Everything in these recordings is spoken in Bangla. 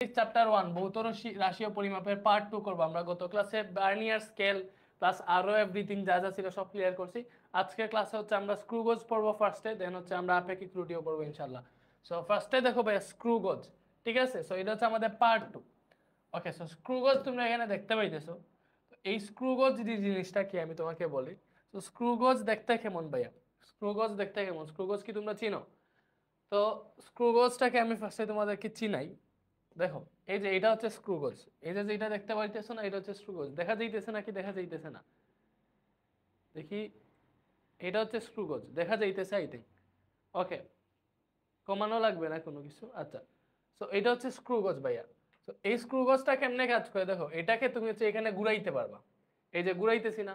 চ্যাপ্টার 1 ভৌত রাশি ও পরিমাপের পার্ট 2 করব আমরা। গত ক্লাসে বার্নিয়ার স্কেল প্লাস আরো এভরিথিং যা যা ছিল সব ক্লিয়ার করছি। আজকের ক্লাসে হচ্ছে আমরা স্ক্রু গজ পড়বো ফার্স্টে, দেন হচ্ছে আমরা আপেক্ষিক ত্রুটিও পড়বো ইনশাআল্লাহ। সো ফার্স্টে দেখো ভাই স্ক্রু গজ, ঠিক আছে? সো এটা হচ্ছে আমাদের পার্ট 2। ওকে, সো স্ক্রু গজ তোমরা এখানে দেখতে পাইতেছো। তো এই স্ক্রু গজ যে জিনিসটা কি আমি তোমাকে বলি। তো স্ক্রু গজ দেখতে কেমন ভাইয়া? স্ক্রু গজ দেখতে কেমন? স্ক্রু গজ কি তোমরা চিনো? তো স্ক্রু গজটাকে আমি ফার্স্টে তোমাদেরকে চিনাই। দেখো, এই যে এটা হচ্ছে স্ক্রু গজ। এই যে যেটা দেখতে পাইতেছো না, এটা হচ্ছে স্ক্রু গজ। দেখা যাইতেছে নাকি দেখা যাইতেছে না? দেখি, এটা হচ্ছে স্ক্রু গজ, দেখা যাইতেছে আই থিঙ্ক। ওকে, কমানো লাগবে না কোনো কিছু, আচ্ছা। সো এটা হচ্ছে স্ক্রু গজ ভাইয়া। তো এই স্ক্রু গজটা কেমনে কাজ করে দেখো, এটাকে তুমি হচ্ছে এখানে ঘুরাইতে পারবা। এই যে ঘুরাইতেছি না,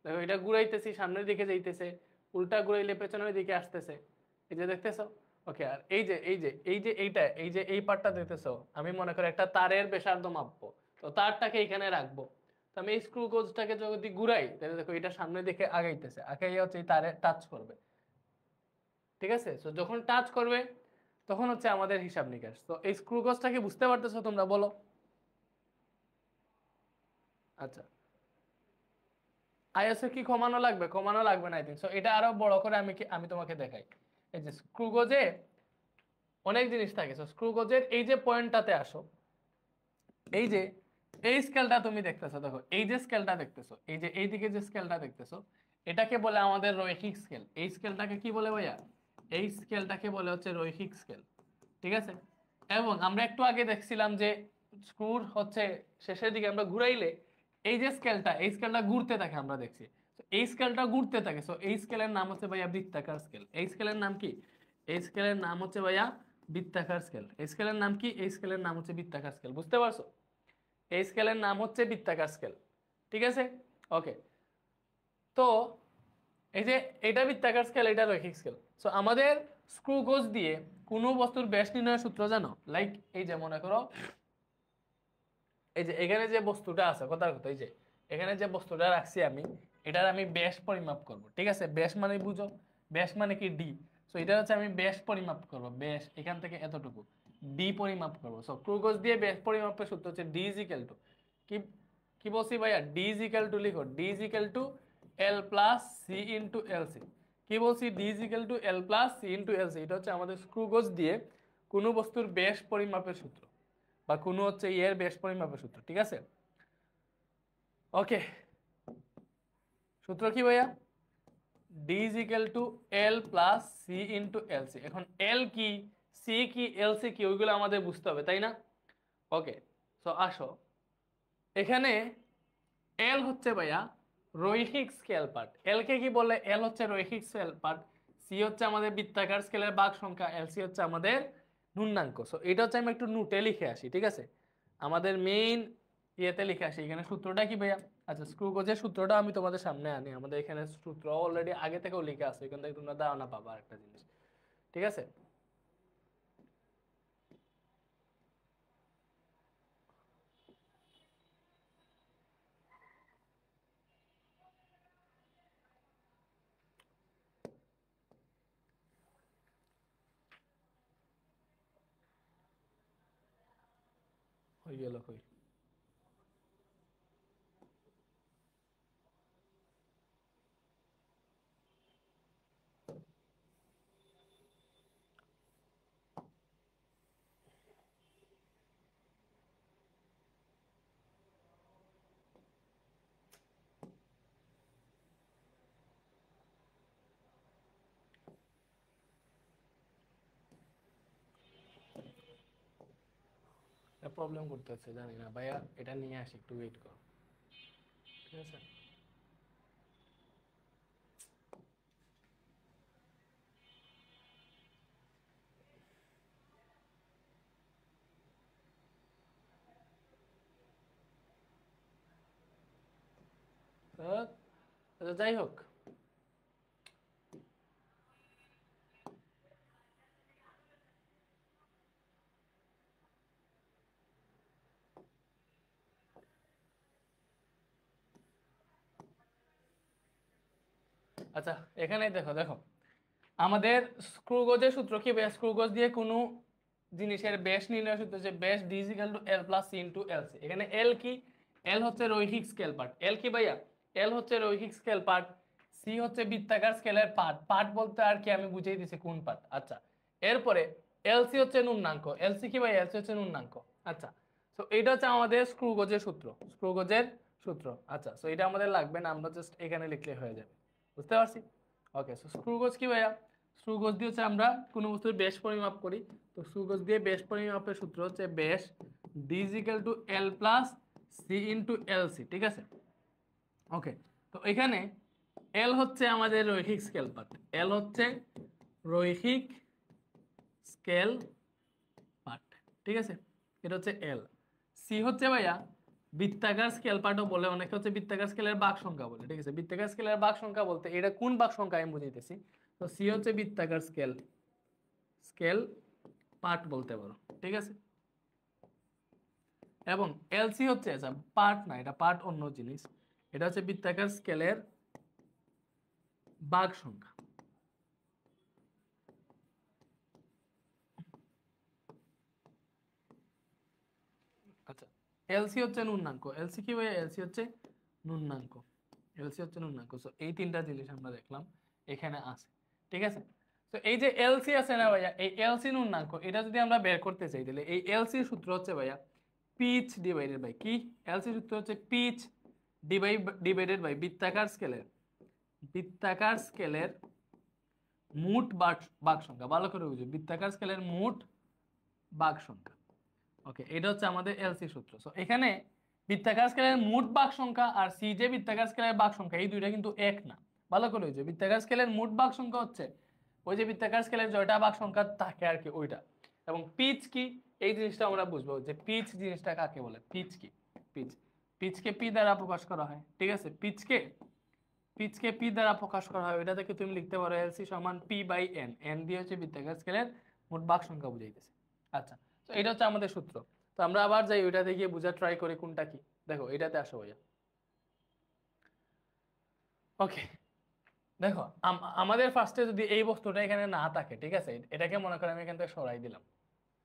দেখো এটা ঘুরাইতেছি, সামনের দিকে যাইতেছে, উল্টা ঘুরাইলে পেছনের দিকে আসতেছে। এই যে দেখতেছো? ওকে, আর এই যে এই পার্টটা দেখতেছো, আমি মনে করি একটা তারের ব্যাসার্ধ মাপবো, তো তারটাকে এখানে রাখবো। তো আমি এই স্ক্রু গজটাকে যদি ঘুরাই, তাহলে দেখো এটা সামনের দিকে আগাইতেছে, আগাইয়া হচ্ছে এই তারে টাচ করবে, ঠিক আছে? তো যখন টাচ করবে তখন হচ্ছে আমাদের হিসাব নিকাশ। তো এই স্ক্রু গজটাকে বুঝতে পারতেছো তোমরা, বলো? আচ্ছা, আইএসও কি কমানো লাগবে? কমানো লাগবে না আই থিঙ্ক। সো এটা আরো বড় করে আমি তোমাকে দেখাই। এই যে স্ক্রু গজে অনেক জিনিস থাকে। সো স্ক্রু গজের এই যে পয়েন্টটাতে আসো, এই যে এই স্কেলটা তুমি দেখতেছো, দেখো এই যে স্কেলটা দেখতেছো, এই যে এইদিকে যে স্কেলটা দেখতেছো, এটাকে বলে আমাদের রৈখিক স্কেল। এই স্কেলটাকে কি বলে ভাইয়া? এই স্কেলটাকে বলে হচ্ছে রৈখিক স্কেল, ঠিক আছে? এবং আমরা একটু আগে দেখছিলাম যে স্ক্রুর হচ্ছে শেষের দিকে আমরা ঘুরাইলে এই যে স্কেলটা, এই স্কেলটা ঘুরতে থাকে, আমরা দেখছি। তো এই স্কেলটা ঘুরতে থাকে, সো এই স্কেলের নাম হচ্ছে ভাইয়া বৃত্তাকার স্কেল। এই স্কেলের নাম কি? এই স্কেলের নাম হচ্ছে ভাইয়া বৃত্তাকার স্কেল। এই স্কেলের নাম কি? এই স্কেলের নাম হচ্ছে বৃত্তাকার স্কেল। বুঝতে পারছো? এই স্কেলের নাম হচ্ছে বৃত্তাকার স্কেল, ঠিক আছে? ওকে, তো এই যে এটা বৃত্তাকার স্কেল, এটা রৈখিক স্কেল। সো আমাদের স্ক্রু গোজ দিয়ে কোনো বস্তুর ব্যাস নির্ণয়ের সূত্র জানো? লাইক এই যে মনে করো, এই যে এখানে যে বস্তুটা আছে, কথার কথা, এই যে এখানে যে বস্তুটা রাখছি আমি, এটার আমি ব্যাস পরিমাপ করব, ঠিক আছে? ব্যাস মানে বুঝো, ব্যাস মানে কি ডি। সো এটা হচ্ছে আমি ব্যাস পরিমাপ করব, ব্যাস এখান থেকে এতটুকু ডি পরিমাপ করব। সো ক্রুগজ দিয়ে ব্যাস পরিমাপের সূত্র হচ্ছে ডি ইজ ইকুয়াল টু কি? কি বলছি ভাইয়া? ডি ইজ ইকুয়াল টু, লিখো D is equal to L plus C into L C. কি বলছি? D is equal to L plus C into L C. এটা হচ্ছে আমাদের স্ক্রুগজ দিয়ে কোনো বস্তুর ব্যাস পরিমাপের সূত্র, বা কোনো হচ্ছে এর ব্যাস পরিমাপের সূত্র, ঠিক আছে? ওকে, সূত্র কি ভাইয়া? D is equal to L plus C into L C. এখন এল কি, সি কি, এল সি কি, ওইগুলো আমাদের বুঝতে হবে, তাই না? ওকে, সো আসো, এখানে এল হচ্ছে ভাইয়া রৈখিক স্কেল পার্ট। এল কে কি বলে? এল হচ্ছে রৈখিক স্কেল পার্ট। সি হচ্ছে আমাদের বৃত্তাকার স্কেলের ভাগ সংখ্যা, এল সি হচ্ছে আমাদের পূর্ণাঙ্ক। সো এটা হচ্ছে আমি একটু নোটে লিখে আসি, ঠিক আছে? আমাদের মেইন ইয়েতে লিখে আসি। এখানে সূত্রটা কি ভাইয়া? আচ্ছা, স্ক্রু গজের সূত্রটা আমি তোমাদের সামনে আনি। আমাদের এখানে সূত্র অলরেডি আগে থেকেও লিখে আছে, এখান থেকে তোমরা ধারণা পাবা একটা জিনিস, ঠিক আছে? হয়ে গেল কই? প্রবলেম করতেছে জানি না ভাইয়া, এটা নিয়ে আসি, একটু ওয়েট করো, ঠিক আছে? তো যাই হোক, আচ্ছা এখানে দেখো, দেখো আমাদের স্ক্রু গজের সূত্র কি ভাইয়া? স্ক্রু গজ দিয়ে কোনো জিনিসের বেশ নির্ণয় সূত্র হচ্ছে বেশ D is equal to L plus C into L C. এখানে এল কি? এল হচ্ছে রৈখিক স্কেল পার্ট। এল কি ভাইয়া? এল হচ্ছে রৈখিক স্কেল পার্ট, সি হচ্ছে বৃত্তাকার স্কেলের পার্ট। পার্ট বলতে আর কি আমি বুঝিয়ে দিছি কোন পার্ট। আচ্ছা, এরপরে এলসি হচ্ছে নুন্নাঙ্ক। এলসি কি ভাই? এলসি হচ্ছে নুন্নাঙ্ক। আচ্ছা, তো এটা হচ্ছে আমাদের স্ক্রু গজের সূত্র, স্ক্রু গজের সূত্র। আচ্ছা, সো এটা আমাদের লাগবে না, আমরা জাস্ট এখানে লিখলে হয়ে যাবে। বুঝতে পারছি? ওকে, সো স্ক্রু গজ কি ভাইয়া? স্ক্রু গজ দিয়ে হচ্ছে আমরা কোনো বস্তুর বেশ পরিমাপ করি। তো স্ক্রু গজ দিয়ে বেশ পরিমাপের সূত্র হচ্ছে বেশ D is equal to L plus C into L C. ঠিক আছে? ওকে, তো এখানে এল হচ্ছে আমাদের রৈখিক স্কেল পার্ট। এল হচ্ছে রৈখিক স্কেল পার্ট। ঠিক আছে? এটা হচ্ছে এল। সি হচ্ছে ভাইয়া বৃত্তাকার স্কেল পার্টও বলে, অনেকে হচ্ছে বৃত্তাকার স্কেলের ভাগ সংখ্যা বলে। ঠিক আছে? বৃত্তাকার স্কেলের ভাগ সংখ্যা বলতে এটা কোন ভাগ সংখ্যা আমি বুঝাইতেছি। তো সি হচ্ছে বৃত্তাকার স্কেল স্কেল পার্ট বলতে পারো। ঠিক আছে? এবং এলসি হচ্ছে পার্ট না, এটা পার্ট অন্য জিনিস। এটা হচ্ছে বৃত্তাকার স্কেলের ভাগ সংখ্যা। আচ্ছা, এলসি হচ্ছে নুন্নাঙ্ক। এলসি কি ভাই? এলসি হচ্ছে নুন্নাঙ্ক। এলসি হচ্ছে নুন্নাঙ্ক। সো এই তিনটা জিনিস আমরা দেখলাম এখানে আছে। ঠিক আছে? তো এই যে এলসি আছে না ভাইয়া, এই এলসি নুন্নাঙ্ক এটা যদি আমরা বের করতে চাই তাহলে এই এলসি সূত্র হচ্ছে ভাইয়া পিচ ডিভাইডেড বাই কি? এলসি সূত্র হচ্ছে পিচ ডিভাইডেড বাই বৃত্তাকার স্কেলের মোট ভাগ সংখ্যা। ভালো করে বুঝো, বৃত্তাকার স্কেলের মোট ভাগ সংখ্যা। ওকে, এটা হচ্ছে আমাদের এলসি সূত্র। সো এখানে বৃত্তাকার স্কেলের মোট ভাগ সংখ্যা আর সি যে বৃত্তাকার স্কেলের ভাগ সংখ্যা, এই দুইটা কিন্তু এক না। ভালো করে বুঝো, বৃত্তাকার স্কেলের মোট ভাগ সংখ্যা হচ্ছে ওই যে বৃত্তাকার স্কেলের জয়টা ভাগ সংখ্যা থাকে আর কি ওইটা। এবং পিচ কি এই জিনিসটা আমরা বুঝবো যে পিচ জিনিসটা কাকে বলে। পিচ কি? পিচ, পিচকে পি দ্বারা প্রকাশ করা হয়। ঠিক আছে? পিচকে পি দ্বারা প্রকাশ করা হয়। এটা থেকে তুমি লিখতে পারো এলসি সমান পি বাই এন। এন দিয়ে হচ্ছে বৃত্তাকার স্কেলের মোট ভাগ সংখ্যা বুঝাইতেছে। আচ্ছা, তো এটা হচ্ছে আমাদের সূত্র। তো আমরা আবার যাই ওইটাতে গিয়ে বোঝা ট্রাই করি কোনটা কি। দেখো এটাতে আসো ভাইয়া। ওকে, দেখো আমাদের ফার্স্টে যদি এই বস্তুটা এখানে না থাকে, ঠিক আছে, এটাকে মনে করে আমি এখান থেকে সরাই দিলাম।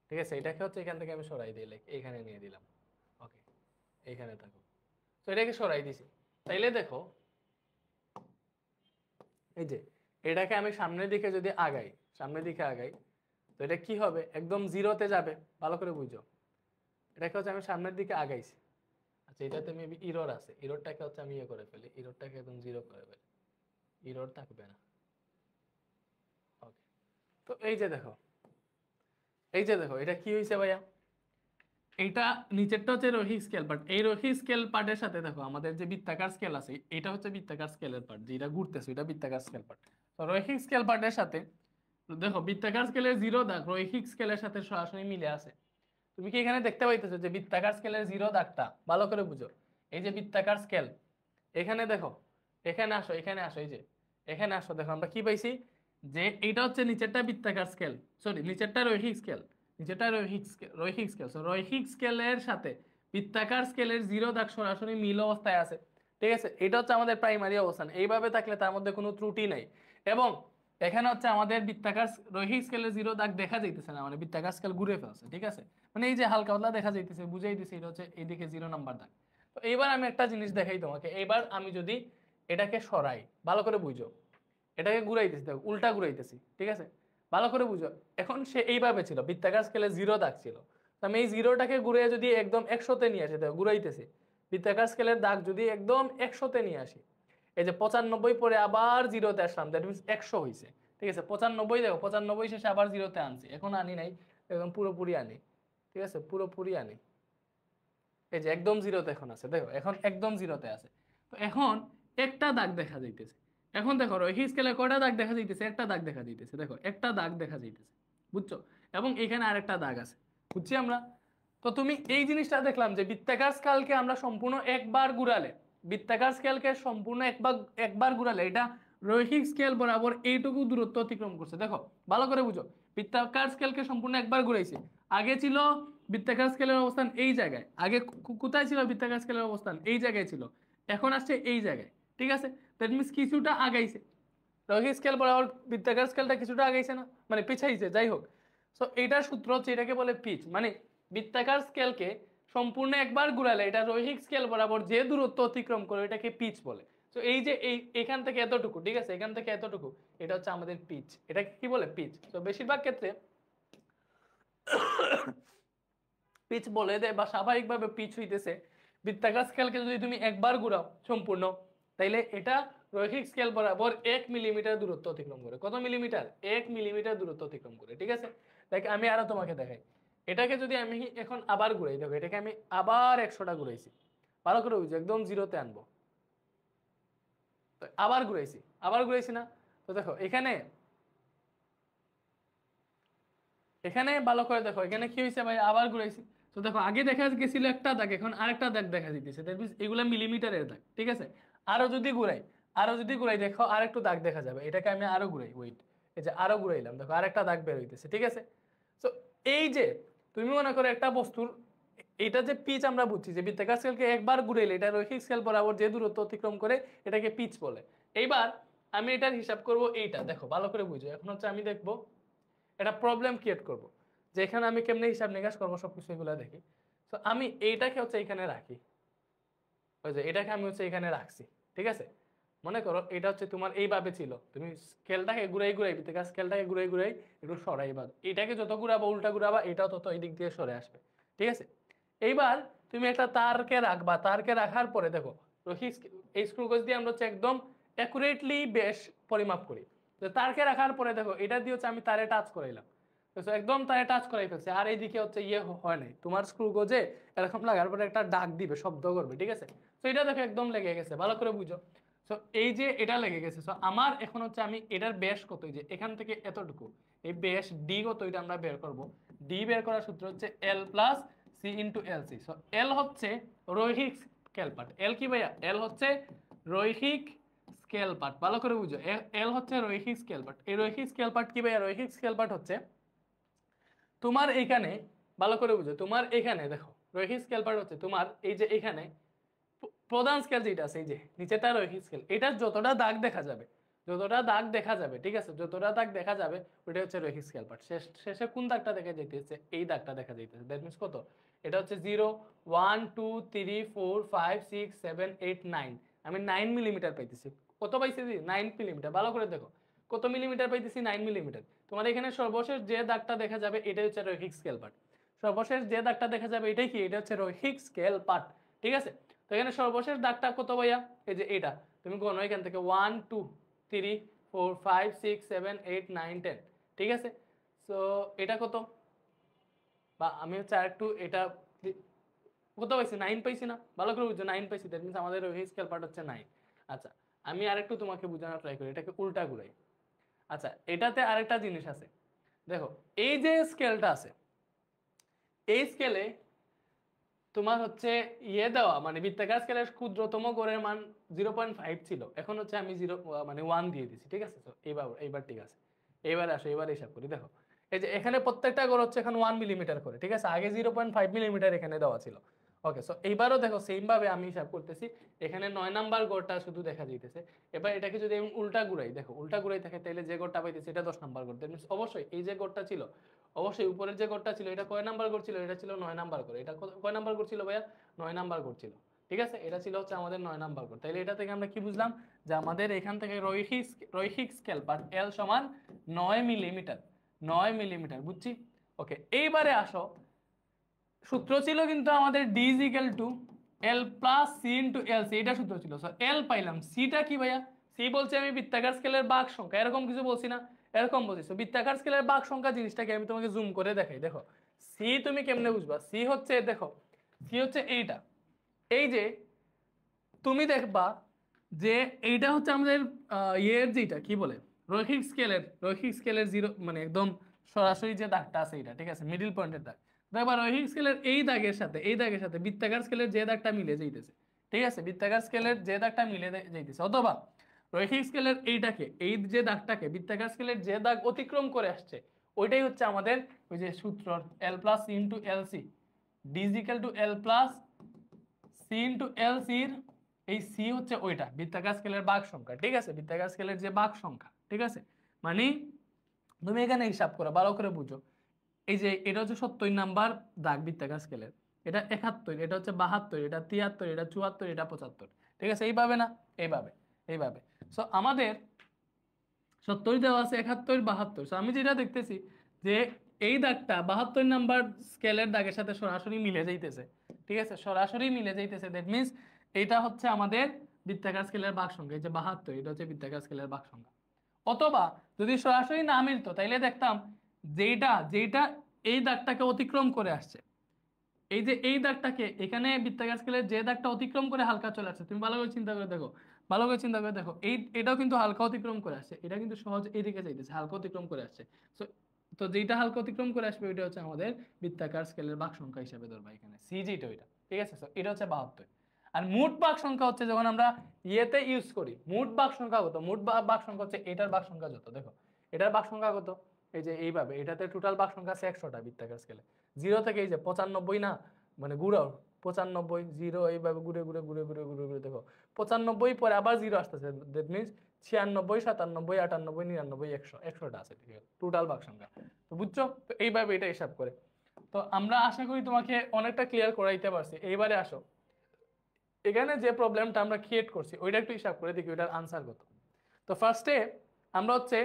ঠিক আছে? এটাকে হচ্ছে এখান থেকে আমি সরাই দিই, লাইক এখানে নিয়ে দিলাম। ওকে, এইখানে থাকো। তো এটাকে সরাই দিছি। তাইলে দেখো এই যে এটাকে আমি সামনের দিকে যদি আগাই, সামনের দিকে আগাই, তো এটা কি হবে? একদম জিরোতে যাবে। ভালো করে বুঝো, এটাকে হচ্ছে আমি সামনের দিকে আগাইছি। আচ্ছা, এটাতে মেবি ইরর আছে। ইররটাকে হচ্ছে আমি ইয়ে করে ফেলি, ইররটাকে একদম জিরো করে ফেলি, ইরর থাকবে না। ওকে, তো এই যে দেখো, এই যে দেখো এটা কি হয়েছে ভাইয়া? এইটা নিচেরটা হচ্ছে রৈখিক স্কেল পার্ট। এই রৈখিক স্কেল পার্টের সাথে দেখো আমাদের যে বৃত্তাকার স্কেল আছে, এটা হচ্ছে বৃত্তাকার স্কেলের পার্ট, যেটা ঘুরতেছে এটা বৃত্তাকার স্কেল পার্ট। তো রৈখিক স্কেল পার্টের সাথে দেখো বৃত্তাকার স্কেলের জিরো দাগ রৈখিক স্কেলের সাথে সরাসরি মিলে আছে। তুমি কি এখানে দেখতে পাইতেছো যে বৃত্তাকার স্কেলের জিরো দাগটা? ভালো করে বুঝো, এই যে বৃত্তাকার স্কেল, এখানে দেখো, এখানে আসো, এখানে আসো, এই যে এখানে আসো, দেখো আমরা কি পাইছি যে এইটা হচ্ছে নিচেরটা বৃত্তাকার স্কেল, সরি নিচেরটা রৈখিক স্কেল, নিচেরটা রৈখিক স্কেল। সো রৈখিক স্কেলের সাথে বৃত্তাকার স্কেলের জিরো দাগ সরাসরি মিল অবস্থায় আছে। ঠিক আছে? এটা হচ্ছে আমাদের প্রাইমারি অবস্থান। এইভাবে থাকলে তার মধ্যে কোনো ত্রুটি নাই। এবং এখানে হচ্ছে আমাদের বৃত্তাকার রৈখিক স্কেলের জিরো দাগ দেখা যাইতেছে না, মানে বৃত্তাকার স্কেল ঘুরে ফেলছে। ঠিক আছে? মানে এই যে হালকা পাতলা দেখা যাইতেছে, বুঝাই দিছে এটা হচ্ছে এইদিকে 0 নাম্বার দাগ। তো এইবার আমি একটা জিনিস দেখাই তোমাকে। এইবার আমি যদি এটাকে সরাই, ভালো করে বুঝো, এটাকে ঘুরাইতেছি, দেখো উল্টা ঘুরাইতেছি। ঠিক আছে? ভালো করে বুঝো, এখন সে এইভাবে ছিল, বৃত্তাকার স্কেলে 0 দাগ ছিল। তো আমি এই জিরোটাকে ঘুরে যদি একদম 100-তে নিয়ে আসি, দেখো ঘুরাইতেছি, বৃত্তাকার স্কেলের দাগ যদি একদম 100-তে নিয়ে আসি, এই যে 95 পরে আবার 0-তে আসলাম, দ্যাট মিনস 100 হয়েছে। ঠিক আছে? 95 দেখো, 95 শেষে আবার 0-তে আনছি, এখন আনি নাই, একদম পুরোপুরি আনি। ঠিক আছে? পুরোপুরি আনি, এই যে একদম 0-তে এখন আছে, দেখো এখন একদম 0-তে আছে। তো এখন একটা দাগ দেখা যাইতেছে। এখন দেখো রৈখিক স্কেলে কয়টা দাগ দেখা যাইতেছে? একটা দাগ দেখা যাইতেছে, দেখো একটা দাগ দেখা যাইতেছে। বুঝছো? এবং এখানে আরেকটা দাগ আছে। বুঝছি আমরা? তো তুমি এই জিনিসটা দেখলাম যে বৃত্তাকার স্কেলকে আমরা সম্পূর্ণ একবার ঘুরালে, বৃত্তাকার স্কেলকে সম্পূর্ণ একবার ঘুরালে এটা রৈখিক স্কেল বরাবর এইটুকু দূরত্ব অতিক্রম করছে। দেখো ভালো করে বুঝো, বৃত্তাকার স্কেলকে সম্পূর্ণ একবার ঘুরাইছে। আগে ছিল বৃত্তাকার স্কেলের অবস্থান এই জায়গায়, আগে কোথায় ছিল বৃত্তাকার স্কেলের অবস্থান? এই জায়গায় ছিল, এখন আসছে এই জায়গায়। ঠিক আছে? দ্যাট মিনস কিছুটা আগাইছে, রৈখিক স্কেল বরাবর বৃত্তাকার স্কেলটা কিছুটা আগাইছে না, মানে পিছাইছে, যাই হোক। সো এটার সূত্র হচ্ছে, এটাকে বলে পিচ, মানে বৃত্তাকার স্কেলকে সম্পূর্ণ একবার ঘুরালে এটা রৈখিক স্কেল বরাবর যে দূরত্ব অতিক্রম করে এটাকে পিচ বলে। তো এই যে এখান থেকে এতটুকু, ঠিক আছে, এখান থেকে এতটুকু, এটা হচ্ছে আমাদের পিচ, এটাকে কি বলে পিচ। তো বেশিরভাগ ক্ষেত্রে পিচ বলে দেয় বা স্বাভাবিকভাবে পিচ হইতেছে বৃত্তাকার স্কেলকে যদি তুমি একবার ঘুরাও সম্পূর্ণ, তাইলে এটা রৈখিক স্কেল বরাবর 1 মিলিমিটার দূরত্ব অতিক্রম করে। কত মিলিমিটার? 1 মিলিমিটার দূরত্ব অতিক্রম করে, ঠিক আছে। দেখ আমি আরো তোমাকে দেখাই, এটাকে যদি আমি এখন আবার ঘুরাই, দেখো এটাকে আমি আবার 100টা ঘুরাইছি, ভালো করে বুঝো, একদম জিরোতে আনবো, আবার ঘুরাইছি, আবার ঘুরাইছি না। তো দেখো এখানে এখানে ভালো করে দেখো, এখানে কি হয়েছে ভাই, আবার ঘুরাইছি। তো দেখো আগে দেখা গেছিল একটা দাগ, এখন আরেকটা দাগ দেখা দিতেছে, দ্যাট মিন্স এগুলা মিলিমিটারের দাগ, ঠিক আছে। আরো যদি ঘুরাই, আরো যদি ঘুরাই, দেখো আরেকটু দাগ দেখা যাবে, এটাকে আমি আরো ঘুরাই, ওয়েট, এই যে আরো ঘুরাইলাম, দেখো আরেকটা দাগ বের হইতেছে, ঠিক আছে। তো এই যে তুমি মনে করো একটা বস্তুর, এটা যে পিচ আমরা বুঝছি যে বৃত্তাকার স্কেলকে একবার ঘুরাইলে এটা রৈখিক স্কেল বরাবর যে দূরত্ব অতিক্রম করে এটাকে পিচ বলে। এইবার আমি এটার হিসাব করব, এইটা দেখো ভালো করে বুঝো, এখন হচ্ছে আমি দেখবো এটা প্রবলেম ক্রিয়েট করব, যে এখানে আমি কেমনে হিসাব নিকাশ করবো সবকিছু এগুলো দেখি। তো আমি এইটাকে হচ্ছে এখানে রাখি, ওই যে এটাকে আমি হচ্ছে এখানে রাখছি, ঠিক আছে। মনে করো এটা হচ্ছে তোমার এইভাবে ছিল, তুমি স্কেলটাকে ঘুরাই ঘুরাই বৃত্তাকার স্কেলটাকে ঘুরাই ঘুরাই একটু সরাইবা, এটাকে যত ঘুরাবা উল্টা ঘুরাবা এটাও তত এই দিক দিয়ে সরে আসবে, ঠিক আছে। এইবার তুমি একটা তারকে রাখবা, তারকে রাখার পরে দেখো রৈখিক এই স্ক্রু গেজ দিয়ে আমরা হচ্ছে একদম অ্যাকুরেটলি বেশ পরিমাপ করি। তো তারকে রাখার পরে দেখো এটা দিয়ে হচ্ছে আমি তারে টাচ করাইলাম, একদম তারে টাচ করাই ফেলছে, আর এইদিকে হচ্ছে ইয়ে হয় নাই, তোমার স্ক্রু গজে এরকম লাগার পরে একটা ডাক দিবে, শব্দ করবে, ঠিক আছে। তো এটা দেখো একদম লেগে গেছে, ভালো করে বুঝো। সো এই যে এটা লেগে গেছে, সো আমার এখন হচ্ছে আমি এটার ব্যাস কত, যে এখান থেকে এতটুকু, এই ব্যাস ডি কত এটা আমরা বের করব। ডি বের করার সূত্র হচ্ছে L plus C into L C. So L হচ্ছে রৈখিক স্কেল পার্ট, এল কি ভাইয়া, এল হচ্ছে রৈখিক স্কেল পার্ট, ভালো করে বুঝো, এল হচ্ছে রৈখিক স্কেল পার্ট। এই রৈখিক স্কেল পার্ট কি ভাইয়া, রৈখিক স্কেল পার্ট হচ্ছে তোমার এখানে, ভালো করে বুঝো, তোমার এখানে দেখো রৈখিক স্কেল পার্ট হচ্ছে তোমার এই যে এখানে প্রধান স্কেল যেটা আছে এই যে নিচেটা রৈখিক স্কেল, এটার যতটা দাগ দেখা যাবে, যতটা দাগ দেখা যাবে, ঠিক আছে, যতটা দাগ দেখা যাবে ওটা হচ্ছে রৈখিক স্কেল পার্ট। শেষে কোন দাগটা দেখা যাইতেছে, এই দাগটা দেখা যাইতেছে, দ্যাট মিন্স কত, এটা হচ্ছে 0 1 2 3 4 5 6 7 8 9, আমি 9 মিলিমিটার পাইতেছি। কত পাইছি, 9 মিলিমিটার, ভালো করে দেখো কত মিলিমিটার পাইতেছি, 9 মিলিমিটার। তোমার এখানে সর্বশেষ যে দাগটা দেখা যাবে এটাই হচ্ছে রৈখিক স্কেল পার্ট, সর্বশেষ যে দাগটা দেখা যাবে এটাই কি, এটা হচ্ছে রৈখিক স্কেল পার্ট, ঠিক আছে। তো এখানে সর্বশেষ দাগটা কত ভাইয়া, এই যে এটা তুমি গণো এখান থেকে 1 2 3 4 5 6 7 8 9 10, ঠিক আছে। সো এটা কত, বা আমি হচ্ছে আরেকটু এটা কত পাইছি, 9 পাইছি না, ভালো করে বুঝছো, 9 পাইছি, দ্যাট মিন্স আমাদের রৈখিক স্কেল পার্ট হচ্ছে 9। আচ্ছা আমি আরেকটু তোমাকে বোঝানোর ট্রাই করি, এটাকে উল্টা ঘুরাই। আচ্ছা এটাতে আরেকটা জিনিস আছে, দেখো এই যে স্কেলটা আছে, এই স্কেলে তোমার হচ্ছে ইয়ে দেওয়া, মানে বৃত্তাকার স্কেলের ক্ষুদ্রতম গড়ের মান 0.5 ছিল, এখন হচ্ছে আমি 0 মানে 1 দিয়ে দিছি, ঠিক আছে। তো এইবার ঠিক আছে, এইবার আসো, এবার হিসাব করি, দেখো এই যে এখানে প্রত্যেকটা গড় হচ্ছে এখন 1 মিলিমিটার করে, ঠিক আছে, আগে 0.5 মিলিমিটার এখানে দেওয়া ছিল। ওকে, সো এইবারও দেখো সেম ভাবে আমি হিসাব করতেছি, এখানে 9 নাম্বার গড়টা শুধু দেখা যাইতেছে। এবার এটাকে যদি আমি উল্টা ঘুরাই, দেখো উল্টা ঘুরাই থাকে, তাহলে যে গড়টা পাইতেছে এটা 10 নাম্বার গড়, দ্যাট মিন্স অবশ্যই এই যে গড়টা ছিল, অবশ্যই উপরের যে গড়টা ছিল এটা কয় নাম্বার গড় ছিল, এটা ছিল 9 নাম্বার গড়, এটা কয় নাম্বার গড় ছিল ভাইয়া, 9 নাম্বার গড় ছিল, ঠিক আছে। এটা ছিল হচ্ছে আমাদের 9 নাম্বার গড়। তাহলে এটা থেকে আমরা কি বুঝলাম, যে আমাদের এখান থেকে রৈখিক স্কেল পার্ট এল সমান 9 মিলিমিটার, 9 মিলিমিটার, বুঝছি। ওকে, এইবারে আসো, সূত্র ছিল কিন্তু আমাদের D is equal to L plus C into L C, এটা সূত্র ছিল। এল পাইলাম, সিটা কি ভাইয়া, সি বলছে আমি বৃত্তাকার স্কেলের ভাগ সংখ্যা, এরকম কিছু বলছি না, এরকম বলছি। বৃত্তাকার স্কেলের ভাগ সংখ্যা জিনিসটাকে আমি তোমাকে জুম করে দেখাই, দেখো সি তুমি কেমনে বুঝবা, সি হচ্ছে দেখো, সি হচ্ছে এইটা, এই যে তুমি দেখবা যে এইটা হচ্ছে আমাদের ইয়ের যেটা কি বলে রৈখিক স্কেলের জিরো, মানে একদম সরাসরি যে দাগটা আছে এটা, ঠিক আছে, মিডিল পয়েন্টের দাগ। দেখবা রৈখিক স্কেলের এই দাগের সাথে বৃত্তাকার স্কেলের যে দাগটা মিলে যাইতেছে, ঠিক আছে, বৃত্তাকার স্কেলের যে দাগটা মিলে যাইতেছে, অথবা রৈখিক স্কেলের এইটাকে, এই যে দাগটাকে বৃত্তাকার স্কেলের যে দাগ অতিক্রম করে আসছে, ওইটাই হচ্ছে আমাদের ওই যে সূত্র L plus C into L C, D is equal to L plus C into L সির, এই সি হচ্ছে ওইটা বৃত্তাকার স্কেলের ভাগ সংখ্যা, ঠিক আছে, বৃত্তাকার স্কেলের যে ভাগ সংখ্যা, ঠিক আছে। মানে তুমি এখানে হিসাব করো, ভালো করে বুঝো, এই যে এটা হচ্ছে 70 নাম্বার দাগ বৃত্তাকার স্কেলের, এটা 71, এটা হচ্ছে 72, এটা 73, এটা 74, এটা 75। ঠিক আছে, এইভাবে না, এইভাবে এইভাবে। সো আমাদের 70 দেওয়া আছে, 71, 72। সো আমি যেটা দেখতেছি যে এই দাগটা 72 নাম্বার স্কেলের দাগের সাথে সরাসরি মিলে যাইতেছে। ঠিক আছে, সরাসরি মিলে যাইতেছে, দ্যাট মিনস এটা হচ্ছে আমাদের বৃত্তাকার স্কেলের ভাগ সংখ্যা। এই যে 72, এটা হচ্ছে বৃত্তাকার স্কেলের ভাগ সংখ্যা। অথবা যদি সরাসরি না মিলতো তাইলে দেখতাম যেটা যেটা এই দাগটাকে অতিক্রম করে আসছে, এই যে এই দাগটাকে এখানে বৃত্তাকার স্কেলের যে দাগটা অতিক্রম করে হালকা চলে আসছে, তুমি ভালো করে চিন্তা করে দেখো, ভালো করে চিন্তা করে দেখো, এটাও কিন্তু হালকা অতিক্রম করে আসছে, এটা কিন্তু সহজ এইদিকে যাইতেছে, হালকা অতিক্রম করে আসছে। তো তো যেটা হালকা অতিক্রম করে আসবে ওইটা হচ্ছে আমাদের বৃত্তাকার স্কেলের ভাগ সংখ্যা হিসেবে ধরবা এখানে, সিজিটা ওইটা। ঠিক আছে, তো এটা হচ্ছে 72। আর মোট ভাগ সংখ্যা হচ্ছে যখন আমরা ইয়েতে ইউজ করি, মোট ভাগ সংখ্যা কত, মোট ভাগ সংখ্যা হচ্ছে এটার ভাগ সংখ্যা যত, দেখো এটার ভাগ সংখ্যা কত, এই যে এইভাবে এটাতে টোটাল ভাগ সংখ্যা আছে 100টা বৃত্তাকার স্কেলে। 0 থেকে এই যে 95 না, মানে ঘুরাও 95, 0 এইভাবে ঘুরে ঘুরে ঘুরে ঘুরে ঘুরে ঘুরে দেখো 95 পরে আবার 0 আসতেছে, দ্যাট মিনস 96, 97, 98, 99, 100, 100টা আছে। ঠিক আছে, টোটাল ভাগ সংখ্যা। তো বুঝছো, তো এইভাবে এটা হিসাব করে। তো আমরা আশা করি তোমাকে অনেকটা ক্লিয়ার করাইতে পারছি। এইবারে আসো, এখানে যে প্রবলেমটা আমরা ক্রিয়েট করছি ওইটা একটু হিসাব করে দেখি ওইটার আনসার কত। তো ফার্স্টে আমরা হচ্ছে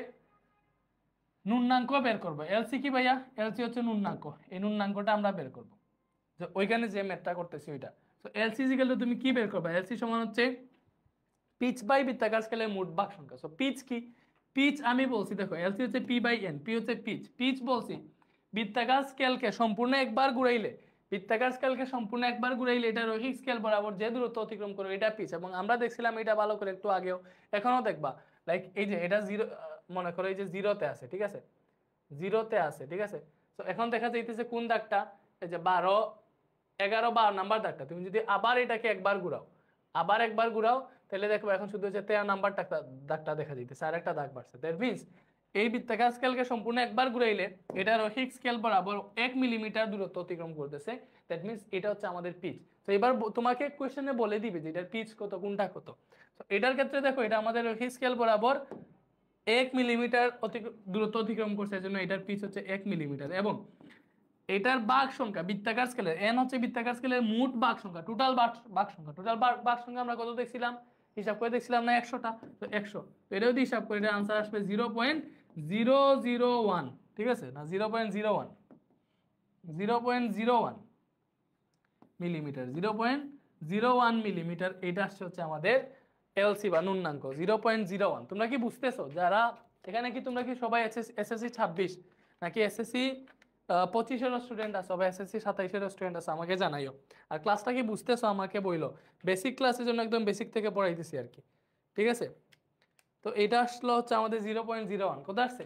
নুন্নাঙ্ক বের করবো। এলসি কি ভাইয়া? এলসি হচ্ছে নুন্নাঙ্ক, এই নুন্নাঙ্কটা আমরা বের করবো, যে ওইখানে যে ম্যাথটা করতেছি ওইটা। তো এলসি ইজিক্যাল টু তুমি কি বের করবে, এলসি সমান হচ্ছে পিচ বাই বৃত্তাকার স্কেলের মোট ভাগ সংখ্যা। সো পিচ কি, পিচ আমি বলছি দেখো এলসি হচ্ছে পি বাই এন, পি হচ্ছে পিচ, পিচ বলছি বৃত্তাকার স্কেলকে সম্পূর্ণ একবার ঘুরাইলে, বৃত্তাকার স্কেলকে সম্পূর্ণ একবার ঘুরাইলে এটা রৈখিক স্কেল বরাবর যে দূরত্ব অতিক্রম করে এটা পিচ। এবং আমরা দেখছিলাম এটা ভালো করে একটু আগেও, এখনো দেখবা, লাইক এই যে এটা 0, মনে করো এই যে 0-তে আছে, ঠিক আছে, 0-তে আছে, ঠিক আছে। তো এখন দেখা যাইতেছে কোন দাগটা, এই যে 12, 11, 12 নাম্বার দাগটা। তুমি যদি আবার এটাকে একবার ঘুরাও, আবার একবার ঘুরাও, তাহলে দেখো এখন শুধু যে 13 নাম্বার দাগটা দেখা যাইতেছে, আর একটা দাগ বাড়ছে। দ্যাট মিনস এই বৃত্তাকার স্কেলকে সম্পূর্ণ একবার ঘুরাইলে এটা রৈখিক স্কেল বরাবর 1 মিলিমিটার দূরত্ব অতিক্রম করতেছে। দ্যাট মিনস এটা হচ্ছে আমাদের পিচ। তো এবার তোমাকে কোশ্চেনে বলে দিবে যে এটার পিচ কত, কোনটা কত। তো এটার ক্ষেত্রে দেখো এটা আমাদের রৈখিক স্কেল বরাবর 1 মিলিমিটার দূরত্ব অতিক্রম করছে, এজন্য এটার পিচ হচ্ছে 1 মিলিমিটার। এবং এটার ভাগ সংখ্যা বৃত্তাকার স্কেলের, এন হচ্ছে বৃত্তাকার স্কেলের মোট ভাগ সংখ্যা, টোটাল ভাগ সংখ্যা, টোটাল ভাগ সংখ্যা আমরা কত দেখছিলাম, হিসাব করে দেখছিলাম না 100টা। তো 100, তো এটা যদি হিসাব করে এটার আনসার আসবে 0.001। ঠিক আছে, না 0.01, 0.01 মিলিমিটার, 0.01 মিলিমিটার, এটা আসছে হচ্ছে আমাদের এলসি বা নুন্নাঙ্ক 0.01। তোমরা কি বুঝতেছো যারা এখানে, কি তোমরা কি সবাই এসএসসি 26 নাকি এসএসসি 25-এর স্টুডেন্ট আছো বা এসএসসি 27-এর স্টুডেন্ট আছো, আমাকে জানাইও। আর ক্লাসটা কি বুঝতেছো আমাকে বইলো, বেসিক ক্লাসের জন্য একদম বেসিক থেকে পড়াইতেছি আর কি। ঠিক আছে, তো এটা আসলো হচ্ছে আমাদের 0.01, কোথায় আসছে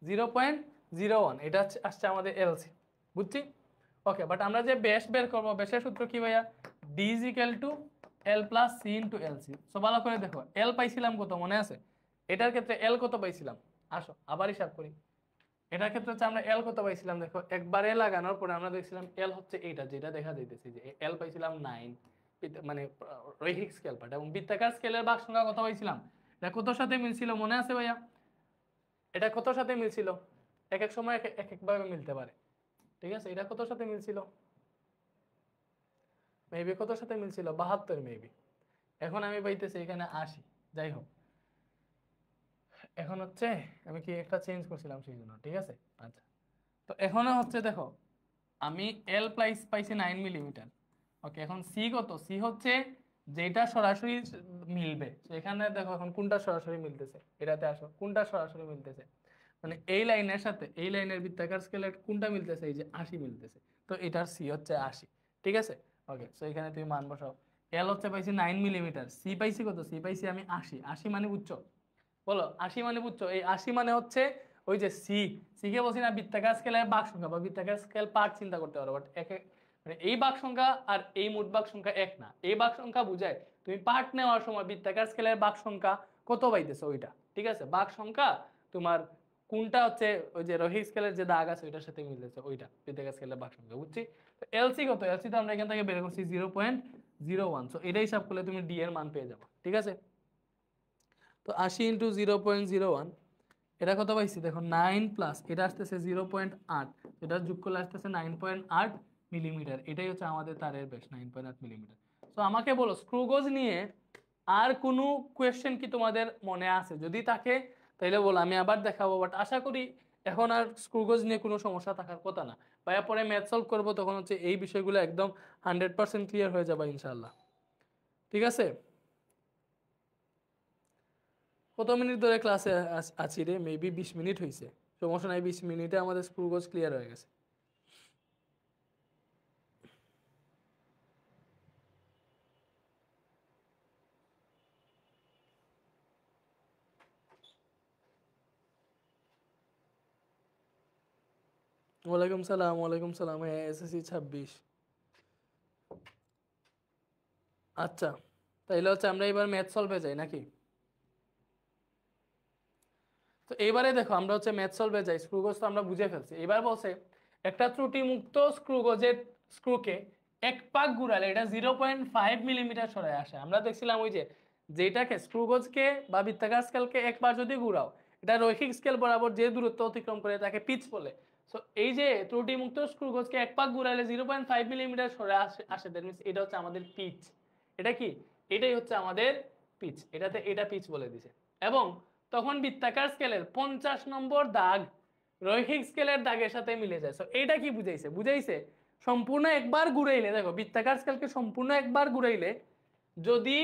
0.01, এটা আসছে আমাদের এলসি, বুঝছি। ওকে, বাট আমরা যে ব্যাস বের করবো, ব্যাসের সূত্র কি ভাইয়া, D is equal to L plus C into LC. So ভালো করে দেখো, এল পাইছিলাম কত মনে আছে, এটার ক্ষেত্রে এল কত পাইছিলাম, আসো আবার হিসাব করি। এটার ক্ষেত্রে হচ্ছে আমরা এল কত পাইছিলাম, দেখো একবারে লাগানোর পরে আমরা দেখছিলাম এল হচ্ছে এইটা যেটা দেখা যাইতেছে, যে এল পাইছিলাম 9, মানে রৈখিক স্কেল পার্ট। এবং বৃত্তাকার স্কেলের ভাগ সংখ্যা কত পাইছিলাম, এটা কতর সাথে মিলছিল মনে আছে ভাইয়া, এটা কতর সাথে মিলছিল, এক এক সময় এক এক ভাবে মিলতে পারে। ঠিক আছে, এটা কতর সাথে মিলছিল, মেবি কতর সাথে মিলছিল 72 মেবি। এখন আমি পাইতেছি এখানে 80, যাই হোক এখন হচ্ছে আমি কি একটা চেঞ্জ করছিলাম সেই জন্য। ঠিক আছে, আচ্ছা, তো এখনো হচ্ছে দেখো আমি এল পাইছি 9 মিলিমিটার। ওকে, এখন সি কত, সি হচ্ছে যেটা সরাসরি মিলবে। তো এখানে দেখো এখন কোনটা সরাসরি মিলতেছে, এটাতে আসো, কোনটা সরাসরি মিলতেছে, মানে এই লাইনের সাথে এই লাইনের বৃত্তাকার স্কেলের কোনটা মিলতেছে, এই যে 80 মিলতেছে। তো এটার সি হচ্ছে 80। ঠিক আছে, ওকে, সো এখানে তুমি মান বসাও। এল হচ্ছে পাইছি 9 মিলিমিটার, সি পাইছি কত, সি পাইছি আমি 80। 80 মানে বুঝছো, বলো 80 মানে বুঝছো, এই 80 মানে হচ্ছে ওই যে সি, সি কে বলছি না বৃত্তাকার স্কেলের ভাগ সংখ্যা বা বৃত্তাকার স্কেল পার্ট চিন্তা করতে পারো, বাট মানে এই ভাগ সংখ্যা আর এই মোট ভাগ সংখ্যা এক না। এই ভাগ সংখ্যা বুঝায় তুমি পার্ট নেওয়ার সময় বৃত্তাকার স্কেলের ভাগ সংখ্যা কত পাইতেছো ওইটা। ঠিক আছে, ভাগ সংখ্যা তোমার কোনটা হচ্ছে ওই যে রৈখিক স্কেলের যে দাগ আছে ওইটার সাথে মিলতেছে, ওইটা বৃত্তাকার স্কেলের ভাগ সংখ্যা, বুঝছি। তো এলসি কত, এলসি তো আমরা এখান থেকে বের করছি 0.01। সো এটা হিসাব করলে তুমি ডি এর মান পেয়ে যাবে। ঠিক আছে, তো 80 × 0.01, এটা কত পাইছি দেখো 9 প্লাস এটা আসতেছে 0.8, এটা যোগ করলে আসতেছে 9.8 মিলিমিটার। এটাই হচ্ছে আমাদের তারের ব্যাস 9.8 মিলিমিটার। তো আমাকে বলো স্ক্রু গজ নিয়ে আর কোনো কোয়েশ্চেন কি তোমাদের মনে আছে? যদি থাকে তাহলে বলো, আমি আবার দেখাবো। বাট আশা করি এখন আর স্ক্রু গজ নিয়ে কোনো সমস্যা থাকার কথা না। ভাইয়া পরে ম্যাথ সলভ করবো, তখন হচ্ছে এই বিষয়গুলো একদম 100% ক্লিয়ার হয়ে যাবে ইনশাল্লাহ। ঠিক আছে? কত মিনিট ধরে ক্লাসে আছি রে? মেবি 20 মিনিট হয়েছে। সমস্যা নাই, 20 মিনিটে আমাদের স্ক্রু গজ ক্লিয়ার হয়ে গেছে। ওয়ালাইকুম সালাম, ওয়ালাইকুম সালাম। হ্যাঁ, এসএসসি 26। আচ্ছা, তাইলে হচ্ছে আমরা এবার ম্যাথ সলভে যাই নাকি? তো এবারে দেখো আমরা হচ্ছে ম্যাথ সলভে যাই। স্ক্রুগজ তো আমরা বুঝে ফেলছি। এবার বলছে একটা ত্রুটি মুক্ত স্ক্রুগজের স্ক্রুকে এক পাক ঘুরালে এটা 0.5 মিলিমিটার সরে আসে। আমরা দেখছিলাম ওই যে যেটাকে স্ক্রুগজকে বা বৃত্তাকার স্কেলকে একবার যদি ঘুরাও, এটা রৈখিক স্কেল বরাবর যে দূরত্ব অতিক্রম করে তাকে পিচ বলে। সো এই যে ত্রুটি মুক্ত স্ক্রুগজকে এক পাক ঘুরালে 0.5 মিলিমিটার সরে আসে, দ্যাট মিনস এটা হচ্ছে আমাদের পিচ। এটা কি? এটাই হচ্ছে আমাদের পিচ। এটাতে এটা পিচ বলে দিছে। এবং তখন বৃত্তাকার স্কেলের 50 নম্বর দাগ রৈখিক স্কেলের দাগের সাথে মিলে যায়। সো এইটা কি বুঝাইছে? বুঝাইছে সম্পূর্ণ একবার ঘুরাইলে, দেখো বৃত্তাকার স্কেলকে সম্পূর্ণ একবার ঘুরাইলে যদি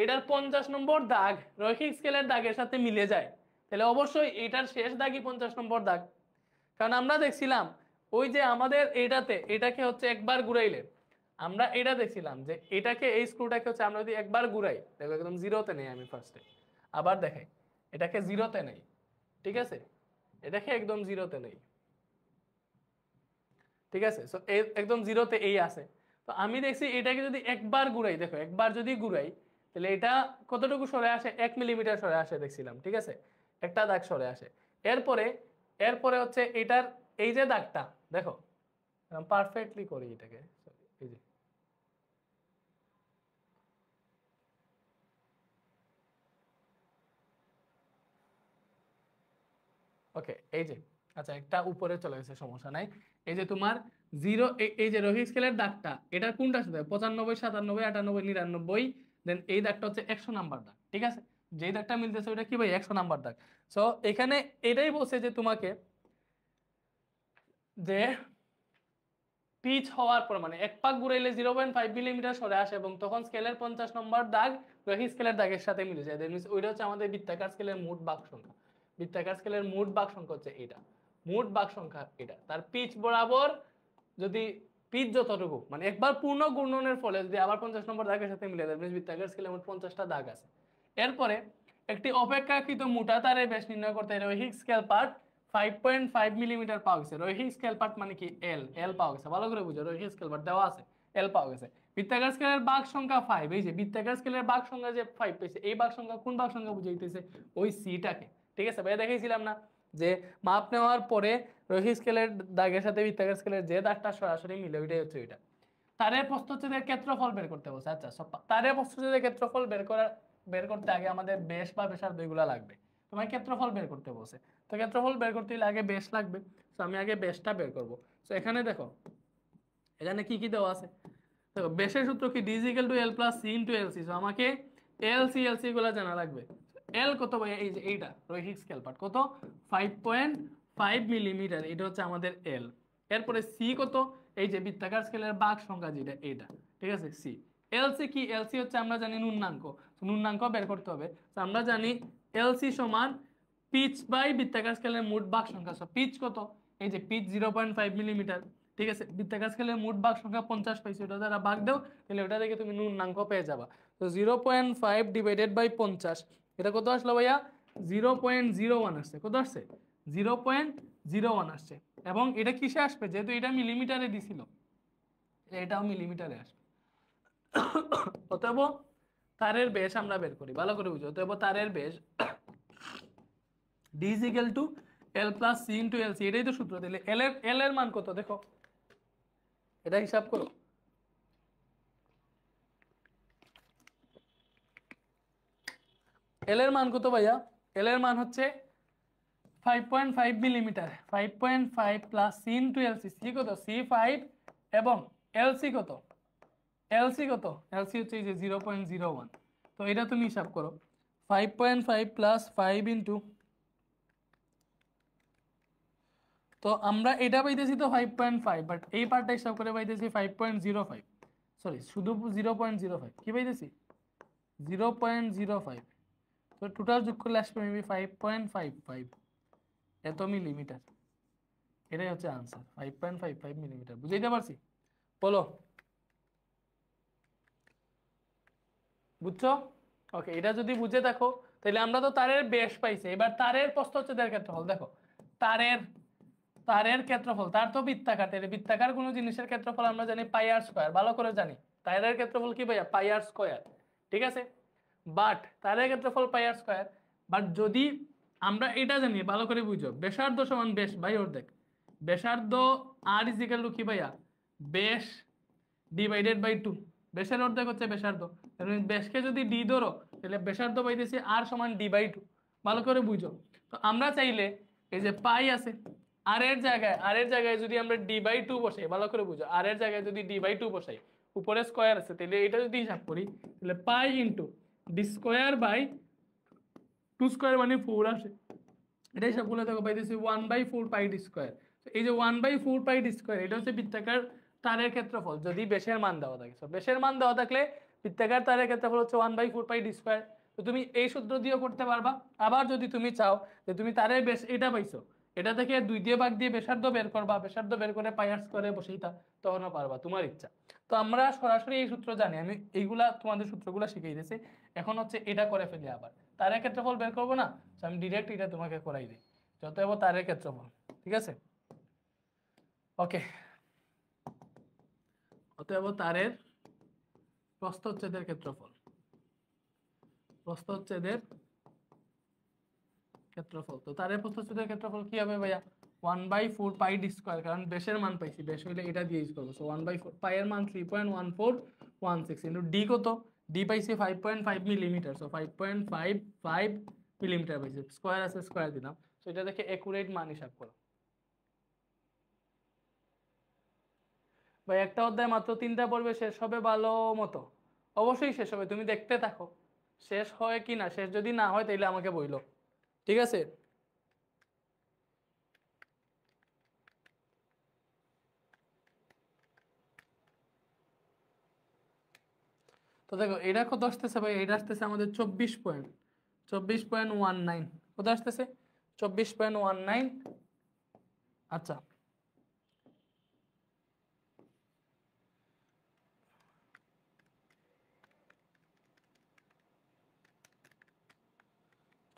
এটার 50 নম্বর দাগ রৈখিক স্কেলের দাগের সাথে মিলে যায়, তাহলে অবশ্যই এটার শেষ দাগই 50 নম্বর দাগ। কারণ আমরা দেখছিলাম ওই যে আমাদের এটাকে হচ্ছে একবার ঘুরাইলে, আমরা এটা দেখছিলাম যে এটাকে এই স্ক্রুটাকে হচ্ছে আমরা যদি একবার ঘুরাই, দেখো একদম জিরোতে নেই, আমি ফার্স্টে আবার দেখাই, এটাকে জিরোতে নেই। ঠিক আছে, এটাকে একদম জিরোতে নেই। ঠিক আছে, সো একদম জিরোতে এই আছে। তো আমি দেখছি এটাকে যদি একবার ঘুরাই, দেখো একবার যদি ঘুরাই, তাহলে এটা কতটুকু সরে আসে? 1 মিলিমিটার সরে আসে দেখছিলাম। ঠিক আছে, একটা দাগ সরে আসে। এরপরে এরপরে হচ্ছে এটার এই যে দাগটা, দেখো পারফেক্টলি করি এটাকে, এই যে ওকে, এই যে আচ্ছা একটা উপরে চলে গেছে, সমস্যা নাই। এই যে তোমার জিরো, এই যে রোহিত স্কেলের দাগটা, এটা কোনটা সাথে? 95, 97, 98, 99, দেন এই দাগটা হচ্ছে 100 নাম্বার দাগ। ঠিক আছে, যেই দাগটা মিলতেছে ওটা কি ভাই? 100 নাম্বার দাগ। সো এখানে এটাই বলছে যে তোমাকে যে পিচ হওয়ার পর মানে এক পাক ঘুরাইলে 0.5 মিলিমিটার সরে আসে এবং তখন স্কেলের 50 নম্বর দাগ রৈখিক স্কেলের দাগের সাথে মিলে যায়। দ্যাট মিনস ওইটা হচ্ছে আমাদের বৃত্তাকার স্কেলের মোট বাক সংখ্যা। বৃত্তাকার স্কেলের মোট বাক সংখ্যা হচ্ছে এটা, মোট বাক সংখ্যা এটা। তার পিচ বরাবর যদি পিচ যতটুকু মানে একবার পূর্ণ ঘূর্ণনের ফলে যদি আবার 50 নম্বর দাগের সাথে মিলে যায়, বৃত্তাকার স্কেলে মোট 50টা দাগ আছে। এরপরে একটি অপেক্ষাকৃত মোটা তারের ব্যাস নির্ণয় করতে রৈখিক স্কেল পার্ট 5.5 মিলিমিটার পাওয়া গেছে। রৈখিক স্কেল পার্ট মানে কি? এল, এল পাওয়া গেছে। ভালো করে বুঝো, রৈখিক স্কেল পার্ট দেওয়া আছে, এল পাওয়া গেছে। বৃত্তাকার স্কেলের বাক সংখ্যা 5, এই যে বৃত্তাকার স্কেলের বাক সংখ্যা যে 5 পেয়েছে, এই বাক সংখ্যা কোন বাক সংখ্যা বুঝাইতেছে? ওই সিটাকে। ঠিক আছে ভাই, দেখাইছিলাম না যে মাপ নেওয়ার পরে রৈখিক স্কেলের দাগের সাথে বৃত্তাকার স্কেলের যে দাগটা সরাসরি মিলে ওইটাই হচ্ছে ওইটা। তারের প্রস্থচ্ছেদের ক্ষেত্রফল বের করতে বলছে। আচ্ছা, তারের প্রস্থচ্ছেদের ক্ষেত্রফল বের করতে আগে আমাদের ব্যাস বা ব্যাসার্ধ এগুলা লাগবে। তোমার ক্ষেত্রফল বের করতে বলছে, তো ক্ষেত্রফল বের করতে হলে আগে ব্যাস লাগবে। তো আমি আগে ব্যাসটা বের করব। তো এখানে দেখো এখানে কি কি দেওয়া আছে। দেখো ব্যাসের সূত্র কি? D equal to L plus C into LC. So আমাকে এলসি গুলো জানা লাগবে। এল কত ভাই? এই যে এইটা রৈখিক স্কেল পার্ট কত? 5.5 মিলিমিটার, এটা হচ্ছে আমাদের এল। এরপরে সি কত? এই যে বৃত্তাকার স্কেলের বাক সংখ্যা যেটা, এটা। ঠিক আছে, সি। এলসি কি? এলসি হচ্ছে আমরা জানি নুন্নাঙ্ক, নুন্নাঙ্ক বের করতে হবে। তো আমরা জানি এলসি সমান পিচ বাই বৃত্তাকার স্কেলের মোট বাক সংখ্যা। সো পিচ কত? এই যে পিচ 0.5 মিলিমিটার। ঠিক আছে, বৃত্তাকার স্কেলের মোট বাক সংখ্যা 50 পাইছি, ওটা দ্বারা ভাগ দাও, তাহলে ওটা থেকে তুমি নুন্নাঙ্ক পেয়ে যাবা। তো 0.5 ডিভাইডেড বাই 50, এটা কত আসলো ভাইয়া? 0.01 আসছে। কত আসছে? 0.01 আসছে। এবং এটা কিসে আসবে? যেহেতু এটা মিলিমিটারে দিছিল, এটাও মিলিমিটারে আসবে। অতএব তারের ব্যাস আমরা বের করি, ভালো করে বুঝো। অতএব তারের ব্যাস D is equal to L plus C into L C, এটাই তো সূত্র। তাহলে এল এর মান কত দেখো, এটা হিসাব করো। এল এর মান কত ভাইয়া? এল এর মান হচ্ছে 5.5 millimetre, 5.5 plus C into LC, C কত, সি 5 এবং এলসি কত, এলসি কত, এলসি হচ্ছে এই যে 0.01। তো এটা তুমি হিসাব করো, 5.5 প্লাস 5 ইন্টু, তো আমরা এটা পাইতেছি তো 5.5, বাট এই পার্টটা হিসাব করে পাইতেছি 5.05, সরি শুধু 0.05, কি পাইতেছি 0.05। তো টোটাল যোগ করলে আসবে মেবি 5.55 এত মিলিমিটার। এটাই হচ্ছে আনসার, 5.55 মিলিমিটার। বুঝাইতে পারছি? বলো, বুঝছো? ওকে, এটা যদি বুঝে দেখো তাহলে আমরা তো তারের বেশ পাইছি। এবার তারের প্রস্থচ্ছেদের ক্ষেত্রফল দেখো, তারের তারের ক্ষেত্রফল, তার তো বৃত্তাকার, তাহলে বৃত্তাকার কোনো জিনিসের ক্ষেত্রফল আমরা জানি পাই আর স্কয়ার, ভালো করে জানি। তারের ক্ষেত্রফল কি ভাইয়া, পাই আর স্কয়ার, ঠিক আছে। বাট তারের ক্ষেত্রফল পাই আর স্কয়ার, বাট যদি আমরা এটা জানি, ভালো করে বুঝো, ব্যাসার্ধ সমান বেশ বাই অর্ধেক, ব্যাসার্ধ আর ইজ ইকুয়াল টু কি ভাইয়া, বেশ ডিভাইডেড বাই 2, বেশের অর্ধেক হচ্ছে ব্যাসার্ধ, বেশকে যদি ডি ধরো তাহলে ব্যাসার্ধ পাইতেছি আর সমান ডি বাই 2, ভালো করে বুঝো। তো আমরা চাইলে এই যে পাই আছে, আর এর জায়গায় যদি আমরা ডি বাই 2 বসাই, ভালো করে বুঝো, আর এর জায়গায় যদি ডি বাই 2 বসাই, উপরে স্কয়ার আছে, তাহলে এটা যদি হিসাব করি তাহলে pi into D square by 2 square মানে 4 আসে। এটা হিসাব করলে দেখো পাইতেছি 1/4 পাই ডি স্কয়ার। তো এই যে 1/4 পাই ডি স্কয়ার, এটা হচ্ছে বৃত্তাকার তারের ক্ষেত্রফল যদি বেশের মান দেওয়া থাকে। তো বেশের মান দেওয়া থাকলে বৃত্তাকার তারের ক্ষেত্রফল হচ্ছে 1/4 পাই ডি স্কয়ার। তো তুমি এই সূত্র দিয়েও করতে পারবা। আবার যদি তুমি চাও যে তুমি তারের বেশ এটা পাইছো, এটা থেকে 2 দিয়ে ভাগ দিয়ে ব্যাসার্ধ বের করবা, ব্যাসার্ধ বের করে পাই আর স্কয়ারে বসেইতা, তখনও পারবা, তোমার ইচ্ছা। তো আমরা সরাসরি এই সূত্র জানি, আমি এইগুলা তোমাদের সূত্রগুলো শিখিয়ে দিয়েছি। এখন হচ্ছে এটা করে ফেলি, আবার তারের ক্ষেত্রফল বের করবো না, আমি ডিরেক্ট এটা তোমাকে করাই দিই, যতএব তারের ক্ষেত্রফল, ঠিক আছে। ওকে, অতএব তারের প্রস্থচ্ছেদের ক্ষেত্রফল, প্রস্থচ্ছেদের ক্ষেত্রফল, তো তারের প্রস্থচ্ছেদের ক্ষেত্রফল কি হবে ভাইয়া, 1/4 পাই ডি স্কয়ার, কারণ বেশের মান পাইছি, বেশ হইলে এটা দিয়ে ইউজ করবো। সো 1/4, পাই এর মান 3.1416 ইন্টু ডি কত, ডি পাইছি 5.5 মিলিমিটার, সো 5.55 মিলিমিটার পাইছি, স্কয়ার আছে স্কয়ার দিলাম। সো এটা দেখে একুরেট মান হিসাব করো ভাই। একটা অধ্যায় মাত্র 3টা পড়বে, শেষ হবে ভালো মতো, অবশ্যই শেষ হবে, তুমি দেখতে থাকো শেষ হয় কি না। শেষ যদি না হয় তাহলে আমাকে বইলো, ঠিক আছে। তো দেখো এটা কত আসতেছে ভাই, এটা আসতেছে আমাদের 24.19, কত আসতেছে 24.19। আচ্ছা,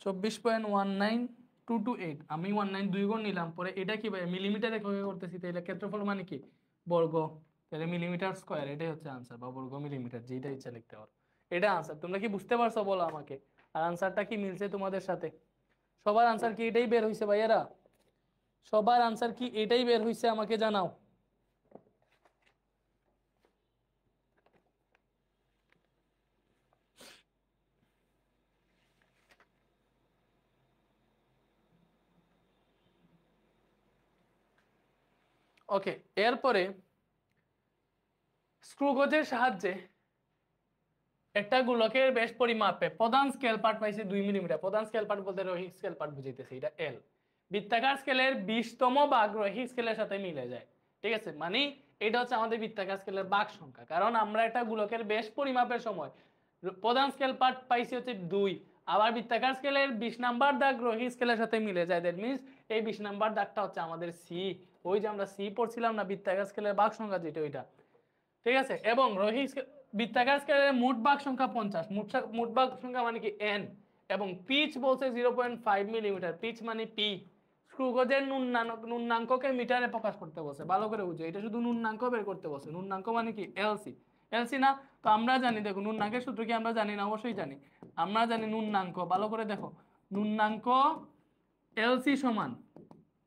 চব্বিশ পয়েন্ট 19228, আমি 19 2 গুণ নিলাম, পরে এটা কি ভাই মিলিমিটারে করতেছি, তাহলে ক্ষেত্রফল মানে কি বর্গ, তাহলে মিলিমিটার স্কয়ার, এটাই হচ্ছে আনসার, বা বর্গ মিলিমিটার, যেটা ইচ্ছা লিখতে পারো, এটা আনসার। তোমরা কি বুঝতে পারছো বলো আমাকে, আর আনসারটা কি মিলছে তোমাদের সাথে? সবার আনসার কি এটাই বের হইছে ভাইয়ারা? সবার আনসার কি এটাই বের হইছে, আমাকে জানাও। ওকে, এরপরে স্ক্রু গজের সাহায্যে একটা গোলকের বেশ পরিমাপে প্রধান স্কেল পার্ট পাইছে 2 মিলিমিটার। প্রধান স্কেল পার্ট বলতে রৈখিক স্কেল পার্ট বুঝাইতেছে, এটা এল। বৃত্তাকার স্কেলের 20তম ভাগ রৈখিক স্কেলের সাথে মিলে যায়, ঠিক আছে। মানে এটা হচ্ছে আমাদের বৃত্তাকার স্কেলের ভাগ সংখ্যা, কারণ আমরা একটা গোলকের বেশ পরিমাপের সময় প্রধান স্কেল পার্ট পাইছি হচ্ছে 2, আবার বৃত্তাকার স্কেলের 20 নাম্বার দাগ রৈখিক স্কেলের সাথে মিলে যায়, দ্যাট মিন্স এই 20 নাম্বার দাগটা হচ্ছে আমাদের সি। ওই যে আমরা সি পড়ছিলাম না বৃত্তাকার স্কেলের ভাগ সংখ্যা যেটা, ওইটা, ঠিক আছে। এবং রৈখিক বৃত্তাকার স্কেলের মোট ভাগ সংখ্যা 50, মোট ভাগ সংখ্যা মানে কি এন, এবং পিচ বলছে 0.5 মিলিমিটার, পিচ মানে পি। স্ক্রুগজের ন্যূনাঙ্ককে মিটারে প্রকাশ করতে বলছে, ভালো করে বুঝো, এটা শুধু ন্যূনাঙ্ক বের করতে বলছে। ন্যূনাঙ্ক মানে কি এলসি, এলসি না, তো আমরা জানি, দেখো ন্যূনাঙ্কের সূত্র কি আমরা জানি না, অবশ্যই জানি, আমরা জানি ন্যূনাঙ্ক, ভালো করে দেখো, ন্যূনাঙ্ক এলসি সমান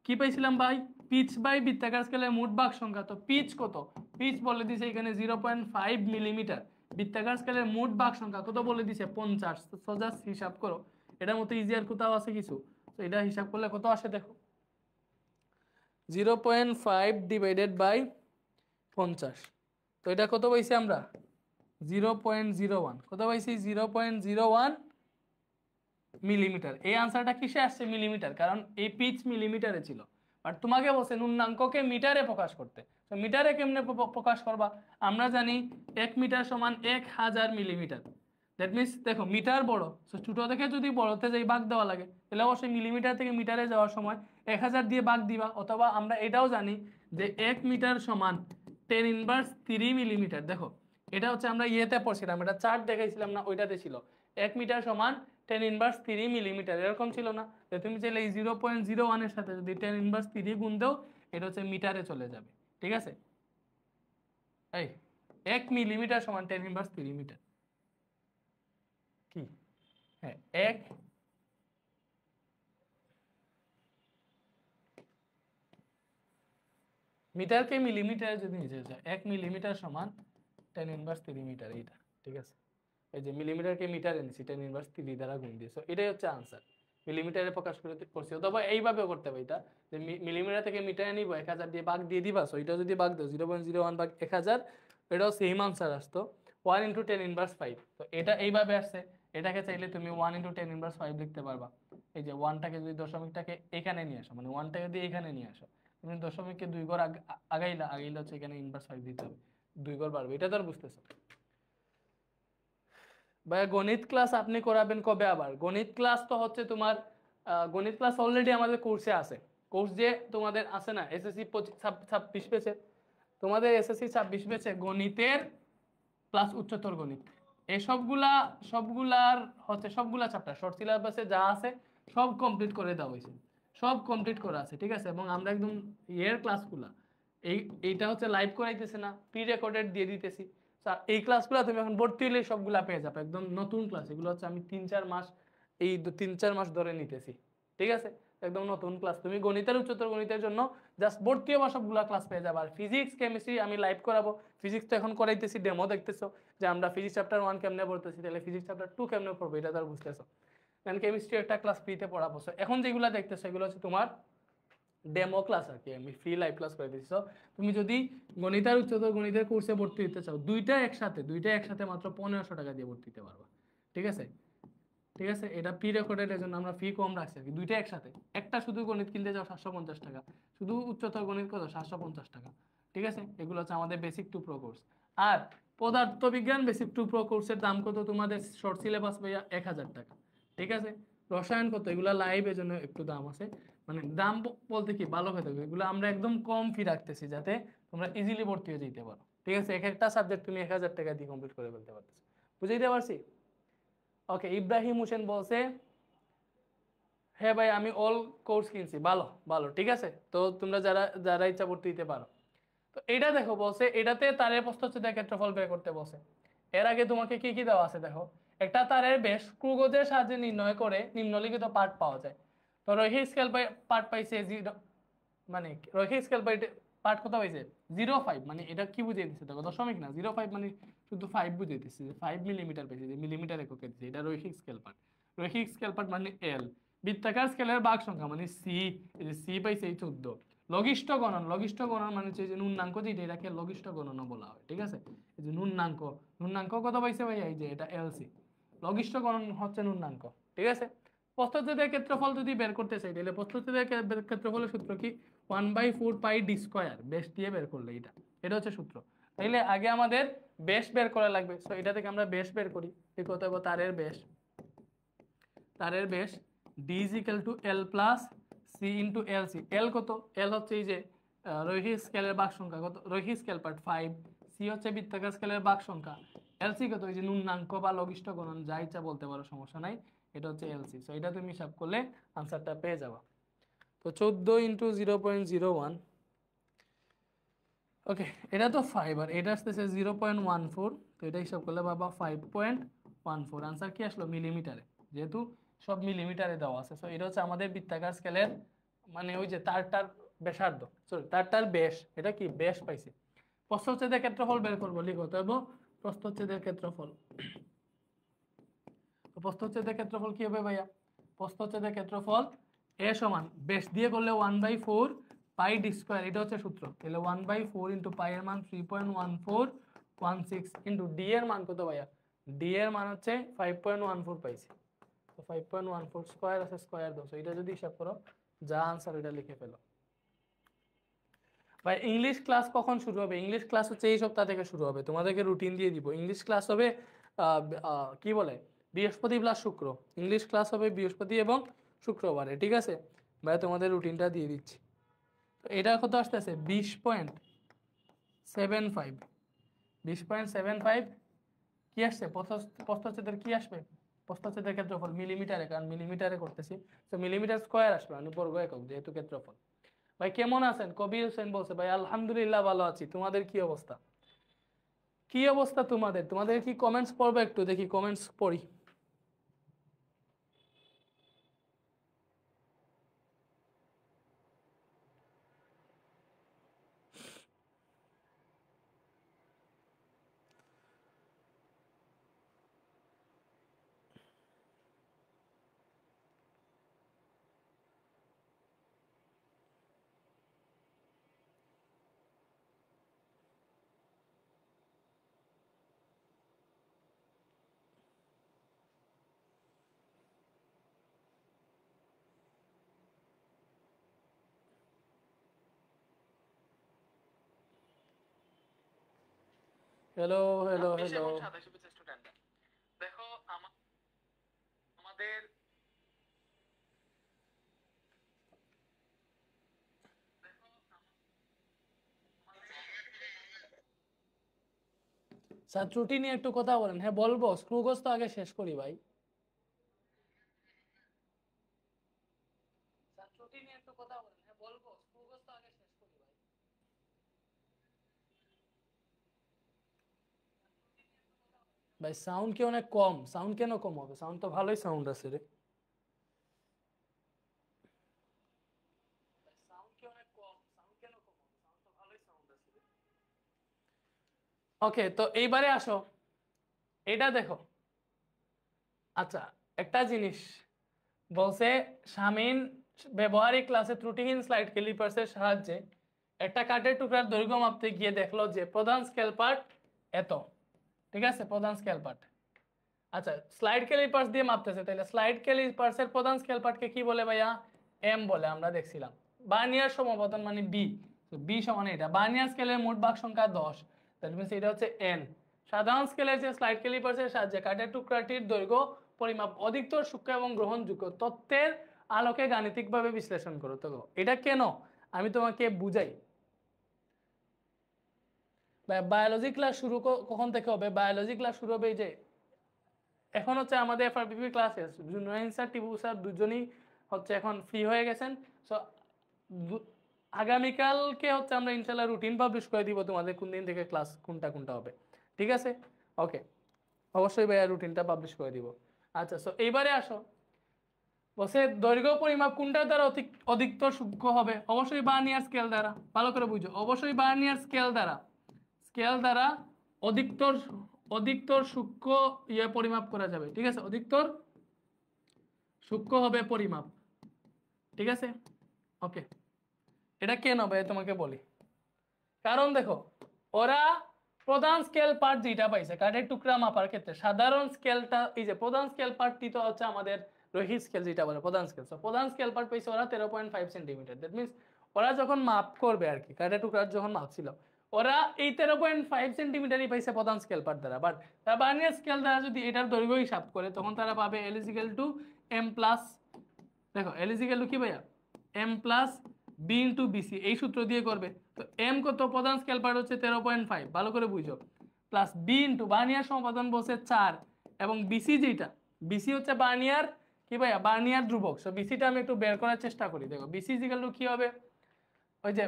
কি পাইছিলাম ভাই, পিচ বাই বৃত্তাকার স্কেলের মোট ভাগ সংখ্যা। তো পিচ কত, পিচ বলে দিছে এখানে 0.5 মিলিমিটার, বৃত্তাকার স্কেলের মোট ভাগ সংখ্যা কত বলে দিছে 50। সোজা হিসাব করো, এটার মতো ইজি আর কোথাও আছে কিছু? তো এটা হিসাব করলে কত আসে দেখো, 0.5 ডিভাইডেড বাই 50। তো এটা কত পাইছি আমরা, 0.01। কত পাইছি, 0.01 মিলিমিটার। এই আনসারটা কিসে আসছে, মিলিমিটার, কারণ এই পিচ মিলিমিটারে ছিল। আর তোমাকে বলছে নুন্নাঙ্ককে মিটারে প্রকাশ করতে। তো মিটারে কেমনে প্রকাশ করবা, আমরা জানি 1 মিটার সমান 1000 মিলিমিটার। দ্যাট মিনস দেখো মিটার বড়, তো ছোট থেকে যদি বড়তে যাই ভাগ দেওয়া লাগে, তাহলে অবশ্যই মিলিমিটার থেকে মিটারে যাওয়ার সময় 1000 দিয়ে ভাগ দিবা। অথবা আমরা এটাও জানি যে 1 মিটার সমান 10⁻³ মিলিমিটার। দেখো এটা হচ্ছে আমরা ইয়েতে পড়ছিলাম, এটা চার্ট দেখাইছিলাম না, ওইটাতে ছিল 1 মিটার সমান 10⁻³ মিলিমিটার, এরকম ছিল না? তুমি চাইলে এই 0.01 এর সাথে যদি 10⁻³ গুণ দাও, এটা হচ্ছে মিটারে চলে যাবে। ঠিক আছে, এই 1 মিলিমিটার সমান 10⁻³ মিটার। কি, হ্যাঁ 1 মিটারকে মিলিমিটারে যদি নিতে চাই, 1 মিলিমিটার সমান 10⁻³ মিটার, এইটা। ঠিক আছে, এই যে মিলিমিটারকে মিটারে নিছি 10⁻³ দ্বারা গুণ দিয়ে, সো এটাই হচ্ছে আনসার। মিলিমিটারে প্রকাশ করছি, অথবা এইভাবেও করতে পারি, এটা যে মিলিমিটার থেকে মিটারে নিব, 1000 দিয়ে ভাগ দিয়ে দিবা। সো এটা যদি ভাগ দাও 0.01 ভাগ 1000, এটাও সেম আনসার আসতো 1 × 10⁻5। তো এটা এইভাবে আসছে। এটাকে চাইলে তুমি 1 × 10⁻5 লিখতে পারবা। এই যে 1টাকে যদি দশমিকটাকে এখানে নিয়ে আসো, মানে 1টাকে যদি এখানে নিয়ে আসো, তুমি দশমিককে 2 ঘর আগাইলা হচ্ছে এখানে ⁻5 দিতে হবে, 2 ঘর বাড়বে। এটা তো আর বুঝতেছো? ভাইয়া গণিত ক্লাস আপনি করাবেন কবে আবার? গণিত ক্লাস তো হচ্ছে তোমার, গণিত ক্লাস অলরেডি আমাদের কোর্সে আছে। কোর্স যে তোমাদের আছে না, এসএসসি 26 ব্যাচে, তোমাদের এসএসসি 26 ব্যাচে গণিতের প্লাস উচ্চতর গণিত, এই সবগুলার হচ্ছে সবগুলা চ্যাপ্টার শর্ট সিলেবাসে যা আছে সব কমপ্লিট করে দেওয়া হয়েছে, সব কমপ্লিট করা আছে। ঠিক আছে, এবং আমরা একদম ক্লাসগুলা এইটা হচ্ছে লাইভ করাইতেছে না, প্রি রেকর্ডেড দিয়ে দিতেছি। এই ক্লাসগুলো তুমি এখন ভর্তি হলে সবগুলা পেয়ে যাবে, একদম নতুন ক্লাস। এগুলো হচ্ছে আমি 3-4 মাস, এই 3-4 মাস ধরে নিতেছি। ঠিক আছে, একদম নতুন ক্লাস। তুমি গণিতের উচ্চতর গণিতের জন্য জাস্ট ভর্তি হওয়া সবগুলা ক্লাস পেয়ে যাবে। আর ফিজিক্স কেমিস্ট্রি আমি লাইভ করাবো। ফিজিক্স তো এখন করাইতেছি, ডেমো দেখতেছো যে আমরা ফিজিক্স চ্যাপ্টার 1 কেমনে পড়তেছি, তাহলে ফিজিক্স চ্যাপ্টার 2 কেমনে পড়বো এটা তো আর বুঝতেছো। দেন কেমিস্ট্রি একটা ক্লাস ফ্রিতে পড়াবো। এখন যেগুলো দেখতেছো এগুলো হচ্ছে তোমার ডেমো ক্লাস আর কি, আমি ফ্রি লাইভ ক্লাস করে দিচ্ছি। তুমি যদি গণিত আর উচ্চতর গণিতের কোর্সে ভর্তি হতে চাও, দুইটা একসাথে মাত্র 1500 টাকা দিয়ে ভর্তি হতে পারবা। ঠিক আছে, ঠিক আছে, এটা প্রি রেকর্ডেড, এর জন্য আমরা ফি কম রাখছি আর কি। দুইটা একসাথে, একটা শুধু গণিত কিনতে যাও 750 টাকা, শুধু উচ্চতর গণিত কত 750 টাকা। ঠিক আছে, এগুলো হচ্ছে আমাদের বেসিক টু প্রো কোর্স। আর পদার্থবিজ্ঞান বেসিক টু প্রো কোর্সের দাম কত তোমাদের, শর্ট সিলেবাস ভাইয়া 1000 টাকা। ঠিক আছে, রসায়ন কত, এগুলো লাইভ, এর জন্য একটু দাম আছে। মানে দাম বলতে কি ভালো হয়ে থাকবে, এগুলো আমরা একদম কম ফি রাখতেছি যাতে তোমরা ইজিলি ভর্তি হয়ে যেতে পারো। ঠিক আছে, এক একটা সাবজেক্ট তুমি 1000 টাকা দিয়ে কমপ্লিট করে ফেলতে পারতেছো। বুঝাইতে পারছি? ওকে, ইব্রাহিম হোসেন বলছে হ্যাঁ ভাই আমি অল কোর্স কিনছি। ভালো ভালো, ঠিক আছে। তো তোমরা যারা যারা ইচ্ছা ভর্তি দিতে পারো। তো এটা দেখো বলছে এটাতে তারের প্রস্থচ্ছেদের ক্ষেত্রফল বের করতে বলছে। এর আগে তোমাকে কি কি দেওয়া আছে দেখো, একটা তারের বেশ স্ক্রুগজের সাহায্যে নির্ণয় করে নিম্নলিখিত পার্ট পাওয়া যায়। তো রৈখিক স্কেল পার্ট পাইছে 0, মানে রৈখিক স্কেল পার্ট কত পাইছে 0.5, মানে এটা কি বুঝিয়ে দিচ্ছে দেখো, দশমিক না, 0.5 মানে শুধু 5 বুঝিয়ে দিচ্ছে, 5 মিলিমিটার পাইছে, যে মিলিমিটার এককে দিচ্ছে, এটা রৈখিক স্কেল পার্ট। রৈখিক স্কেল পার্ট মানে এল। বৃত্তাকার স্কেলের ভাগ সংখ্যা মানে সি, এই যে সি পাইছে এই 14। লঘিষ্ঠ গণন মানে হচ্ছে যে নুন্নাঙ্ক, যেটা এটাকে লঘিষ্ঠ গণনা বলা হয়। ঠিক আছে, এই যে নুন্নাঙ্ক কত পাইছে ভাই, এই যে এটা এলসি। লঘিষ্ঠ গণন হচ্ছে নুন্নাঙ্ক। ঠিক আছে, প্রস্থচ্ছেদের ক্ষেত্রফল যদি বের করতে চাই, তাহলে প্রস্থচ্ছেদের ক্ষেত্রফলের সূত্র কি, 1/4 পাই ডি স্কয়ার, বেশ দিয়ে বের করলে এটা হচ্ছে সূত্র। তাইলে আগে আমাদের বেশ বের করা লাগবে। সো এটা থেকে আমরা বেশ বের করি, কি করতে হবে, তারের বেশ d is equal to l plus c into lc। l কত, l হচ্ছে এই যে রৈখিক স্কেলের ভাগ সংখ্যা, কত রৈখিক স্কেল পার্ট 5, c হচ্ছে বৃত্তাকার স্কেলের ভাগ সংখ্যা, lc কত, এই যে নুন্নাঙ্ক বা লঘিষ্ঠ গণন যা ইচ্ছা বলতে পারো, সমস্যা নাই, এটা হচ্ছে lc। সো এটা তুমি হিসাব করলে আনসারটা পেয়ে যাবা। তো 14 ইন্টু 0.01, ওকে এটা তো 5, আর এটা আসতেছে 0.14। তো এটা হিসাব করলে বাবা 5.14, আনসার কি আসলো, মিলিমিটারে, যেহেতু সব মিলিমিটারে দেওয়া আছে। সো এটা হচ্ছে আমাদের বৃত্তাকার স্কেলের, মানে ওই যে তারটার ব্যাসার্ধ, সরি তারটার ব্যাস, এটা কি ব্যাস পাইছে। প্রস্থচ্ছেদের ক্ষেত্রফল বের করবো, লিখো তো প্রস্থচ্ছেদের ক্ষেত্রফল। তো প্রস্থচ্ছেদের ক্ষেত্রফল কি হবে ভাইয়া, প্রস্থচ্ছেদের ক্ষেত্রফল এ সমান বেস দিয়ে করলে 1/4 পাই ডি স্কোয়ার, এটা হচ্ছে সূত্র। তাহলে 1/4 ইন্টু পাই এর মান 3.1416 ইন্টু ডি এর মান কত ভাইয়া? ডি এর মান হচ্ছে 5.14 পাইছি। তো 5.14 স্কোয়ার আছে, স্কোয়ার দাও, এটা যদি হিসাব করো যা আনসার এটা লিখে ফেলো। ভাই ইংলিশ ক্লাস কখন শুরু হবে? ইংলিশ ক্লাস হচ্ছে এই সপ্তাহ থেকে শুরু হবে, তোমাদেরকে রুটিন দিয়ে দিব। ইংলিশ ক্লাস হবে কি বলে বৃহস্পতি প্লাস শুক্র, ইংলিশ ক্লাস হবে বৃহস্পতি এবং শুক্রবারে, ঠিক আছে ভাই? তোমাদের রুটিনটা দিয়ে দিচ্ছি। তো এটা কত আসতেছে? 20.75, 20.75 কি আসছে? প্রস্থচ্ছেদের কি আসবে? প্রস্থচ্ছেদের ক্ষেত্রফল মিলিমিটারে, কারণ মিলিমিটারে করতেছি, তো মিলিমিটার স্কোয়ার আসবে, মানে বর্গ একক যেহেতু ক্ষেত্রফল। ভাই কেমন আছেন? কবির হোসেন বলছে ভাই আলহামদুলিল্লাহ ভালো আছি, তোমাদের কি অবস্থা? কি অবস্থা তোমাদের? তোমাদের কি কমেন্টস পড়বে? একটু দেখি কমেন্টস পড়ি। হ্যালো হ্যালো হ্যালো, দেখো আমাদের স্যার ত্রুটি নিয়ে একটু কথা বলেন। হ্যাঁ বলবো, স্ক্রুগজ তো আগে শেষ করি ভাই। স্যার ত্রুটি নিয়ে একটু কথা বলেন। হ্যাঁ বলবো, স্ক্রুগজ তো আগে শেষ করি ভাই। ভাই সাউন্ড কি অনেক কম? সাউন্ড কেন কম হবে? সাউন্ড তো ভালোই সাউন্ড আছে রে। সাউন্ড কি অনেক কম? সাউন্ড কেন কম হবে? সাউন্ড তো ভালোই সাউন্ড আছে রে। ওকে, তো এইবারে আসো, এটা দেখো। আচ্ছা, একটা জিনিস বলছে শামিন, ব্যবহারিক ক্লাসে ত্রুটিহীন স্লাইড ক্যালিপার্সের সাহায্যে একটা কাঠের টুকরার দৈর্ঘ্য মাপতে গিয়ে দেখলো যে প্রধান স্কেল পার্ট এত, ঠিক আছে? প্রধান স্কেল পার্ট। আচ্ছা, স্লাইড ক্যালিপার্স দিয়ে মাপতেছে, তাহলে স্লাইড ক্যালিপার্সের প্রধান স্কেল পার্টকে কি বলে ভাইয়া? এম বলে, আমরা দেখছিলাম। বার্নিয়ার সমপতন মানে বি, বি সমান এটা। বার্নিয়ার স্কেলের মোট ভাগ সংখ্যা 10, দ্যাট মিন্স এটা হচ্ছে এন। সাধারণ স্কেলের যে স্লাইড ক্যালিপার্সের সাহায্যে কাঠের টুকরাটির দৈর্ঘ্য পরিমাপ অধিকতর সূক্ষ্ম এবং গ্রহণযোগ্য তথ্যের আলোকে গাণিতিকভাবে বিশ্লেষণ করো। তো এটা কেন আমি তোমাকে বুঝাই। বায়োলজি ক্লাস শুরু কখন থেকে হবে? বায়োলজি ক্লাস শুরু হবে এই যে এখন হচ্ছে আমাদের এফআরবিপি ক্লাসে জুনাইন স্যার, টিপু স্যার দুজনই হচ্ছে এখন ফ্রি হয়ে গেছেন। সো আগামীকালকে হচ্ছে আমরা ইনশাল্লাহ রুটিন পাবলিশ করে দিব তোমাদের কোন দিন থেকে ক্লাস কোনটা কোনটা হবে, ঠিক আছে? ওকে, অবশ্যই ভাইয়া রুটিনটা পাবলিশ করে দিব। আচ্ছা, সো এইবারে আসো, বসে দৈর্ঘ্য পরিমাপ কোনটার দ্বারা অধিকতর সূক্ষ্ম হবে? অবশ্যই বার্নিয়ার স্কেল দ্বারা, ভালো করে বুঝো, অবশ্যই বার্নিয়ার স্কেল দ্বারা, স্কেল দ্বারা অধিকতর অধিকতর সূক্ষ্ম পরিমাপ করা যাবে, ঠিক আছে? অধিকতর সূক্ষ্ম হবে পরিমাপ, ঠিক আছে? ওকে, এটা কেন ভাই তোমাকে বলি, কারণ দেখো ওরা প্রধান স্কেল পার্ট যেটা পাইছে কাঠের টুকরা মাপার ক্ষেত্রে, সাধারণ স্কেলটা এই যে প্রধান স্কেল পার্টটি তো হচ্ছে আমাদের রৈখিক স্কেল যেটা বলে প্রধান স্কেল। প্রধান স্কেল পার্ট পাইছে ওরা 13.5 সেন্টিমিটার। দ্যাট মিনস ওরা যখন মাপ করবে আর কি, কাঠের টুকরার যখন মাপ ছিল, ওরা এই 13.5 সেন্টিমিটারই পাইছে প্রধান স্কেল পার্ট দ্বারা। বাট তারা বার্নিয়ার স্কেল দ্বারা যদি এটার দৈর্ঘ্য হিসাব করে, তখন তারা পাবে L = M প্লাস, দেখো L = কি ভাইয়া? M plus B into BC, এই সূত্র দিয়ে করবে। তো এম কত? প্রধান স্কেল পার্ট হচ্ছে 13.5, ভালো করে বুঝো, প্লাস বি ইন্টু বার্নিয়ার সমপাদন বলছে 4, এবং বিসি যেটা, বিসি হচ্ছে বার্নিয়ার কি ভাইয়া? বার্নিয়ার ধ্রুবক। সো বিসিটা আমি একটু বের করার চেষ্টা করি। দেখো বিসি = কি হবে? ওই যে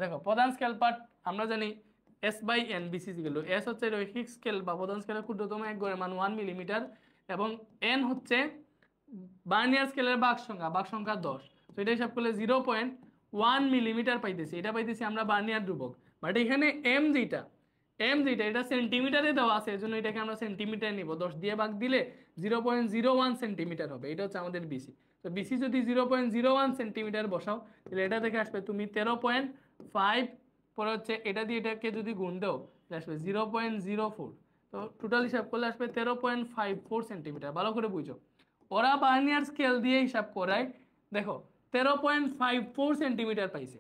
দেখো প্রধান স্কেল পার্ট আমরা জানি S/N, বিসি S হচ্ছে রৈখিক স্কেল বা প্রধান স্কেলের ক্ষুদ্রতম এক গড়ের মান 1 মিলিমিটার, এবং এন হচ্ছে বার্নিয়ার স্কেলের ভাগ সংখ্যা 10। তো এটা হিসাব করলে 0.1 মিলিমিটার পাইতেছি, এটা পাইতেছি আমরা বার্নিয়ার ধ্রুবক। বাট এখানে এম যেটা এটা সেন্টিমিটারে দেওয়া আছে, এজন্য এটাকে আমরা সেন্টিমিটার নিব। 10 দিয়ে ভাগ দিলে 0.01 সেন্টিমিটার হবে, এটা হচ্ছে আমাদের বিসি। তো বিসি যদি 0.01 সেন্টিমিটার বসাও তাহলে এটা থেকে আসবে তুমি 13.5, পরে হচ্ছে এটা দিয়ে এটাকে যদি গুণ দাও তাহলে আসবে 0.04। তো টোটাল হিসাব করলে আসবে 13.54 সেন্টিমিটার। ভালো করে বুঝো, ওরা বার্নিয়ার স্কেল দিয়ে হিসাব করায় দেখো 13.54 সেন্টিমিটার পাইছে,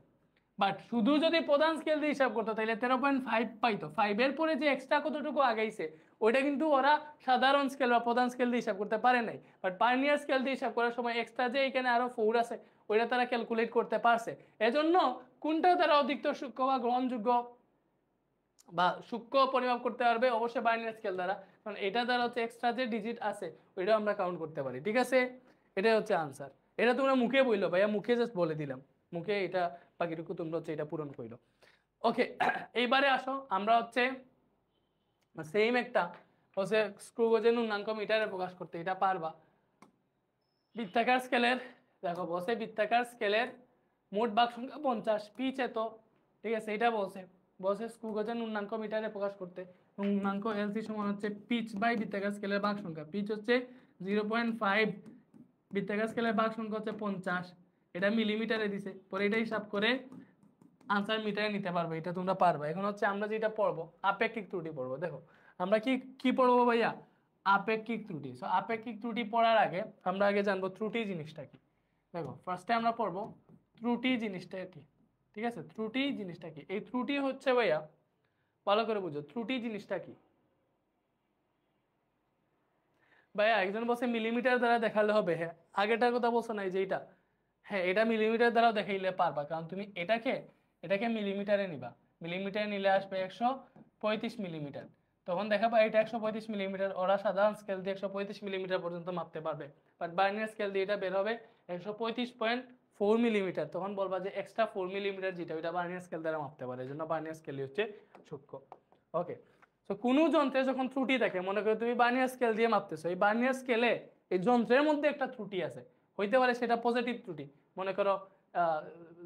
বাট শুধু যদি প্রধান স্কেল দিয়ে হিসাব করতো তাহলে 13.5 পাইতো। 5-এর পরে যে এক্সট্রা কতটুকু আগাইছে ওইটা কিন্তু ওরা সাধারণ স্কেল বা প্রধান স্কেল দিয়ে হিসাব করতে পারে নাই, বাট বার্নিয়ার স্কেল দিয়ে হিসাব করার সময় এক্সট্রা যে এখানে আরো 4 আছে ওইটা তারা ক্যালকুলেট করতে পারছে। এজন্য কোনটা তারা অধিকতর সূক্ষ্ম বা গ্রহণযোগ্য বা সূক্ষ্ম পরিমাপ করতে পারবে, অবশ্যই বার্নিয়ার স্কেল দ্বারা, কারণ এটা দ্বারা হচ্ছে এক্সট্রা যে ডিজিট আছে ওইটাও আমরা কাউন্ট করতে পারি। ঠিক আছে, এটাই হচ্ছে আনসার। এটা তোমরা মুখে বললো ভাইয়া, মুখে জাস্ট বলে দিলাম, মুখে এটা বাকিটুকু তোমরা হচ্ছে এটা পূরণ করলো। ওকে, এইবারে আসো আমরা হচ্ছে সেম একটা হচ্ছে স্ক্রু গজের ন্যূনাঙ্ক মিটারে প্রকাশ করতে, এটা পারবা। বৃত্তাকার স্কেলের দেখো বসে, বৃত্তাকার স্কেলের মোট ভাগ সংখ্যা 50, পিচ এত, ঠিক আছে, এটা বসে বসে স্ক্রু গজের ন্যূনাঙ্ক মিটারে প্রকাশ করতে। ন্যূনাঙ্ক এলসি সমান হচ্ছে পিচ বাই বৃত্তাকার স্কেলের ভাগ সংখ্যা। পিচ হচ্ছে 0.5, বৃত্তাকার স্কেলের ভাগ সংখ্যা হচ্ছে 50, এটা মিলিমিটারে দিছে, পরে এটা হিসাব করে আনসার মিটারে নিতে পারবে, এটা তোমরা পারবে। এখন হচ্ছে আমরা যেটা পড়বো আপেক্ষিক ত্রুটি পড়বো। দেখো আমরা কি কি পড়বো ভাইয়া? আপেক্ষিক ত্রুটি। সো আপেক্ষিক ত্রুটি পড়ার আগে আমরা আগে জানবো ত্রুটি জিনিসটা কি। দেখো ফার্স্টে আমরা পড়বো ত্রুটি জিনিসটা কি। ঠিক আছে, ত্রুটি জিনিসটা কি? এই ত্রুটি হচ্ছে ভাইয়া, ভালো করে বুঝো, ত্রুটি জিনিসটা কি ভাইয়া? একজন বসে মিলিমিটার দ্বারা দেখালে হবে, হ্যাঁ আগেটার কথা বলছো না, এই যে এটা, হ্যাঁ এটা মিলিমিটার দ্বারাও দেখাইলে পারবা, কারণ তুমি এটাকে এটাকে মিলিমিটারে নিবা, মিলিমিটারে নিলে আসবে 135 মিলিমিটার, তখন দেখাবা এটা 135 মিলিমিটার। ওরা সাধারণ স্কেল দিয়ে 135 মিলিমিটার পর্যন্ত মাপতে পারবে, বাট বার্নিয়ার স্কেল দিয়ে এটা বের হবে 135.4 মিলিমিটার, তখন বলবা যে এক্সট্রা 4 মিলিমিটার যেটা ওইটা বার্নিয়ার স্কেল দ্বারা মাপতে পারে, এই জন্য বার্নিয়ার স্কেলই হচ্ছে সূক্ষ্ম। ওকে, তো কোনো যন্ত্রে যখন ত্রুটি থাকে, মনে করো তুমি বার্নিয়ার স্কেল দিয়ে মাপতেছো, এই বার্নিয়ার স্কেলে এই যন্ত্রের মধ্যে একটা ত্রুটি আছে, হইতে পারে সেটা পজিটিভ ত্রুটি, মনে করো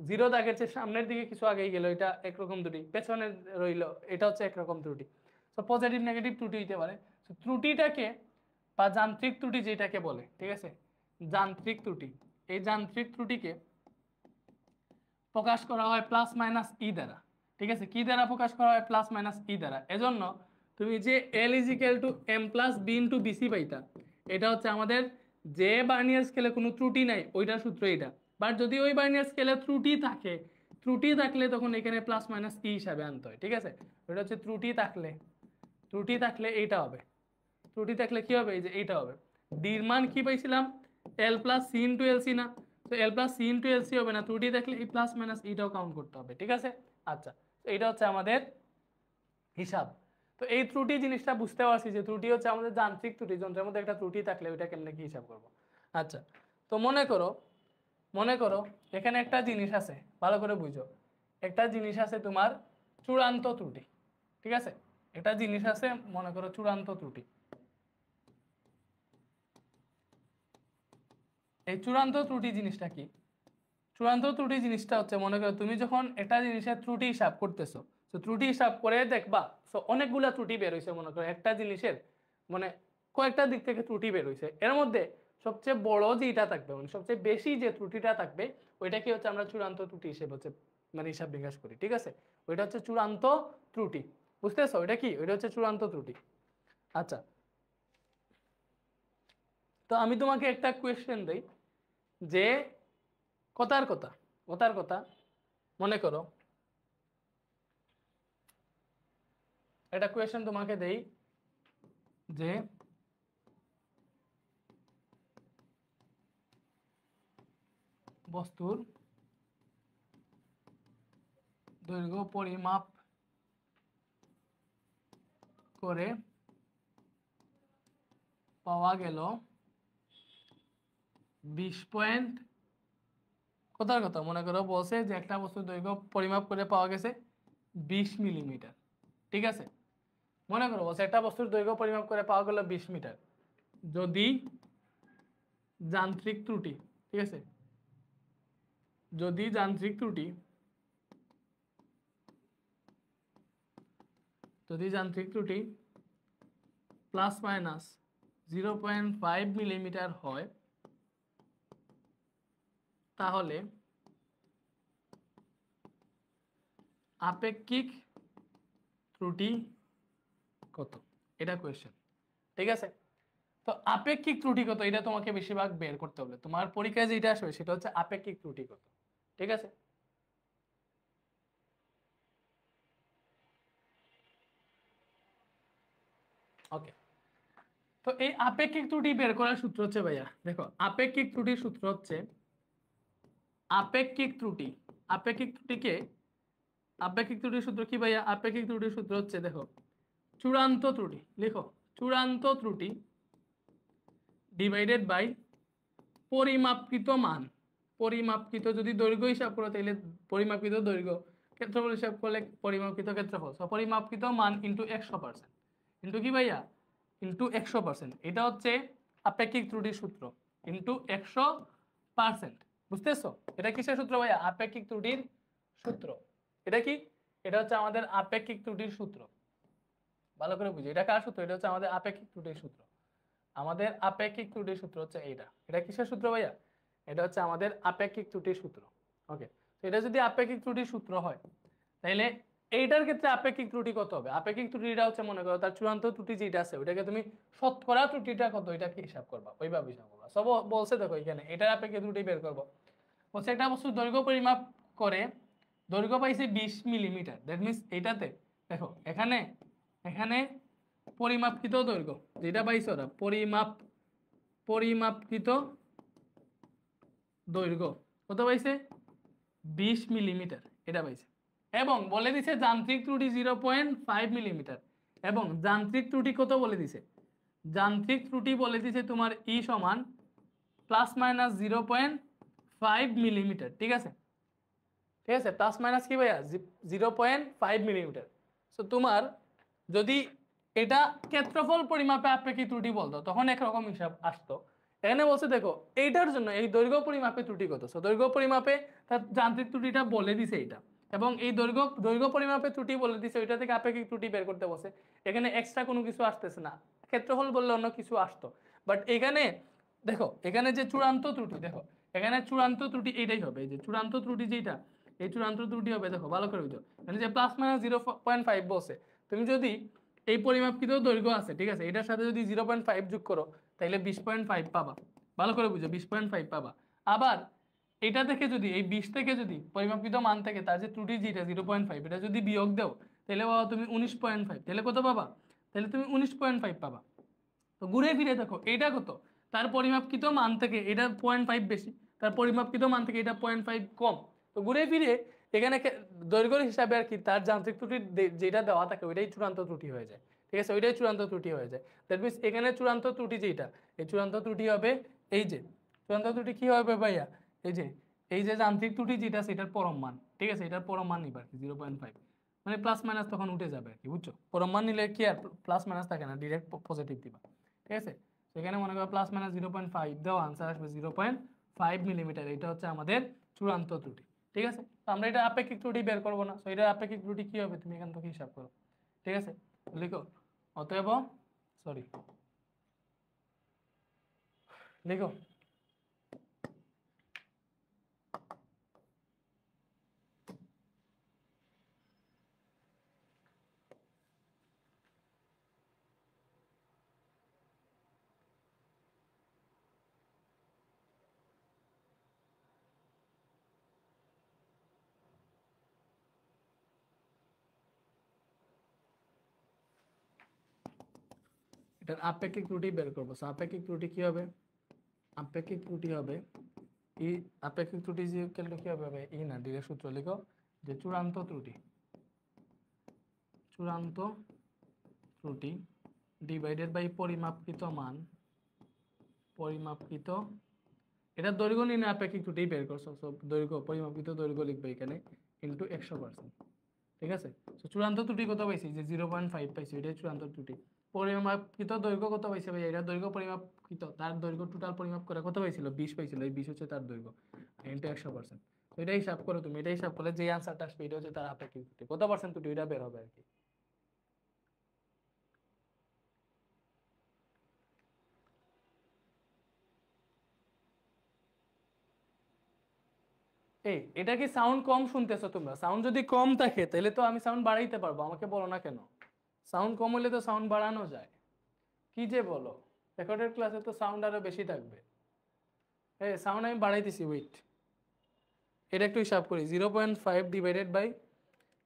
0 দাগের চেয়ে সামনের দিকে কিছু আগেই গেল, এটা একরকম ত্রুটি, পেছনে রইলো এটা হচ্ছে একরকম ত্রুটি। তো পজিটিভ নেগেটিভ ত্রুটি হইতে পারে। তো ত্রুটিটাকে বা যান্ত্রিক ত্রুটি যেটাকে বলে, ঠিক আছে, যান্ত্রিক ত্রুটি, এই যান্ত্রিক ত্রুটিকে প্রকাশ করা হয় প্লাস মাইনাস ই দ্বারা। ঠিক আছে, কি দ্বারা প্রকাশ করা হয়? প্লাস মাইনাস ই দ্বারা। এজন্য তুমি যে L is equal to M plus B into BC পাইতা, এটা হচ্ছে আমাদের যে বার্নিয়ার স্কেলে কোনো ত্রুটি নাই ওইটার সূত্র এটা। বাট যদি ওই বার্নিয়ার স্কেলে ত্রুটি থাকে, ত্রুটি থাকলে তখন এখানে প্লাস মাইনাস ই হিসাবে আনতে হয়। ঠিক আছে, ওইটা হচ্ছে ত্রুটি থাকলে, ত্রুটি থাকলে এইটা হবে, ত্রুটি থাকলে কি হবে? এই যে এইটা হবে। ডির মান কি পাইছিলাম? এল প্লাস সি ইন্টু এলসি না? তো এল প্লাস সি ইন্টু এলসি হবে না, ত্রুটি থাকলে এই প্লাস মাইনাস এইটাও কাউন্ট করতে হবে। ঠিক আছে, আচ্ছা, তো এইটা হচ্ছে আমাদের হিসাব। তো এই ত্রুটি জিনিসটা বুঝতে পারছি যে ত্রুটি হচ্ছে আমাদের যান্ত্রিক ত্রুটি, যন্ত্রের মধ্যে একটা ত্রুটি থাকলে ওইটা কেমনে কি হিসাব করব। আচ্ছা, তো মনে করো এখানে একটা জিনিস আছে, ভালো করে বুঝো, একটা জিনিস আছে তোমার চূড়ান্ত ত্রুটি। ঠিক আছে, একটা জিনিস আছে মনে করো চূড়ান্ত ত্রুটি। এই চূড়ান্ত ত্রুটি জিনিসটা কি? চূড়ান্ত ত্রুটি জিনিসটা হচ্ছে, মনে করো তুমি যখন একটা জিনিসের ত্রুটি হিসাব করতেছো, তো ত্রুটি হিসাব করে দেখবা তো অনেকগুলা ত্রুটি বের হয়েছে, মনে করো একটা জিনিসের মানে কয়েকটা দিক থেকে ত্রুটি বের হয়েছে, এর মধ্যে সবচেয়ে বড় যেটা থাকবে মানে সবচেয়ে বেশি যে ত্রুটিটা থাকবে ওইটা কি হচ্ছে আমরা চূড়ান্ত ত্রুটি হিসেবে হচ্ছে মানে হিসাব বিকাশ করি। ঠিক আছে, ওইটা হচ্ছে চূড়ান্ত ত্রুটি, বুঝতেছো? ওইটা কি? ওইটা হচ্ছে চূড়ান্ত ত্রুটি। আচ্ছা, তো আমি তোমাকে একটা কোয়েশ্চেন দেই যে কথার কথা, কথার কথা, মনে করো একটা কোয়েশ্চেন তোমাকে দেই যে বস্তুর দৈর্ঘ্য পরিমাপ করে পাওয়া গেল 20 পয়েন্ট, কথার কথা, মনে করো বলছে যে একটা বস্তুর দৈর্ঘ্য পরিমাপ করে পাওয়া গেছে 20 মিলিমিটার। ঠিক আছে, মনে করো বলছে একটা বস্তুর দৈর্ঘ্য পরিমাপ করে পাওয়া গেল 20 মিটার, যদি যান্ত্রিক ত্রুটি, ঠিক আছে, যদি যান্ত্রিক ত্রুটি, যদি যান্ত্রিক ত্রুটি প্লাস মাইনাস 0.5 মিলিমিটার হয়, তাহলে আপেক্ষিক ত্রুটি কত, এটা কোয়েশ্চেন। ঠিক আছে, তো আপেক্ষিক ত্রুটি কত এটা তোমাকে বেশিরভাগ বের করতে হবে। তোমার পরীক্ষায় যেটা আসবে সেটা হচ্ছে আপেক্ষিক ত্রুটি কত। ঠিক আছে, ওকে। তো এই আপেক্ষিক ত্রুটি বের করার সূত্র হচ্ছে ভাইয়া, দেখো আপেক্ষিক ত্রুটির সূত্র হচ্ছে আপেক্ষিক ত্রুটি, আপেক্ষিক ত্রুটিকে, আপেক্ষিক ত্রুটির সূত্র কি ভাইয়া? আপেক্ষিক ত্রুটির সূত্র হচ্ছে দেখো চূড়ান্ত ত্রুটি, লিখো চূড়ান্ত ত্রুটি ডিভাইডেড বাই পরিমাপকৃত মান। পরিমাপকৃত যদি দৈর্ঘ্য হিসাব করো তাহলে পরিমাপকৃত দৈর্ঘ্য, ক্ষেত্রফল হিসাব করলে পরিমাপকৃত ক্ষেত্রফল, পরিমাপকৃত মান ইন্টু 100%, ইন্টু কি ভাইয়া? ইন্টু 100%। এটা হচ্ছে আপেক্ষিক ত্রুটির সূত্র, ইন্টু 100%। বুঝতেছো? এটা কিসের সূত্র ভাইয়া? আপেক্ষিক ত্রুটির সূত্র। এটা কি? এটা হচ্ছে আমাদের আপেক্ষিক ত্রুটির সূত্র। ভালো করে বুঝো, এটা কার সূত্র? এটা হচ্ছে আমাদের আপেক্ষিক ত্রুটির সূত্র। আমাদের আপেক্ষিক ত্রুটির সূত্র হচ্ছে এইটা। এটা কিসের সূত্র ভাইয়া? এটা হচ্ছে আমাদের আপেক্ষিক ত্রুটির সূত্র। ওকে, তো এটা যদি আপেক্ষিক ত্রুটির সূত্র হয় তাহলে এইটার ক্ষেত্রে আপেক্ষিক ত্রুটি কত হবে? আপেক্ষিক ত্রুটিটা হচ্ছে মনে করো তার চূড়ান্ত ত্রুটি যেটা আছে ওইটাকে তুমি শতকরা ত্রুটিটা কত এটাকে হিসাব করবা, ওইভাবে হিসাব করবা। সব বলছে দেখো এখানে এটার আপেক্ষিক ত্রুটি বের করবো। বলছে একটা বস্তু দৈর্ঘ্য পরিমাপ করে দৈর্ঘ্য পাইছে 20 মিলিমিটার, দ্যাট মিনস এইটাতে দেখো এখানে এখানে পরিমাপকৃত দৈর্ঘ্য যেটা পাইছো ওরা পরিমাপকৃত দৈর্ঘ্য কত পাইছে? 20 মিলিমিটার এটা পাইছে। এবং বলে দিছে যান্ত্রিক ত্রুটি 0.5 মিলিমিটার। এবং যান্ত্রিক ত্রুটি কত বলে দিছে? যান্ত্রিক ত্রুটি বলে দিছে তোমার ই সমান প্লাস মাইনাস 0.5 মিলিমিটার। ঠিক আছে, ঠিক আছে, প্লাস মাইনাস কি ভাইয়া? 0.5 মিলিমিটার। সো তোমার যদি এটা ক্ষেত্রফল পরিমাপে আপেক্ষিক ত্রুটি বলতো তখন একরকম হিসাব আসতো। এখানে বলছে দেখো এইটার জন্য এই দৈর্ঘ্য পরিমাপে ত্রুটি কত, সো দৈর্ঘ্য পরিমাপে তার যান্ত্রিক ত্রুটিটা বলে দিছে এইটা, এবং এই দৈর্ঘ্য পরিমাপে ত্রুটি বলে দিছে ওইটা থেকে আপেক্ষিক ত্রুটি বের করতে বসে। এখানে এক্সট্রা কোনো কিছু আসতেছে না, ক্ষেত্রফল বললে অন্য কিছু আসতো। বাট এখানে দেখো এখানে যে চূড়ান্ত ত্রুটি, দেখো এখানে চূড়ান্ত ত্রুটি এইটাই হবে, এই যে চূড়ান্ত ত্রুটি যেটা, এই চূড়ান্ত ত্রুটি হবে দেখো ভালো করে বুঝো, মানে যে প্লাস মাইনাস 0.5 বসে, তুমি যদি এই পরিমাপকৃত দৈর্ঘ্য আছে ঠিক আছে এটার সাথে যদি 0.5 যোগ করো তাহলে 20.5 পাবা। ভালো করে বুঝো, 20.5 পাবা। আবার এটা থেকে যদি এই 20 থেকে যদি পরিমাপকৃত মান থেকে তার যে ত্রুটি যেটা 0.5 এটা যদি বিয়োগ দাও তাহলে পাবা তুমি 19.5, তাহলে কত পাবা? তাহলে তুমি 19.5 পাবা। তো ঘুরে ফিরে দেখো এটা কত, তার পরিমাপকৃত মান থেকে এটা 0.5 বেশি, তার পরিমাপকৃত মান থেকে এটা 0.5 কম। তো ঘুরে ফিরে এখানে দৈর্ঘ্যের হিসাবে আর কি তার যান্ত্রিক ত্রুটি যেটা দেওয়া থাকে ওইটাই চূড়ান্ত ত্রুটি হয়ে যায়। ঠিক আছে, ওইটাই চূড়ান্ত ত্রুটি হয়ে যায়। দ্যাট মিনস এখানে চূড়ান্ত ত্রুটি যেটা, এই চূড়ান্ত ত্রুটি হবে এই যে, চূড়ান্ত ত্রুটি কি হবে ভাইয়া? এই যে যান্ত্রিক ত্রুটি যেটা সেটার পরম মান। ঠিক আছে, এটার পরম মান নিবা আর কি 0.5, মানে প্লাস মাইনাস তখন উঠে যাবে আর কি, বুঝছো? পরম মান নিলে কি আর প্লাস মাইনাস থাকে না, ডিরেক্ট পজিটিভ দিবা। ঠিক আছে, সেখানে মনে করো প্লাস মাইনাস 0.5 দাও, আনসার আসবে 0.5 মিলিমিটার। এটা হচ্ছে আমাদের চূড়ান্ত ত্রুটি। ঠিক আছে, তো আমরা এটা আপেক্ষিক ত্রুটি বের করবো না, তো এটা আপেক্ষিক ত্রুটি কি হবে তুমি এখান থেকে হিসাব করো। ঠিক আছে, লিখো অতএব, সরি লিখো এটার আপেক্ষিক ত্রুটি বের করবো। সো আপেক্ষিক ত্রুটি কি হবে? আপেক্ষিক ত্রুটি হবে ই, আপেক্ষিক ত্রুটি যে কেন কি হবে ই না, ডিরেক্ট সূত্র লিখো যে চূড়ান্ত ত্রুটি, চূড়ান্ত ত্রুটি ডিভাইডেড বাই পরিমাপকৃত মান, পরিমাপকৃত, এটা দৈর্ঘ্য নির্ণয় আপেক্ষিক ত্রুটি বের করছো, সো দৈর্ঘ্য পরিমাপকৃত দৈর্ঘ্য লিখবে এখানে ইন্টু 100%। ঠিক আছে, তো চূড়ান্ত ত্রুটি কত পাইছি? যে 0.5 পাইছি, এটাই চূড়ান্ত ত্রুটি। পরিমাপকৃত দৈর্ঘ্য কত পাইছে ভাই? এটা দৈর্ঘ্য পরিমাপকৃত, তার দৈর্ঘ্য টোটাল পরিমাপ করে কত পাইছিল? 20 পাইছিল, এই 20 হচ্ছে তার দৈর্ঘ্য ইন্টু 100%। তো এটা হিসাব করো তুমি, এটা হিসাব করলে যে আনসারটা আসবে এটা হচ্ছে তার আপেক্ষিক ত্রুটি, কত পার্সেন্ট ত্রুটি এটা বের হবে আর কি। এই এটা কি সাউন্ড কম শুনতেছো তোমরা? সাউন্ড যদি কম থাকে তাহলে তো আমি সাউন্ড বাড়াইতে পারবো, আমাকে বলো না কেন? সাউন্ড কম হলে তো সাউন্ড বাড়ানো যায়। কি যে বলো, রেকর্ডেড ক্লাসে তো সাউন্ড আরো বেশি থাকবে। এই সাউন্ড আমি বাড়াইতেছি, ওয়েট। এটা একটু হিসাব করি, 0.5 ডিভাইডেড বাই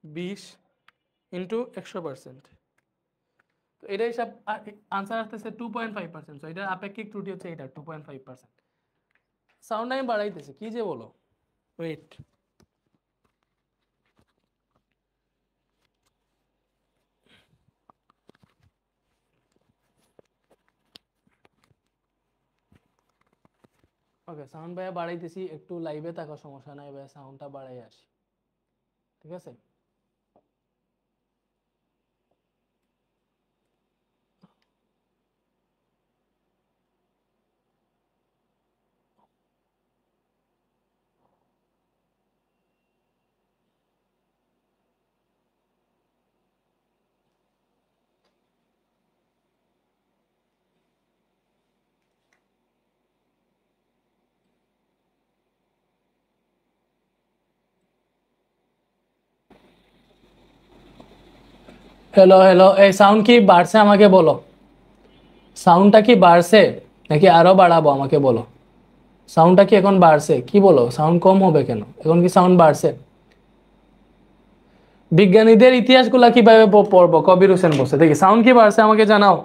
20 ইন্টু 100%। তো এটা হিসাব আনসার আসতেছে 2.5%। এটার আপেক্ষিক ত্রুটি হচ্ছে এটা 2.5%। সাউন্ড আমি বাড়াইতেছি, কি যে বলো, ওয়েট। ওকে, সাউন্ড ভাইয়া বাড়াইতেছি, একটু লাইভে থাকো, সমস্যা নাই ভাইয়া, সাউন্ডটা বাড়াই আসি, ঠিক আছে? হ্যালো হ্যালো, এই সাউন্ড কি বাড়ছে আমাকে বলো? সাউন্ডটা কি বাড়ছে নাকি আরো বাড়াবো আমাকে বলো? সাউন্ডটা কি এখন বাড়ছে? কি বলো, সাউন্ড কম হবে কেন? এখন কি সাউন্ড বাড়ছে? বিজ্ঞানীদের ইতিহাসগুলা কিভাবে পড়বো? কবির হোসেন বলছে, দেখি সাউন্ড কি বাড়ছে আমাকে জানাও।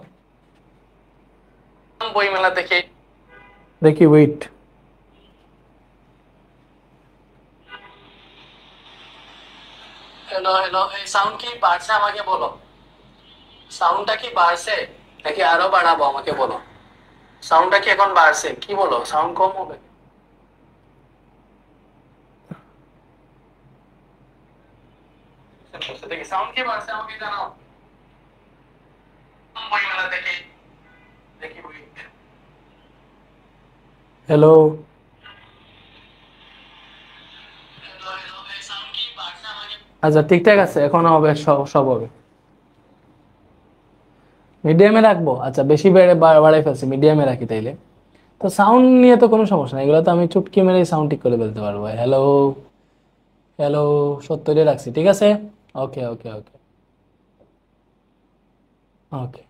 বইমেলা দেখি, দেখি, ওয়েট। হ্যালো হ্যালো, এই সাউন্ড কি বাড়ছে আমাকে বলো? সাউন্ডটা কি বাড়ছে নাকি আরো বাড়াবো আমাকে বলো? সাউন্ডটা কি এখন বাড়ছে? কি বলো, সাউন্ড কম হবে? দেখি সাউন্ড কি বাড়ছে আমাকে জানাও। বইমেলা দেখি, দেখি, ওয়েট। হ্যালো, আচ্ছা ঠিকঠাক আছে, এখন হবে, সব সব হবে। মিডিয়ামে রাখবো, আচ্ছা বেশি বাড়াই ফেলছি, মিডিয়ামে রাখি তাইলে। তো সাউন্ড নিয়ে তো কোনো সমস্যা নাই, এগুলো তো আমি চুটকি মেরে সাউন্ড ঠিক করে ফেলতে পারবো। হ্যালো হ্যালো, 70 রাখছি, ঠিক আছে। ওকে ওকে ওকে ওকে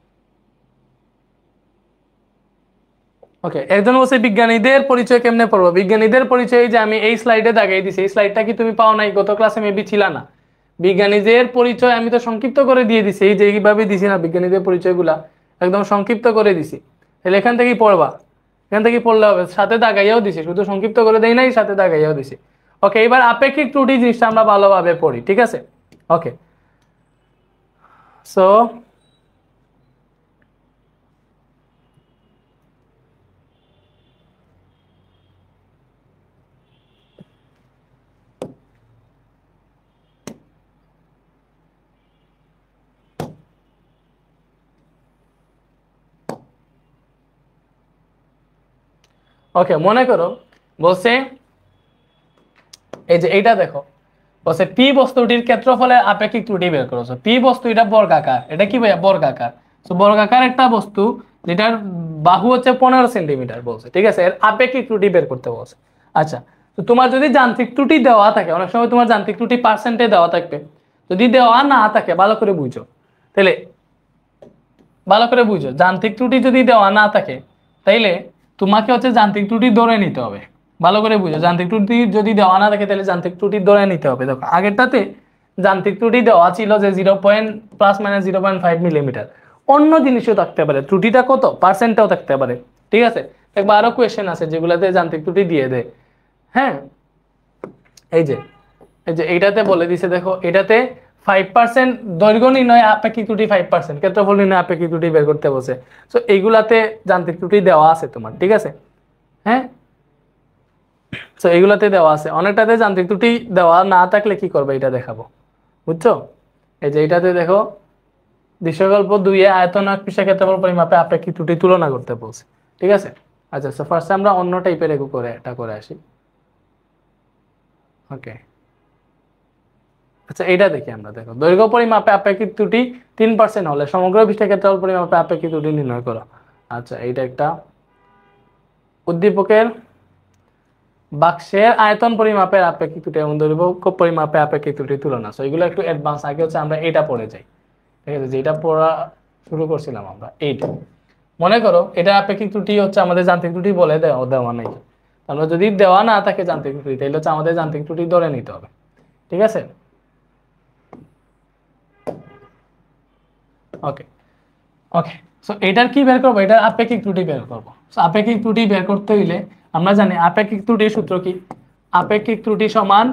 ওকে। একজন বলছে বিজ্ঞানীদের পরিচয় কেমনে পড়বো? বিজ্ঞানীদের পরিচয় যে আমি এই স্লাইডে দাগাই দিছি, এই স্লাইডটা কি তুমি পাও নাই? গত ক্লাসে মেবি ছিল না। বিজ্ঞানীদের পরিচয় আমি তো সংক্ষিপ্ত করে দিয়ে দিছি, এই যে এইভাবে দিছি না বিজ্ঞানীদের পরিচয়গুলা, একদম সংক্ষিপ্ত করে দিছি। তাহলে এখান থেকেই পড়বা, এখান থেকেই পড়লে হবে। সাথে দাগাইয়াও দিছি, শুধু সংক্ষিপ্ত করে দেই নাই, সাথে দাগাইয়াও দিছি। ওকে, এবার আপেক্ষিক ত্রুটি জিনিসটা আমরা ভালোভাবে পড়ি, ঠিক আছে? ওকে, সো ওকে, মনে করো বলছে এই যে এইটা দেখো, বলছে পি বস্তুটির ক্ষেত্রফলের আপেক্ষিক ত্রুটি বের করো। পি বস্তু এটা বর্গাকার, এটা কি ভাইয়া? বর্গাকার। তো বর্গাকার একটা বস্তু যেটার বাহু হচ্ছে 15 সেন্টিমিটার বলছে, ঠিক আছে? এর আপেক্ষিক ত্রুটি বের করতে বলছে। আচ্ছা, তো তোমার যদি যান্ত্রিক ত্রুটি দেওয়া থাকে, অনেক সময় তোমার যান্ত্রিক ত্রুটি পার্সেন্টে দেওয়া থাকবে, যদি দেওয়া না থাকে ভালো করে বুঝো, তাহলে ভালো করে বুঝো, যান্ত্রিক ত্রুটি যদি দেওয়া না থাকে তাইলে তোমাকে হচ্ছে যান্ত্রিক ত্রুটি ধরে নিতে হবে। ভালো করে বুঝো, যান্ত্রিক ত্রুটি যদি দেওয়া না থাকে তাহলে যান্ত্রিক ত্রুটি ধরে নিতে হবে। দেখো আগেরটাতে যান্ত্রিক ত্রুটি দেওয়া ছিল যে 0.± 0.5 মিলিমিটার। অন্য জিনিসও থাকতে পারে, ত্রুটিটা কত পার্সেন্টটাও থাকতে পারে, ঠিক আছে? একবার আরো কোয়েশ্চেন আছে যেগুলোতে যান্ত্রিক ত্রুটি দিয়ে দেয়। হ্যাঁ, এই যে এই যে এইটাতে বলে দিছে, দেখো এটাতে 5% দৈর্ঘ্য নির্ণয় আপেক্ষিক ত্রুটি, 5% ক্ষেত্রফল নির্ণয় আপেক্ষিক ত্রুটি বের করতে বলছে। তো এইগুলাতে যান্ত্রিক ত্রুটি দেওয়া আছে তোমার, ঠিক আছে? হ্যাঁ, তো এইগুলাতে দেওয়া আছে। অনেকটাতে যান্ত্রিক ত্রুটি দেওয়া না থাকলে কি করবে এটা দেখাবো, বুঝছো? এই যে এইটাতে দেখো, দৃশ্যকল্প 2 এ আয়তন আর পৃষ্ঠ ক্ষেত্রফল পরিমাপে আপেক্ষিক ত্রুটি তুলনা করতে বলছে, ঠিক আছে? আচ্ছা, সো ফার্স্টে আমরা অন্য টাইপের এগু করে এটা করে আসি। ওকে, আচ্ছা এইটা দেখি আমরা, দেখো দৈর্ঘ্য পরিমাপে আপেক্ষিক ত্রুটি 3% হলে সমগ্র পৃষ্ঠের ক্ষেত্রফল পরিমাপে আপেক্ষিক ত্রুটি নির্ণয় করো। আচ্ছা, এইটা একটা উদ্দীপকের বাক্সের আয়তন পরিমাপের আপেক্ষিক ত্রুটি এবং দৈর্ঘ্য পরিমাপের আপেক্ষিক ত্রুটির তুলনা। সো এগুলো একটু অ্যাডভান্স, আগে হচ্ছে আমরা এটা পড়ে যাই, ঠিক আছে, যেটা পড়া শুরু করছিলাম আমরা এইটা। মনে করো এটা আপেক্ষিক ত্রুটি হচ্ছে আমাদের যান্ত্রিক ত্রুটি বলে দেওয়া নেই, আমরা যদি দেওয়া না থাকে যান্ত্রিক ত্রুটি তাহলে হচ্ছে আমাদের যান্ত্রিক ত্রুটি ধরে নিতে হবে, ঠিক আছে। ওকে ওকে, সো এটার কি বের করবো, এটার আপেক্ষিক ত্রুটি বের করবো। সো আপেক্ষিক ত্রুটি বের করতে হইলে আমরা জানি আপেক্ষিক ত্রুটির সূত্র কি, আপেক্ষিক ত্রুটি সমান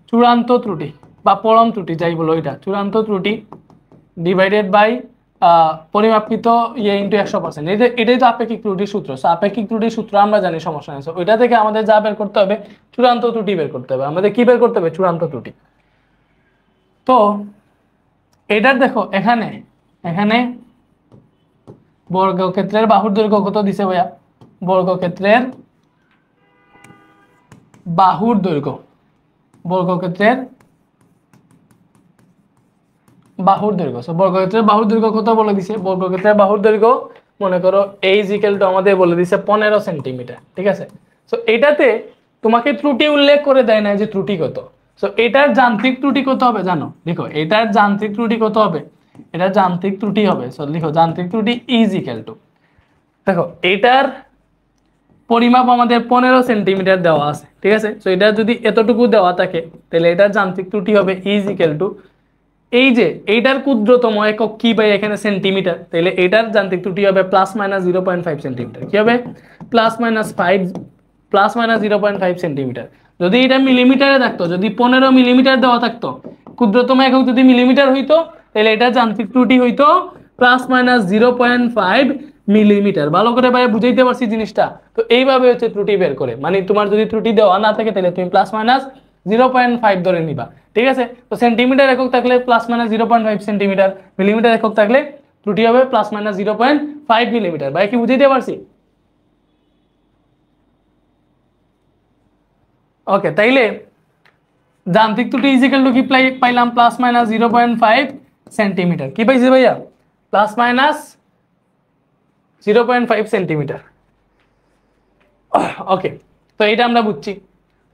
চূড়ান্ত ত্রুটি বা পরম ত্রুটি যাই বলো, এটা চূড়ান্ত ত্রুটি ডিভাইডেড বাই পরিমাপকৃত ইয়ে ইন্টু 100%। এটাই তো আপেক্ষিক ত্রুটির সূত্র। সো আপেক্ষিক ত্রুটির সূত্র আমরা জানি, সমস্যা নেই। সো ওইটা থেকে আমাদের যা বের করতে হবে চূড়ান্ত ত্রুটি বের করতে হবে। আমাদের কি বের করতে হবে, চূড়ান্ত ত্রুটি। তো এটার দেখো এখানে এখানে বর্গক্ষেত্রের বাহুর দৈর্ঘ্য কত দিছে ভাইয়া, বর্গক্ষেত্রের বাহুর দৈর্ঘ্য, বর্গক্ষেত্রের বাহুর দৈর্ঘ্য। সো বর্গক্ষেত্রের বাহুর দৈর্ঘ্য কত বলে দিছে, বর্গক্ষেত্রের বাহুর দৈর্ঘ্য মনে করো এই ইকুয়াল টু আমাদের বলে দিছে 15 সেন্টিমিটার, ঠিক আছে। সো এটাতে তোমাকে ত্রুটি উল্লেখ করে দেয় না যে ত্রুটি কত। সো এটার যান্ত্রিক ত্রুটি কত হবে জানো, দেখো এটার যান্ত্রিক ত্রুটি কত হবে, এটা যান্ত্রিক ত্রুটি হবে। সো লিখো যান্ত্রিক ত্রুটি ইজ ইকুয়াল টু, দেখো এটার পরিমাপ আমাদের 15 সেন্টিমিটার দেওয়া আছে, ঠিক আছে। সো এটা যদি এতটুকু দেওয়া থাকে তাহলে এটার যান্ত্রিক ত্রুটি হবে ইজ ইকুয়াল টু, এই যে এইটার ক্ষুদ্রতম একক কি ভাই এখানে সেন্টিমিটার, তাহলে এটার যান্ত্রিক ত্রুটি হবে +-0.5 সেন্টিমিটার। কি হবে, +-0.5 সেন্টিমিটার। যদি এটা মিলিমিটারে থাকতো, যদি 15 মিলিমিটার দেওয়া থাকতো, ক্ষুদ্রতম একক যদি মিলিমিটার হইতো তাহলে এটা যান্ত্রিক ত্রুটি হইতো +-0.5 মিলিমিটার। ভালো করে ভাই বুঝাইতে পারছি জিনিসটা। তো এইভাবে হচ্ছে ত্রুটি বের করে, মানে তোমার যদি ত্রুটি দেওয়া না থাকে তাহলে তুমি +-0.5 ধরে নিবা, ঠিক আছে। তো সেন্টিমিটার একক থাকলে +-0.5 সেন্টিমিটার, মিলিমিটার একক থাকলে ত্রুটি হবে +-0.5 মিলিমিটার। ভাই কি বুঝাইতে পারছি? ওকে, তাইলে যান্ত্রিক ত্রুটি ইজ ইকুয়াল টু কি পাইলাম, +-0.5 সেন্টিমিটার। কি পাইছি ভাইয়া, +-0.5 সেন্টিমিটার। ওকে, তো এটা আমরা বুঝছি।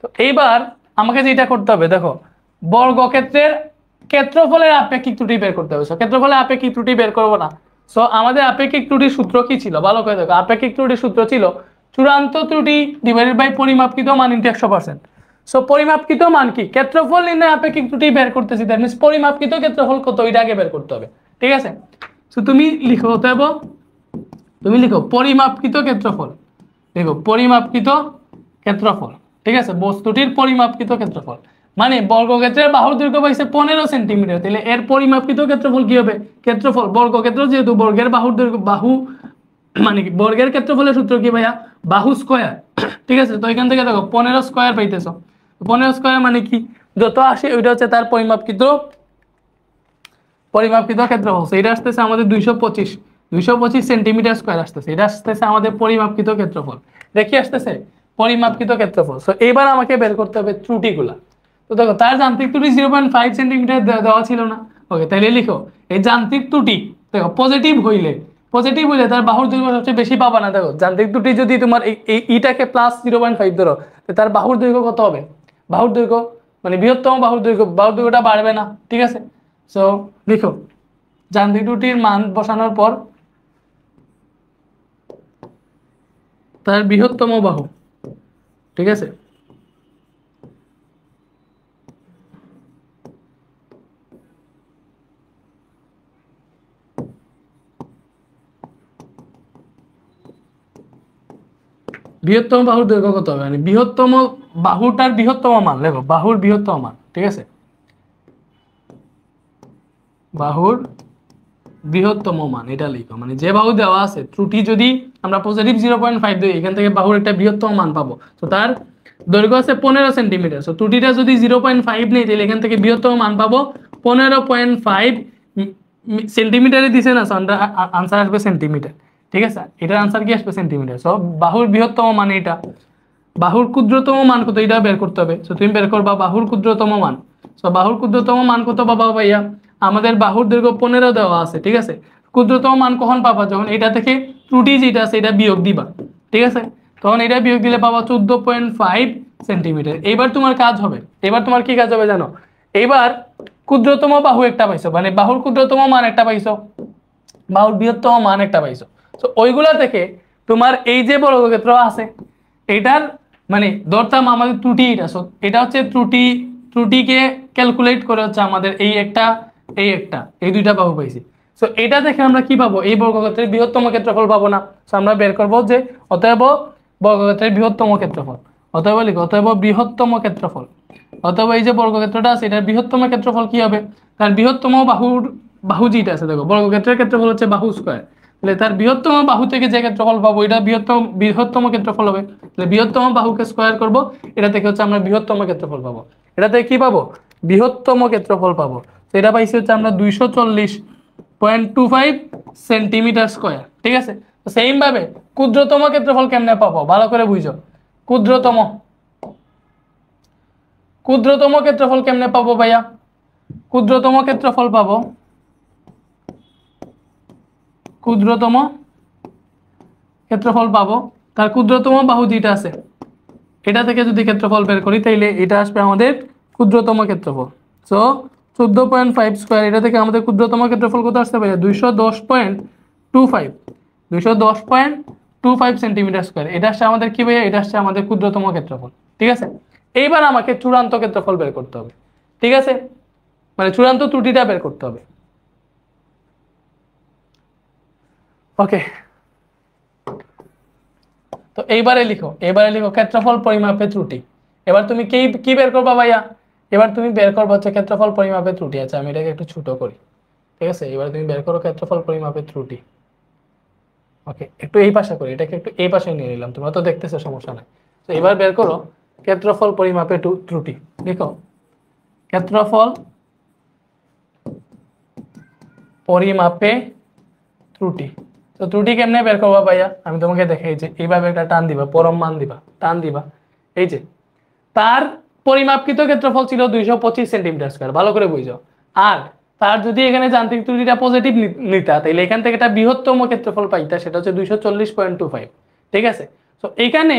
তো এইবার আমাকে যেটা করতে হবে, দেখো বর্গক্ষেত্রের ক্ষেত্রফলের আপেক্ষিক ত্রুটি বের করতে হবে। সো ক্ষেত্রফলের আপেক্ষিক ত্রুটি বের করবো না। সো আমাদের আপেক্ষিক ত্রুটির সূত্র কি ছিল, ভালো করে দেখো। আপেক্ষিক ত্রুটির সূত্র ছিল চূড়ান্ত ত্রুটি ডিভাইডেড বাই পরিমাপকৃত মান ইনটু 100%। সো পরিমাপকৃত মান কি, ক্ষেত্রফল নির্ণয় আপেক্ষিক ত্রুটি বের করতেছি, দ্যাট মিন্স পরিমাপকৃত ক্ষেত্রফল কত এটা আগে বের করতে হবে, ঠিক আছে। সো তুমি লিখো, অতএব তুমি লিখো পরিমাপকৃত ক্ষেত্রফল, দেখো পরিমাপকৃত ক্ষেত্রফল, ঠিক আছে, বস্তুটির পরিমাপকৃত ক্ষেত্রফল। মানে বর্গক্ষেত্রের বাহুর দৈর্ঘ্য পাইছে 15 সেন্টিমিটার, তাহলে এর পরিমাপকৃত ক্ষেত্রফল কি হবে, ক্ষেত্রফল বর্গক্ষেত্র যেহেতু বর্গের বাহুর দৈর্ঘ্য, বাহু মানে কি বর্গের ক্ষেত্রফলের সূত্র কি ভাইয়া, বাহু স্কয়ার, ঠিক আছে। তো এখান থেকে দেখো 15 স্কয়ার পাইতেছো, 15 স্কয়ার মানে কি, যত আসে ওইটা হচ্ছে তার পরিমাপকৃত ক্ষেত্রফল। এটা আসতেছে আমাদের 225 সেন্টিমিটার স্কয়ার আসতেছে, এটা আসতেছে আমাদের পরিমাপকৃত ক্ষেত্রফল। দেখি আসতেছে পরিমাপকৃত ক্ষেত্রফল। সো এবার আমাকে বের করতে হবে ত্রুটিগুলা। তো দেখো তার যান্ত্রিক ত্রুটি 0.5 সেন্টিমিটার দেওয়া ছিল না। ওকে, তাইলে লিখো এই যান্ত্রিক ত্রুটি, দেখো পজিটিভ হইলে তার বাহুর দৈর্ঘ্য সবচেয়ে বেশি পাবা না। দেখো যান্ত্রিক ত্রুটি যদি তোমার ইটাকে +0.5 ধরো, তার বাহুর দৈর্ঘ্য কত হবে, বাহুর দৈর্ঘ্য মানে বৃহত্তম বাহুর দৈর্ঘ্যটা বাড়বে না, ঠিক আছে। সো লিখো যান্ত্রিক ত্রুটির মান বসানোর পর তার বৃহত্তম বাহু, ঠিক আছে, বৃহত্তম বাহুর দৈর্ঘ্য কত হবে, মানে বৃহত্তম বাহুটার বৃহত্তম মান, দেখো বাহুর বৃহত্তম মান, ঠিক আছে, বাহুর বৃহত্তম মান এটা লিখো। মানে যে বাহু দেওয়া আছে, ত্রুটি যদি আমরা পজিটিভ 0.5 দিই, এখান থেকে বাহুর একটা বৃহত্তম মান পাবো। তো তার দৈর্ঘ্য আছে 15 সেন্টিমিটার। সো ত্রুটিটা যদি 0.5 নেই তাহলে এখান থেকে বৃহত্তম মান পাবো 15.5 সেন্টিমিটারে দিছে না, আনসার আসবে সেন্টিমিটার, ঠিক আছে। এটার আনসার কি আসবে, সেন্টিমিটার। সো বাহুর বৃহত্তম মান এটা, বাহুর ক্ষুদ্রতম মান কত এটা বের করতে হবে। সো তুমি বের করবা বাহুর ক্ষুদ্রতম মান। সো বাহুর ক্ষুদ্রতম মান কত পাবা ভাইয়া, আমাদের বাহুর দৈর্ঘ্য 15 দেওয়া আছে, ঠিক আছে। ক্ষুদ্রতম মান কখন পাবা, যখন এটা থেকে ত্রুটি যেটা আছে এটা বিয়োগ দিবা, ঠিক আছে। তো তখন এটা বিয়োগ দিলে পাবা 14.5 সেন্টিমিটার। এবার তোমার কাজ হবে, এবার তোমার কি কাজ হবে জানো, এবার ক্ষুদ্রতম বাহু একটা পাইছো, মানে বাহুর ক্ষুদ্রতম মান একটা পাইছো, বাহুর বৃহত্তম মান একটা পাইছো। তো ওইগুলা থেকে তোমার এই যে বর্গক্ষেত্র আছে এটার মানে ধরতাম আমাদের ত্রুটি এটা, এটা হচ্ছে ত্রুটিকে ক্যালকুলেট করে হচ্ছে আমাদের এই একটা এই দুইটা বাহু পাইছি। সো এটা দেখে আমরা কি পাবো, এই বর্গক্ষেত্রের বৃহত্তম ক্ষেত্রফল পাবো না। সো আমরা বের করবো যে অতএব বর্গক্ষেত্রের বৃহত্তম ক্ষেত্রফল, অতএব লিখো অতএব বৃহত্তম ক্ষেত্রফল, অতএব এই যে বর্গক্ষেত্রটা আছে এটার বৃহত্তম ক্ষেত্রফল কি হবে, তার বৃহত্তম বাহু যেটা আছে দেখো বর্গক্ষেত্রের ক্ষেত্রফল হচ্ছে বাহু স্কয়ার, তাহলে তার বৃহত্তম বাহু থেকে যে ক্ষেত্রফল পাবো এটা বৃহত্তম ক্ষেত্রফল হবে। তাহলে বৃহত্তম বাহুকে স্কয়ার করব, এটা থেকে হচ্ছে আমরা বৃহত্তম ক্ষেত্রফল পাবো। এটা থেকে কি পাবো, বৃহত্তম ক্ষেত্রফল পাবো। তো এটা পাইছি হচ্ছে আমরা 240.25 সেন্টিমিটার স্কয়ার। ঠিক আছে, তো সেম ভাবে ক্ষুদ্রতম ক্ষেত্রফল কেমনে পাবো ভালো করে বুঝো। ক্ষুদ্রতম ক্ষেত্রফল কেমনে পাবো ভাইয়া, ক্ষুদ্রতম ক্ষেত্রফল পাবো, ক্ষুদ্রতম ক্ষেত্রফল পাবো তার ক্ষুদ্রতম বাহু যেটা আছে এটা থেকে যদি ক্ষেত্রফল বের করি তাইলে এটা আসবে আমাদের ক্ষুদ্রতম ক্ষেত্রফল। সো 14.5 স্কয়ার, এটা থেকে আমাদের ক্ষুদ্রতম ক্ষেত্রফল কত আসতে পারে 210.25 সেন্টিমিটার স্কয়ার। এটা আসছে আমাদের কি ভাইয়া, এটা আসছে আমাদের ক্ষুদ্রতম ক্ষেত্রফল। ঠিক আছে, এইবার আমাকে চূড়ান্ত ক্ষেত্রফল বের করতে হবে। ঠিক আছে, মানে চূড়ান্ত ত্রুটিটা বের করতে হবে। ওকে, তো এইবারে লিখো ক্ষেত্রফল পরিমাপে ত্রুটি। এবার তুমি কি বের করবা ভাইয়া, এবার তুমি বের করবা হচ্ছে ক্ষেত্রফল পরিমাপে ত্রুটি। আচ্ছা আমি এটাকে একটু ছোট করি। ঠিক আছে, এবার তুমি বের করো ক্ষেত্রফল পরিমাপে ত্রুটি। ওকে, একটু এই পাশে করি, এটাকে একটু এই পাশে নিয়ে নিলাম, তোমরা তো দেখতেছো সমস্যা নাই। তো এবার বের করো ক্ষেত্রফল পরিমাপে ত্রুটি। লিখো ক্ষেত্রফল পরিমাপে ত্রুটি। তো ত্রুটি কেমনে বের করবা ভাইয়া, আমি তোমাকে দেখাই যে এইভাবে একটা টান দিবা, পরম মান দিবা, টান দিবা, এই যে তার পরিমাপকৃত ক্ষেত্রফল ছিল 225 সেন্টিমিটার স্কয়ার, ভালো করে বুঝো। আর তার যদি এখানে যান্ত্রিক ত্রুটিটা পজিটিভ নিতা তাহলে এখান থেকে একটা বৃহত্তম ক্ষেত্রফল পাইতা, সেটা হচ্ছে 240.25। ঠিক আছে, তো এখানে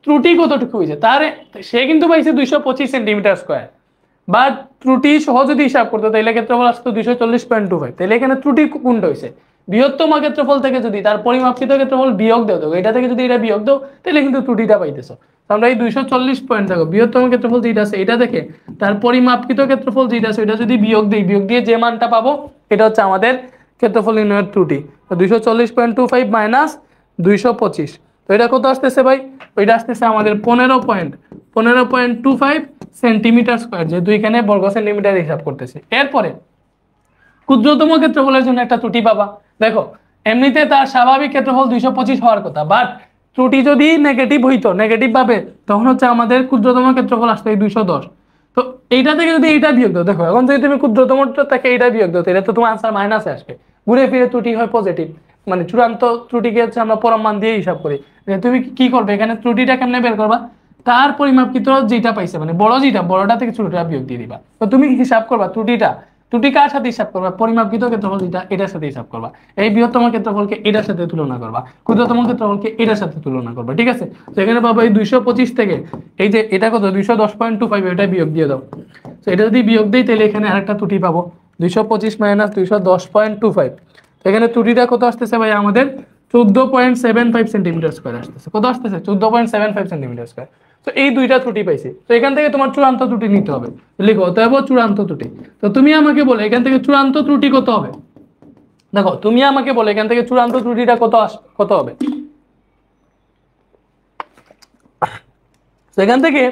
ত্রুটি কতটুকু হয়েছে তার, সে কিন্তু পাইছে 225 সেন্টিমিটার স্কয়ার, বা ত্রুটি সহ যদি হিসাব করতো তাহলে ক্ষেত্রফল আসতো 240.25। তাহলে এখানে ত্রুটি কোনটা হয়েছে, বৃহত্তম ক্ষেত্রফল থেকে যদি তার পরিমাপকৃত ক্ষেত্রফল বিয়োগ দাও, এটা থেকে যদি এটা বিয়োগ দাও তাহলে কিন্তু ত্রুটিটা পাইতেছো। আমরা এই 240 পয়েন্ট দেখো বৃহত্তম ক্ষেত্রফল যেটা আছে এটা দেখে তার পরিমাপকৃত ক্ষেত্রফল যেটা আছে এটা যদি বিয়োগ দিয়ে যে মানটা পাবো এটা হচ্ছে আমাদের ক্ষেত্রফল নির্ণয়ের ত্রুটি। 240.25 মাইনাস 225, তো এটা কত আসতেছে ভাই, ওইটা আসতেছে আমাদের 15.25 সেন্টিমিটার স্কয়ার, যেহেতু এখানে বর্গ সেন্টিমিটার হিসাব করতেছি। এরপরে ক্ষুদ্রতম ক্ষেত্রফলের জন্য একটা ত্রুটি পাবা। দেখো এমনিতে তার স্বাভাবিক ক্ষেত্রফল 225 হওয়ার কথা, বাট ত্রুটি যদি নেগেটিভ হইতো, নেগেটিভ ভাবে, তখন হচ্ছে আমাদের ক্ষুদ্রতম ক্ষেত্রফল আসতো 210। তো এইটা থেকে যদি এইটা বিয়োগ দাও, দেখো এখন যদি তুমি ক্ষুদ্রতমটা থেকে এইটা বিয়োগ দাও তাহলে তো তোমার আনসার মাইনাসে আসবে, ঘুরে ফিরে ত্রুটি হয় পজিটিভ, মানে চূড়ান্ত ত্রুটিকে হচ্ছে আমরা পরম মান দিয়ে হিসাব করি। তুমি কি করবে এখানে ত্রুটিটা কেমনে বের করবা, তার পরিমাপকৃত যেটা পাইছে মানে বড়টা থেকে ছোটটা বিয়োগ দিয়ে দিবা। তো তুমি হিসাব করবা ত্রুটি কার সাথে হিসাব করবা, পরিমাপকৃত ক্ষেত্রফল যেটা এটার সাথে হিসাব করবা, এই বৃহত্তম ক্ষেত্রফলকে এটার সাথে তুলনা করবা, ক্ষুদ্রতম ক্ষেত্রফলকে এটার সাথে তুলনা করবা। ঠিক আছে, তো এখানে পাবো এই 225 থেকে এই যে এটা কত 210.25 এটা বিয়োগ দিয়ে দাও। তো এটা যদি বিয়োগ দিই তাহলে এখানে আরেকটা ত্রুটি পাবো 225 মাইনাস 210.25। তো এখানে ত্রুটিটা কত আসতেছে ভাই আমাদের 14.75 সেন্টিমিটার স্কয়ার আসতেছে। কত আসতেছে 14.75 সেন্টিমিটার স্কয়ার। তো এই দুইটা ত্রুটি পাইছি, তো এখান থেকে তোমার চূড়ান্ত ত্রুটি নিতে হবে। লিখো অতএব চূড়ান্ত ত্রুটি। তো তুমি আমাকে বলো এখান থেকে চূড়ান্ত ত্রুটি কত হবে, দেখো তুমি আমাকে বলো এখান থেকে চূড়ান্ত ত্রুটিটা কত হবে। তো এখান থেকে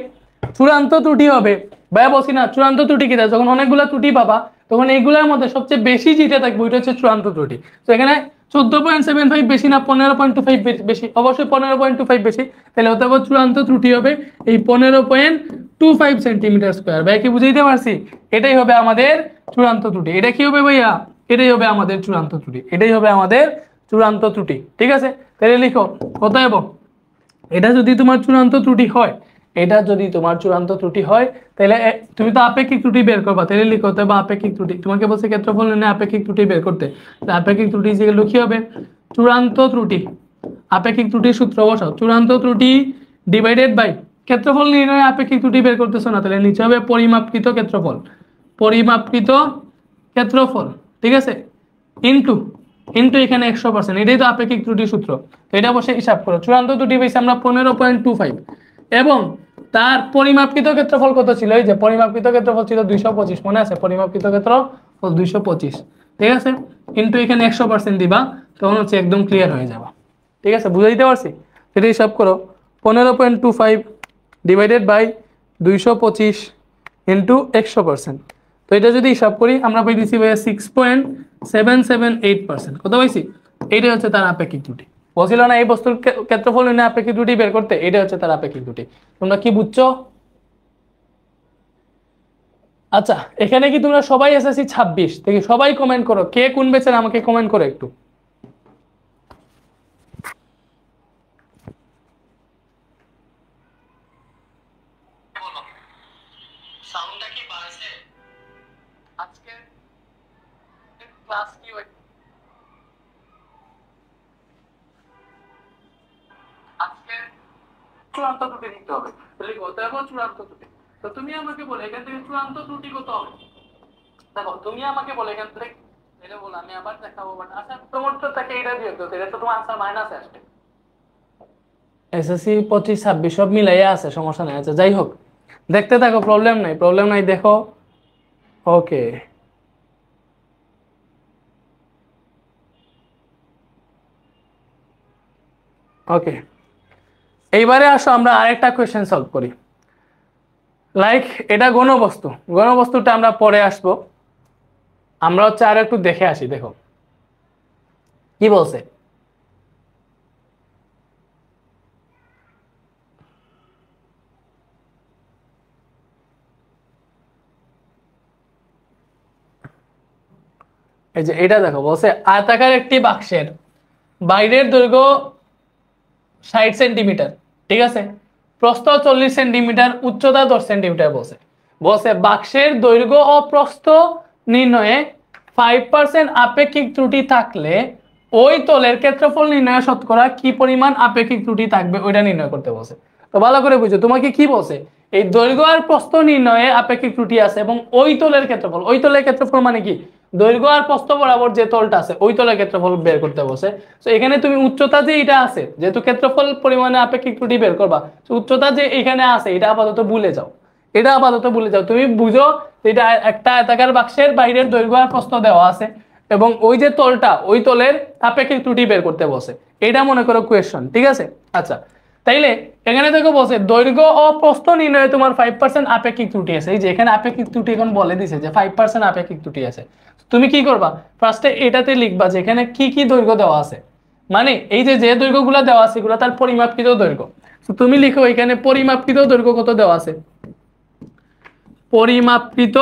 চূড়ান্ত ত্রুটি হবে ভাইয়া, বলছি না চূড়ান্ত ত্রুটি কি, যখন অনেকগুলা ত্রুটি পাবা তখন এইগুলোর মধ্যে সবচেয়ে বেশি যেটা থাকবে ওইটা হচ্ছে চূড়ান্ত ত্রুটি। তো এখানে 14.75 বেশি না 15.25 বেশি, অবশ্যই 15.25 বেশি, তাহলে হতে হবে চূড়ান্ত ত্রুটি হবে এই 15.25 সেন্টিমিটার স্কয়ার। ভাই কি বুঝাইতে পারছি, এটাই হবে আমাদের চূড়ান্ত ত্রুটি। এটা কি হবে ভাইয়া, এটাই হবে আমাদের চূড়ান্ত ত্রুটি, এটাই হবে আমাদের চূড়ান্ত ত্রুটি। ঠিক আছে, তাহলে লিখো অতএব এটা যদি তোমার চূড়ান্ত ত্রুটি হয়, এটা যদি তোমার চূড়ান্ত ত্রুটি হয় তাহলে তুমি তো আপেক্ষিক ত্রুটি বের করবা, তাহলে লিখো তবে আপেক্ষিক ত্রুটি। তোমাকে বলছে ক্ষেত্রফল নিয়ে আপেক্ষিক ত্রুটি বের করতে, আপেক্ষিক ত্রুটি যেগুলো কি হবে চূড়ান্ত ত্রুটি, আপেক্ষিক ত্রুটির সূত্র বসাও, চূড়ান্ত ত্রুটি ডিভাইডেড বাই ক্ষেত্রফল নির্ণয়ে আপেক্ষিক ত্রুটি বের করতেছো না, তাহলে নিচে হবে পরিমাপকৃত ক্ষেত্রফল, পরিমাপকৃত ক্ষেত্রফল, ঠিক আছে, ইনটু ইনটু এখানে 100%, এটাই তো আপেক্ষিক ত্রুটির সূত্র। তো এটা বসে হিসাব করো, চূড়ান্ত ত্রুটি পেয়েছি আমরা 15.25 এবং তার পরিমাপকৃত ক্ষেত্রফল কত ছিল, এই যে পরিমাপকৃত ক্ষেত্রফল ছিল 225, মনে আছে পরিমাপকৃত ক্ষেত্রফল 225, ঠিক আছে, ইনটু এখানে 100% দিবা, তখন হচ্ছে একদম ক্লিয়ার হয়ে যাবে, ঠিক আছে, বুঝে দিতে পারছি। এটা হিসাব করো 15.25 ডিভাইডেড বাই 225 ইন্টু 100%, তো এটা যদি হিসাব করি আমরা পাইতেছি 6.778%, কত পাইছি, এইটা হচ্ছে তার আপেক্ষিক ত্রুটি। বলছিল না এই বস্তুর ক্ষেত্রফল নিয়ে আপেক্ষিক ত্রুটি বের করতে, এটা হচ্ছে তার আপেক্ষিক ত্রুটি। তোমরা কি বুঝছো? আচ্ছা, এখানে কি তোমরা সবাই এসএসসি 26 দেখি, সবাই কমেন্ট করো, কে কোন বেচেন আমাকে কমেন্ট করো একটু। সাউন্ডটা কি বাড়ছে? আজকে ক্লাস কি হয়? আজকে চূড়ান্ত ত্রুটি দিতে হবে, লিখো দেখো চূড়ান্ত ত্রুটি। তো তুমি আমাকে বলো এখান থেকে চূড়ান্ত ত্রুটি কত হবে, দেখো তুমি আমাকে বলো এখান থেকে, এটা বলো আমি আবার দেখাবো, বাট আচ্ছা তোমার তো তাকে এটা দিয়ে দাও, এটা তো তোমার আনসার মাইনাসে আসবে। এসএসসি 25 26 সব মিলাইয়া আছে, সমস্যা নাই। আচ্ছা যাই হোক, দেখতে থাকো, প্রবলেম নাই, প্রবলেম নাই, দেখো। ওকে, ওকে, এইবারে আসো আমরা আরেকটা কোয়েশ্চেন সলভ করি। লাইক এটা ঘনবস্তু, ঘনবস্তুটা আমরা পরে আসবো, আমরা হচ্ছে আর একটু দেখে আসি। দেখো কি বলছে, এই যে এটা দেখো, বলছে আয়তাকার একটি বাক্সের বাইরের দৈর্ঘ্য 60 সেন্টিমিটার, ঠিক আছে, প্রস্থ 40 সেন্টিমিটার, উচ্চতা 10 সেন্টিমিটার। বলছে বলছে বাক্সের দৈর্ঘ্য ও প্রস্থ নির্ণয়ে 5% আপেক্ষিক ত্রুটি থাকলে ওই তলের ক্ষেত্রফল নির্ণয়ে শতকরা কি পরিমাণ আপেক্ষিক ত্রুটি থাকবে ওইটা নির্ণয় করতে বলছে। তো ভালো করে বুঝো, তোমাকে কি বলছে, এই দৈর্ঘ্য আর প্রস্থ নির্ণয়ে আপেক্ষিক ত্রুটি আছে এবং ওই তলের ক্ষেত্রফল, ওই তলের ক্ষেত্রফল মানে কি, দৈর্ঘ্য আর প্রস্থ বরাবর যে তলটা আছে ওই তলের ক্ষেত্রফল বের করতে বলছে। তো এখানে তুমি উচ্চতা যে এটা আছে, যেহেতু ক্ষেত্রফল পরিমাণে আপেক্ষিক ত্রুটি বের করবা, তো উচ্চতা যে এখানে আছে এটা আপাতত ভুলে যাও, এটা আপাতত ভুলে যাও। তুমি বুঝো এটা একটা আয়তাকার বাক্সের বাইরের দৈর্ঘ্য আর প্রস্থ দেওয়া আছে এবং ওই যে তলটা, ওই তলের আপেক্ষিক ত্রুটি বের করতে বলছে, এটা মনে করো কোয়েশ্চন, ঠিক আছে। আচ্ছা তাইলে এখানে দেখো বলছে দৈর্ঘ্য ও প্রস্থ নির্ণয়ে তোমার 5% আপেক্ষিক ত্রুটি আছে, এই যে এখানে আপেক্ষিক ত্রুটি এখন বলে দিছে যে 5% আপেক্ষিক ত্রুটি আছে। তুমি কি করবা, ফার্স্টে এটাতে লিখবা যে এখানে কি কি দৈর্ঘ্য দেওয়া আছে, মানে এই যে যে দৈর্ঘ্যগুলো দেওয়া আছে এগুলো তার পরিমাপকৃত দৈর্ঘ্য। তো তুমি লিখো এখানে পরিমাপকৃত দৈর্ঘ্য কত দেওয়া আছে, পরিমাপকৃত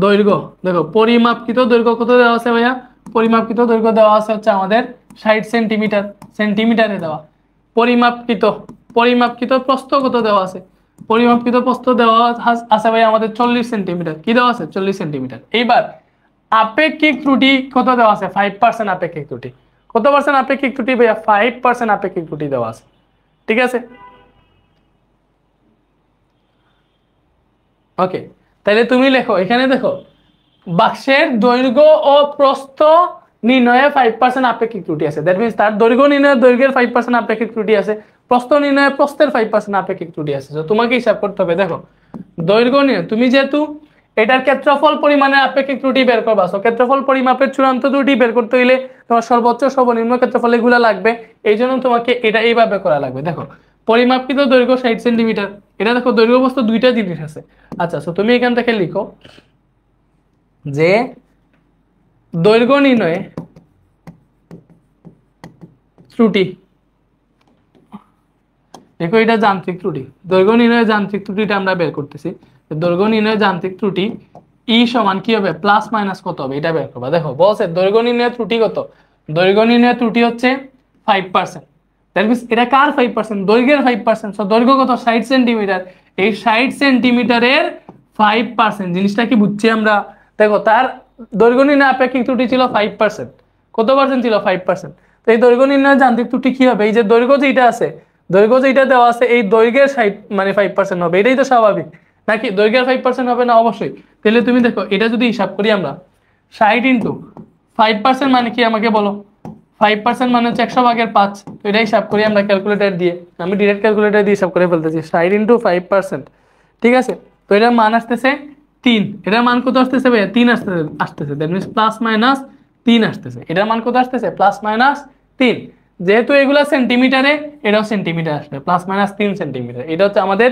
দৈর্ঘ্য, দেখো পরিমাপকৃত দৈর্ঘ্য কত দেওয়া আছে ভাইয়া, পরিমাপকৃত দৈর্ঘ্য দেওয়া আছে হচ্ছে আমাদের 60 সেন্টিমিটার, সেন্টিমিটারে দেওয়া। পরিমাপকৃত পরিমাপকৃত প্রস্থ কত দেওয়া আছে, পরিমাপকৃত প্রস্থ দেওয়া আছে ভাই আমাদের 40 সেন্টিমিটার, কি দেওয়া আছে 40 সেন্টিমিটার। এইবার আপেক্ষিক ত্রুটি কত দেওয়া আছে, 5% আপেক্ষিক ত্রুটি, কত পার্সেন্ট আপেক্ষিক ত্রুটি ভাইয়া, 5% আপেক্ষিক ত্রুটি দেওয়া আছে, ঠিক আছে। ওকে, তাহলে তুমি লেখো এখানে, দেখো বাক্সের দৈর্ঘ্য ও প্রস্থ নির্ণয়ে 5% আপেক্ষিক ত্রুটি আছে, দ্যাট মিন্স তার দৈর্ঘ্য নির্ণয়ে দৈর্ঘ্যের 5% আপেক্ষিক ত্রুটি আছে, প্রস্থ নির্ণয়ে প্রস্থের 5% আপেক্ষিক ত্রুটি আছে। তো তোমাকে হিসাব করতে হবে, দেখো দৈর্ঘ্য নিয়ে তুমি যেহেতু এটার ক্ষেত্রফল পরিমাণে আপেক্ষিক ত্রুটি বের করবা, সো ক্ষেত্রফল পরিমাপের চূড়ান্ত ত্রুটি বের করতে হইলে তোমার সর্বোচ্চ সর্বনিম্ন ক্ষেত্রফল এগুলো লাগবে, এই জন্য তোমাকে এটা এইভাবে করা লাগবে। দেখো পরিমাপকৃত দৈর্ঘ্য 60 সেন্টিমিটার, এটা দেখো দৈর্ঘ্য প্রস্থ দুইটা জিনিস আছে। আচ্ছা, সো তুমি এখান থেকে লিখো যে দৈর্ঘ্য নির্ণয়ে ত্রুটি, দেখো এটা যান্ত্রিক ত্রুটি, দৈর্ঘ্য নির্ণয়ে যান্ত্রিক ত্রুটিটা আমরা বের করতেছি। দৈর্ঘ্য নির্ণয়ে যান্ত্রিক ত্রুটি ই সমান কি হবে, প্লাস মাইনাস কত হবে এটা বের করবা। দেখো বলছে দৈর্ঘ্য নির্ণয়ে ত্রুটি কত, দৈর্ঘ্য নির্ণয়ে ত্রুটি হচ্ছে 5%, দ্যাট মিন্স এটা কার 5%, দৈর্ঘ্যের 5%। সো দৈর্ঘ্য কত 60 সেন্টিমিটার, এই 60 সেন্টিমিটারের 5%, জিনিসটা কি বুঝছি আমরা। দেখো তার দৈর্ঘ্য নির্ণয়ে আপেক্ষিক ত্রুটি ছিল 5%, কত পার্সেন্ট ছিল 5%, তো এই দৈর্ঘ্য নির্ণয়ের যান্ত্রিক ত্রুটি কি হবে? এই যে দৈর্ঘ্য যেটা আছে, দৈর্ঘ্য যেটা দেওয়া আছে এই দৈর্ঘ্যের 60 মানে 5% হবে, এটাই তো স্বাভাবিক নাকি? দৈর্ঘ্যের 5% হবে না? অবশ্যই। তাহলে তুমি দেখো এটা যদি হিসাব করি আমরা 60 ইন্টু 5% মানে কি আমাকে বলো? 5% মানে হচ্ছে 100/5। তো এটা হিসাব করি আমরা ক্যালকুলেটর দিয়ে, আমি ডিরেক্ট ক্যালকুলেটর দিয়ে হিসাব করে ফেলতেছি। 60 ইন্টু 5%, ঠিক আছে? তো এটার মান আসতেছে 3। এটার মান কত আসতেছে ভাইয়া? 3 আসতেছে দ্যাট মিনস প্লাস মাইনাস 3 আসতেছে। এটার মান কত আসতেছে? Plus minus 3। যেহেতু এগুলা সেন্টিমিটারে, এটাও সেন্টিমিটার আসবে, প্লাস মাইনাস 3 সেন্টিমিটার। এটা হচ্ছে আমাদের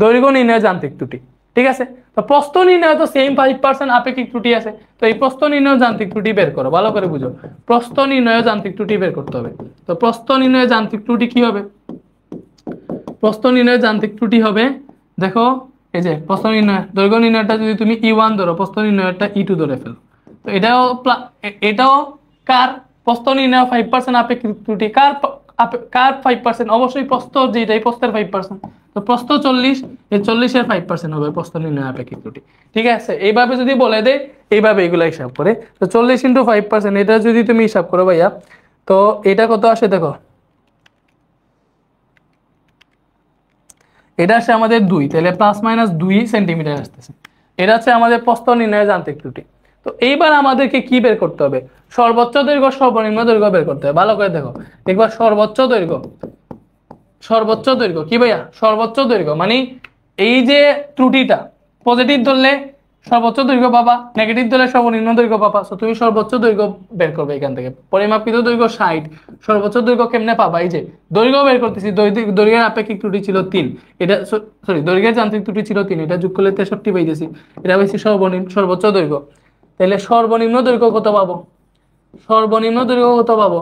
দৈর্ঘ্য নির্ণয় যান্ত্রিক ত্রুটি, ঠিক আছে? তো প্রস্থ নির্ণয় তো সেম 5% আপেক্ষিক ত্রুটি আছে। তো এই প্রস্থ নির্ণয় যান্ত্রিক ত্রুটি বের করো, ভালো করে বুঝো। প্রস্থ নির্ণয় যান্ত্রিক ত্রুটি বের করতে হবে। তো প্রস্থ নির্ণয় যান্ত্রিক ত্রুটি কি হবে? প্রস্থ নির্ণয় যান্ত্রিক ত্রুটি হবে, দেখো এই যে প্রস্থ নির্ণয়, দৈর্ঘ্য নির্ণয়টা যদি তুমি E1 ধরো, প্রস্থ নির্ণয়টা E2 ধরে ফেলো। তো এটাও কার? প্রস্থ নির্ণয় 5% আপেক্ষিক ত্রুটি। কার 5%? অবশ্যই প্রস্থ, যেটা এই প্রস্থের 5%। তো প্রস্থ 40, এই 40-এর 5% হবে প্রস্থ নির্ণয় আপেক্ষিক ত্রুটি, ঠিক আছে? এইভাবে যদি বলে দেয়, এইভাবে এগুলো হিসাব করে। তো 40 ইন্টু 5%, এটা যদি তুমি হিসাব করো ভাইয়া, তো এটা কত আসে দেখো, এটা আসে আমাদের 2, তাহলে প্লাস মাইনাস 2 সেন্টিমিটার আসতেছে। এটা হচ্ছে আমাদের প্রস্থ নির্ণয়ের যান্ত্রিক ত্রুটি। তো এইবার আমাদেরকে কি বের করতে হবে? সর্বোচ্চ দৈর্ঘ্য সর্বনিম্ন দৈর্ঘ্য বের করতে হবে। ভালো করে দেখো, দেখবা সর্বোচ্চ দৈর্ঘ্য, সর্বোচ্চ দৈর্ঘ্য কি ভাইয়া? সর্বোচ্চ দৈর্ঘ্য মানে এই যে ত্রুটিটা পজিটিভ ধরলে সর্বোচ্চ দৈর্ঘ্য পাবা, নেগেটিভ ধরলে সর্বনিম্ন দৈর্ঘ্য পাবা। তো তুমি সর্বোচ্চ দৈর্ঘ্য বের করবে এখান থেকে। পরিমাপিত দৈর্ঘ্য 60, সর্বোচ্চ দৈর্ঘ্য কেমনে পাবা? এই যে দৈর্ঘ্য বের করতেছি, দৈর্ঘ্যের আপেক্ষিক ত্রুটি ছিল 3, এটা সরি দৈর্ঘ্যের যান্ত্রিক ত্রুটি ছিল 3, এটা যোগ করলে 63 পাইতেছি। এটা পাইছি সর্বোচ্চ দৈর্ঘ্য। তাহলে সর্বনিম্ন দৈর্ঘ্য কত পাবো? সর্বনিম্ন দৈর্ঘ্য কত পাবো?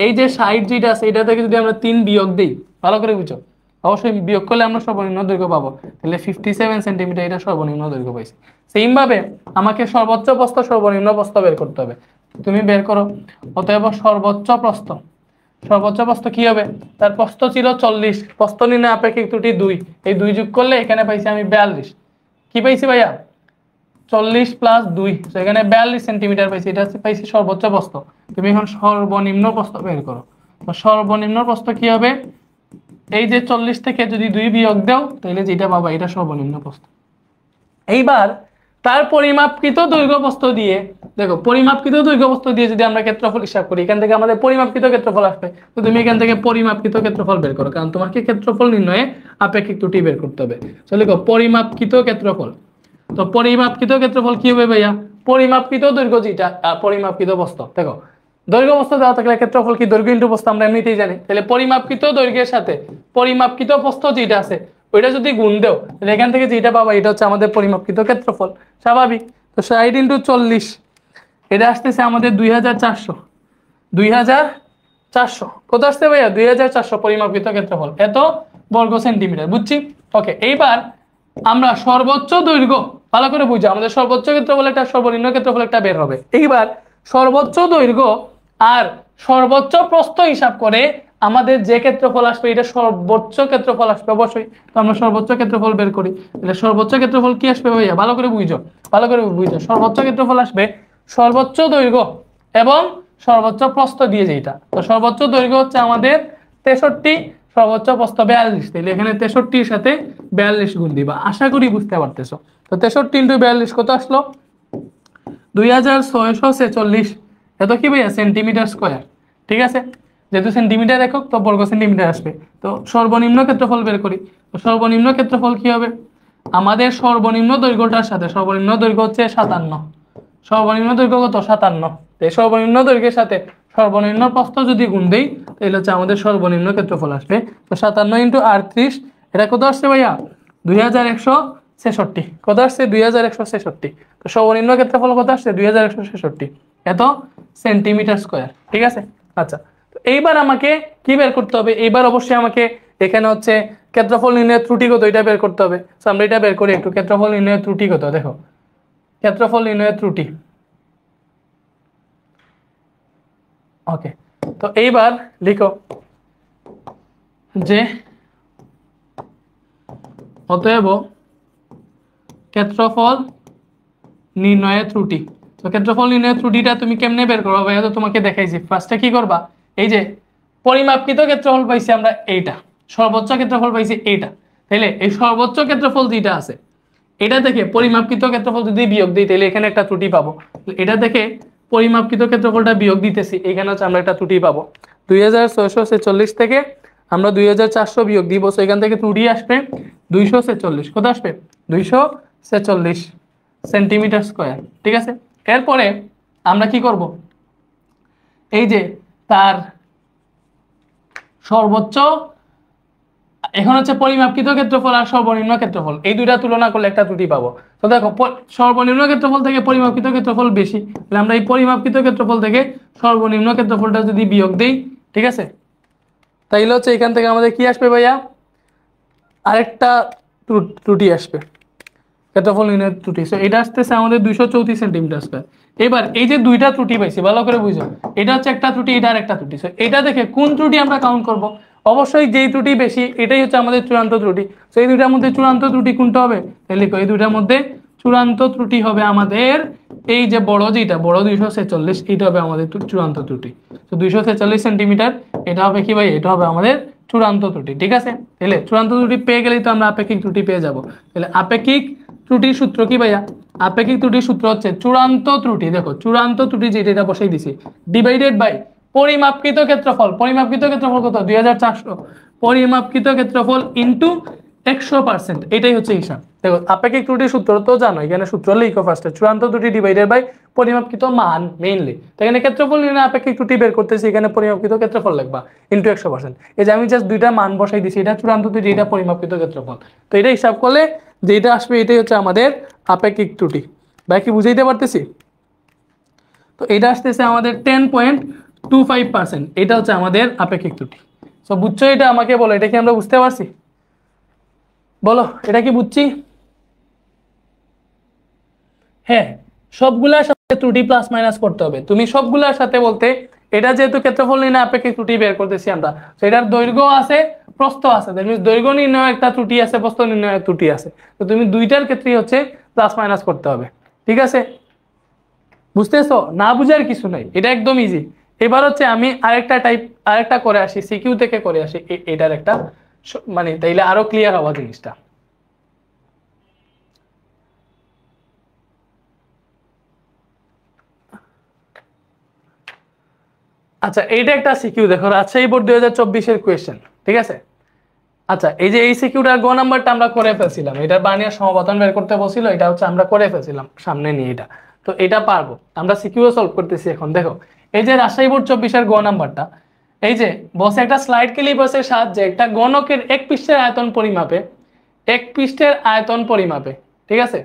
এই যে 60 যেটা আছে এটা থেকে যদি আমরা 3 বিয়োগ দিই, ভালো করে বুঝো, অবশ্যই বিয়োগ করলে আমরা সর্বনিম্ন দৈর্ঘ্য পাবো। তাহলে 57 সেন্টিমিটার এটা সর্বনিম্ন দৈর্ঘ্য পাইছি। সেম ভাবে আমাকে সর্বোচ্চ প্রস্থ সর্বনিম্ন প্রস্থ বের করতে হবে। তুমি বের করো। অতএব সর্বোচ্চ প্রস্থ, সর্বোচ্চ প্রস্থ কি হবে? তার প্রস্থ ছিল 40, প্রস্থ নির্ণয় আপেক্ষিক ত্রুটি 2, এই 2 যোগ করলে এখানে পাইছি আমি 42। কি পাইছি ভাইয়া? 40 প্লাস 2, এখানে 42 সেন্টিমিটার পাইছি। এটা পাইছি সর্বোচ্চ প্রস্থ। তুমি এখন সর্বনিম্ন প্রস্থ বের করো। তো সর্বনিম্ন প্রস্থ কি হবে? এই যে 40 থেকে যদি 2 বিয়োগ দাও, তাহলে যেটা পাবা এটা সর্বনিম্ন প্রস্থ। এইবার তার পরিমাপকৃত দৈর্ঘ্য প্রস্থ দিয়ে, দেখো পরিমাপকৃত দৈর্ঘ্য প্রস্থ দিয়ে যদি আমরা ক্ষেত্রফল হিসাব করি, এখান থেকে আমাদের পরিমাপকৃত ক্ষেত্রফল আসবে। তো তুমি এখান থেকে পরিমাপকৃত ক্ষেত্রফল বের করো, কারণ তোমাকে ক্ষেত্রফল নির্ণয়ে আপেক্ষিক ত্রুটি বের করতে হবে। চলো দেখো পরিমাপকৃত ক্ষেত্রফল। তো পরিমাপকৃত ক্ষেত্রফল কি হবে ভাইয়া? পরিমাপকৃত দৈর্ঘ্য যেটা, পরিমাপকৃত প্রস্থ। দেখো দৈর্ঘ্য প্রস্থ দেওয়া থাকলে ক্ষেত্রফল কি? দৈর্ঘ্য ইন্টু প্রস্থ আমরা এমনিতেই জানি। তাহলে পরিমাপকৃত দৈর্ঘ্যের সাথে পরিমাপকৃত প্রস্থ যেটা আছে ওইটা যদি গুণ দেও, তাহলে এখান থেকে যেটা পাবা এটা হচ্ছে আমাদের পরিমাপকৃত ক্ষেত্রফল, স্বাভাবিক। তো 60 ইন্টু 40, এটা আসতেছে আমাদের 2400। 2400 কত আসছে ভাইয়া? 2400 পরিমাপকৃত ক্ষেত্রফল, এত বর্গ সেন্টিমিটার, বুঝছি? ওকে, এইবার আমরা সর্বোচ্চ দৈর্ঘ্য, ভালো করে বুঝো, আমাদের সর্বোচ্চ ক্ষেত্রফল একটা সর্বনিম্ন ক্ষেত্রফল একটা বের হবে। এইবার সর্বোচ্চ দৈর্ঘ্য আর সর্বোচ্চ প্রস্থ হিসাব করে আমাদের যে ক্ষেত্রফল আসবে এটা সর্বোচ্চ ক্ষেত্রফল আসবে অবশ্যই। তো আমরা সর্বোচ্চ ক্ষেত্রফল বের করি। তাহলে সর্বোচ্চ ক্ষেত্রফল কি আসবে ভাইয়া? ভালো করে বুঝো, ভালো করে বুঝো। সর্বোচ্চ ক্ষেত্রফল আসবে সর্বোচ্চ দৈর্ঘ্য এবং সর্বোচ্চ প্রস্থ দিয়ে, যেটা। তো সর্বোচ্চ দৈর্ঘ্য হচ্ছে আমাদের 63, সর্বোচ্চ প্রস্থ 42। তাহলে এখানে 63-র সাথে 42 গুণ দিবা। আশা করি বুঝতে পারতেছো। তো 63 ইন্টু 42 কত আসলো? 2646। এত কি ভাইয়া? সেন্টিমিটার স্কোয়ার, ঠিক আছে? যেহেতু সেন্টিমিটার একক, তো বর্গ সেন্টিমিটার আসবে। তো সর্বনিম্ন ক্ষেত্রফল বের করি। তো সর্বনিম্ন ক্ষেত্রফল কি হবে? আমাদের সর্বনিম্ন দৈর্ঘ্যটার সাথে, সর্বনিম্ন দৈর্ঘ্য হচ্ছে 57, সর্বনিম্ন দৈর্ঘ্য কত? 57। এই সর্বনিম্ন দৈর্ঘ্যের সাথে সর্বনিম্ন প্রস্থ যদি গুণ দেই, তাহলে হচ্ছে আমাদের সর্বনিম্ন ক্ষেত্রফল আসবে। তো 57 ইন্টু 38, এটা কত আসছে ভাইয়া? 2166। কত আসছে? 2166। তো সর্বনিম্ন ক্ষেত্রফল কত আসছে? 2166, এত সেন্টিমিটার স্কোয়ার, ঠিক আছে? আচ্ছা, তো এইবার আমাকে কি বের করতে হবে? এইবার অবশ্যই আমাকে এখানে হচ্ছে ক্ষেত্রফল নির্ণয়ের ত্রুটি কত এটা বের করতে হবে। তো আমরা এটা বের করি একটু। ক্ষেত্রফল নির্ণয়ের ত্রুটি কত? দেখো ক্ষেত্রফল নির্ণয়ের ত্রুটি, ওকে। তো এইবার লিখো যে অতএব ক্ষেত্রফল নির্ণয়ের ত্রুটি। তো ক্ষেত্রফল নির্ণয়ের ত্রুটিটা তুমি কেমনে বের করবা ভাইয়া? তো তোমাকে দেখাইছি। ফার্স্টে কি করবা? এই যে পরিমাপকৃত ক্ষেত্রফল পাইছি আমরা এইটা, সর্বোচ্চ ক্ষেত্রফল পাইছি এইটা, তাইলে এই সর্বোচ্চ ক্ষেত্রফল যেটা আছে এটা থেকে পরিমাপকৃত ক্ষেত্রফল যদি বিয়োগ দিই তাহলে এখানে একটা ত্রুটি পাবো। এটা থেকে পরিমাপকৃত ক্ষেত্রফলটা বিয়োগ দিতেছি, এখানে হচ্ছে আমরা একটা ত্রুটি পাবো। 2646 থেকে আমরা 2400 বিয়োগ দিব, সো এখান থেকে ত্রুটি আসবে 246। কত আসবে? 246 সেন্টিমিটার স্কোয়ার। ঠিক আছে, এরপরে আমরা কি করব, এই যে তার সর্বোচ্চ, এখন হচ্ছে পরিমাপকৃত ক্ষেত্রফল আর সর্বনিম্ন ক্ষেত্রফল, এই দুইটা তুলনা করলে একটা ত্রুটি পাবো। তো দেখো সর্বনিম্ন ক্ষেত্রফল থেকে পরিমাপকৃত ক্ষেত্রফল বেশি, তাহলে আমরা এই পরিমাপকৃত ক্ষেত্রফল থেকে সর্বনিম্ন ক্ষেত্রফলটা যদি বিয়োগ দেই, ঠিক আছে, তাইলে হচ্ছে এখান থেকে আমাদের কি আসবে ভাইয়া, আরেকটা ত্রুটি আসবে, ক্ষেত্রফল নির্ণয়ের ত্রুটি। সো এটা আসতেছে আমাদের 234 সেন্টিমিটার স্কয়ার। এবার এই যে দুইটা ত্রুটি পাইছি, ভালো করে বুঝো, এটা হচ্ছে একটা ত্রুটি, এটা আরেকটা ত্রুটি। সো এটা দেখে কোন ত্রুটি আমরা কাউন্ট করব, অবশ্যই যেই ত্রুটি বেশি এটাই হচ্ছে আমাদের চূড়ান্ত ত্রুটি। সো এই দুইটার মধ্যে চূড়ান্ত ত্রুটি কোনটা হবে, তাহলে লিখো এই দুইটার মধ্যে চূড়ান্ত ত্রুটি হবে আমাদের এই যে বড়, যেটা বড় 246, এটা হবে আমাদের চূড়ান্ত ত্রুটি। তো 246 সেন্টিমিটার, এটা হবে কি ভাই, এটা হবে আমাদের চূড়ান্ত ত্রুটি। ঠিক আছে, তাহলে চূড়ান্ত ত্রুটি পেয়ে গেলেই তো আমরা আপেক্ষিক ত্রুটি পেয়ে যাব। তাহলে আপেক্ষিক ত্রুটির সূত্র কি ভাইয়া, আপেক্ষিক ত্রুটির সূত্র হচ্ছে চূড়ান্ত ত্রুটি, দেখো চূড়ান্ত ত্রুটি যেটা, এটা বসাই দিছি, ডিভাইডেড বাই পরিমাপকৃত ক্ষেত্রফল। পরিমাপকৃত ক্ষেত্রফল কত, 2400, পরিমাপকৃত ক্ষেত্রফল ইনটু 100%, এটাই হচ্ছে হিসাব। দেখো আপেক্ষিক ত্রুটির সূত্র তো জানো, এখানে সূত্র লিখো ফার্স্টে, চূড়ান্ত ত্রুটি ডিভাইডেড বাই পরিমাপকৃত মান মেইনলি। তো এখানে ক্ষেত্রফল নিয়ে আপেক্ষিক ত্রুটি বের করতেছি, এখানে পরিমাপকৃত ক্ষেত্রফল লিখবা ইনটু 100%। এই যে আমি জাস্ট দুইটা মান বসাই দিছি, এটা চূড়ান্ত ত্রুটি, এটা পরিমাপকৃত ক্ষেত্রফল। তো এটা হিসাব করলে যেটা আসবে এটাই হচ্ছে আমাদের আপেক্ষিক ত্রুটি। ভাই কি বুঝাইতে পারতেছি? তো এটা আসতেছে আমাদের 10.25%, এটা হচ্ছে আমাদের আপেক্ষিক ত্রুটি। সো বুঝছো এটা, আমাকে বলো এটা কি আমরা বুঝতে পারছি? বলো এটা কি বুঝছি? হ্যাঁ, সবগুলার সাথে ত্রুটি প্লাস মাইনাস করতে হবে। তুমি সবগুলার সাথে বলতে এটা যেহেতু ক্ষেত্রফল নির্ণয় আপেক্ষিক ত্রুটি বের করতেছি আমরা, তো এটার দৈর্ঘ্য আছে, প্রস্থ আছে, দ্যাট মিন্স দৈর্ঘ্য নির্ণয় একটা ত্রুটি আছে, প্রস্থ নির্ণয় ত্রুটি আছে। তো তুমি দুইটার ক্ষেত্রেই হচ্ছে প্লাস মাইনাস করতে হবে। ঠিক আছে, বুঝতেছো? না বুঝার কিছু নাই, এটা একদম ইজি। এবার হচ্ছে আমি আরেকটা করে আসি, সিকিউ থেকে করে আসি এটার একটা মানে, তাইলে আরো ক্লিয়ার হওয়া জিনিসটা। আচ্ছা, এইটা একটা সিকিউ, দেখো রাজশাহী বোর্ড 2024-এর কোয়েশ্চেন। ঠিক আছে, আচ্ছা এই যে এই সিকিউটার গ নাম্বারটা আমরা করে ফেলছিলাম, এটা বানিয়ে সমাপতন বের করতে বলছিল, এটা হচ্ছে আমরা করে ফেলছিলাম সামনে নিয়ে এটা। তো এটা পারবো আমরা, সিকিউ সলভ করতেছি এখন। দেখো এই যে রাজশাহী বোর্ড 24-এর গ নাম্বারটা, এই যে বসে একটা স্লাইড ক্লিপার্সের সাহায্যে একটা গণকের এক পৃষ্ঠের আয়তন পরিমাপে, এক পৃষ্ঠের আয়তন পরিমাপে, ঠিক আছে,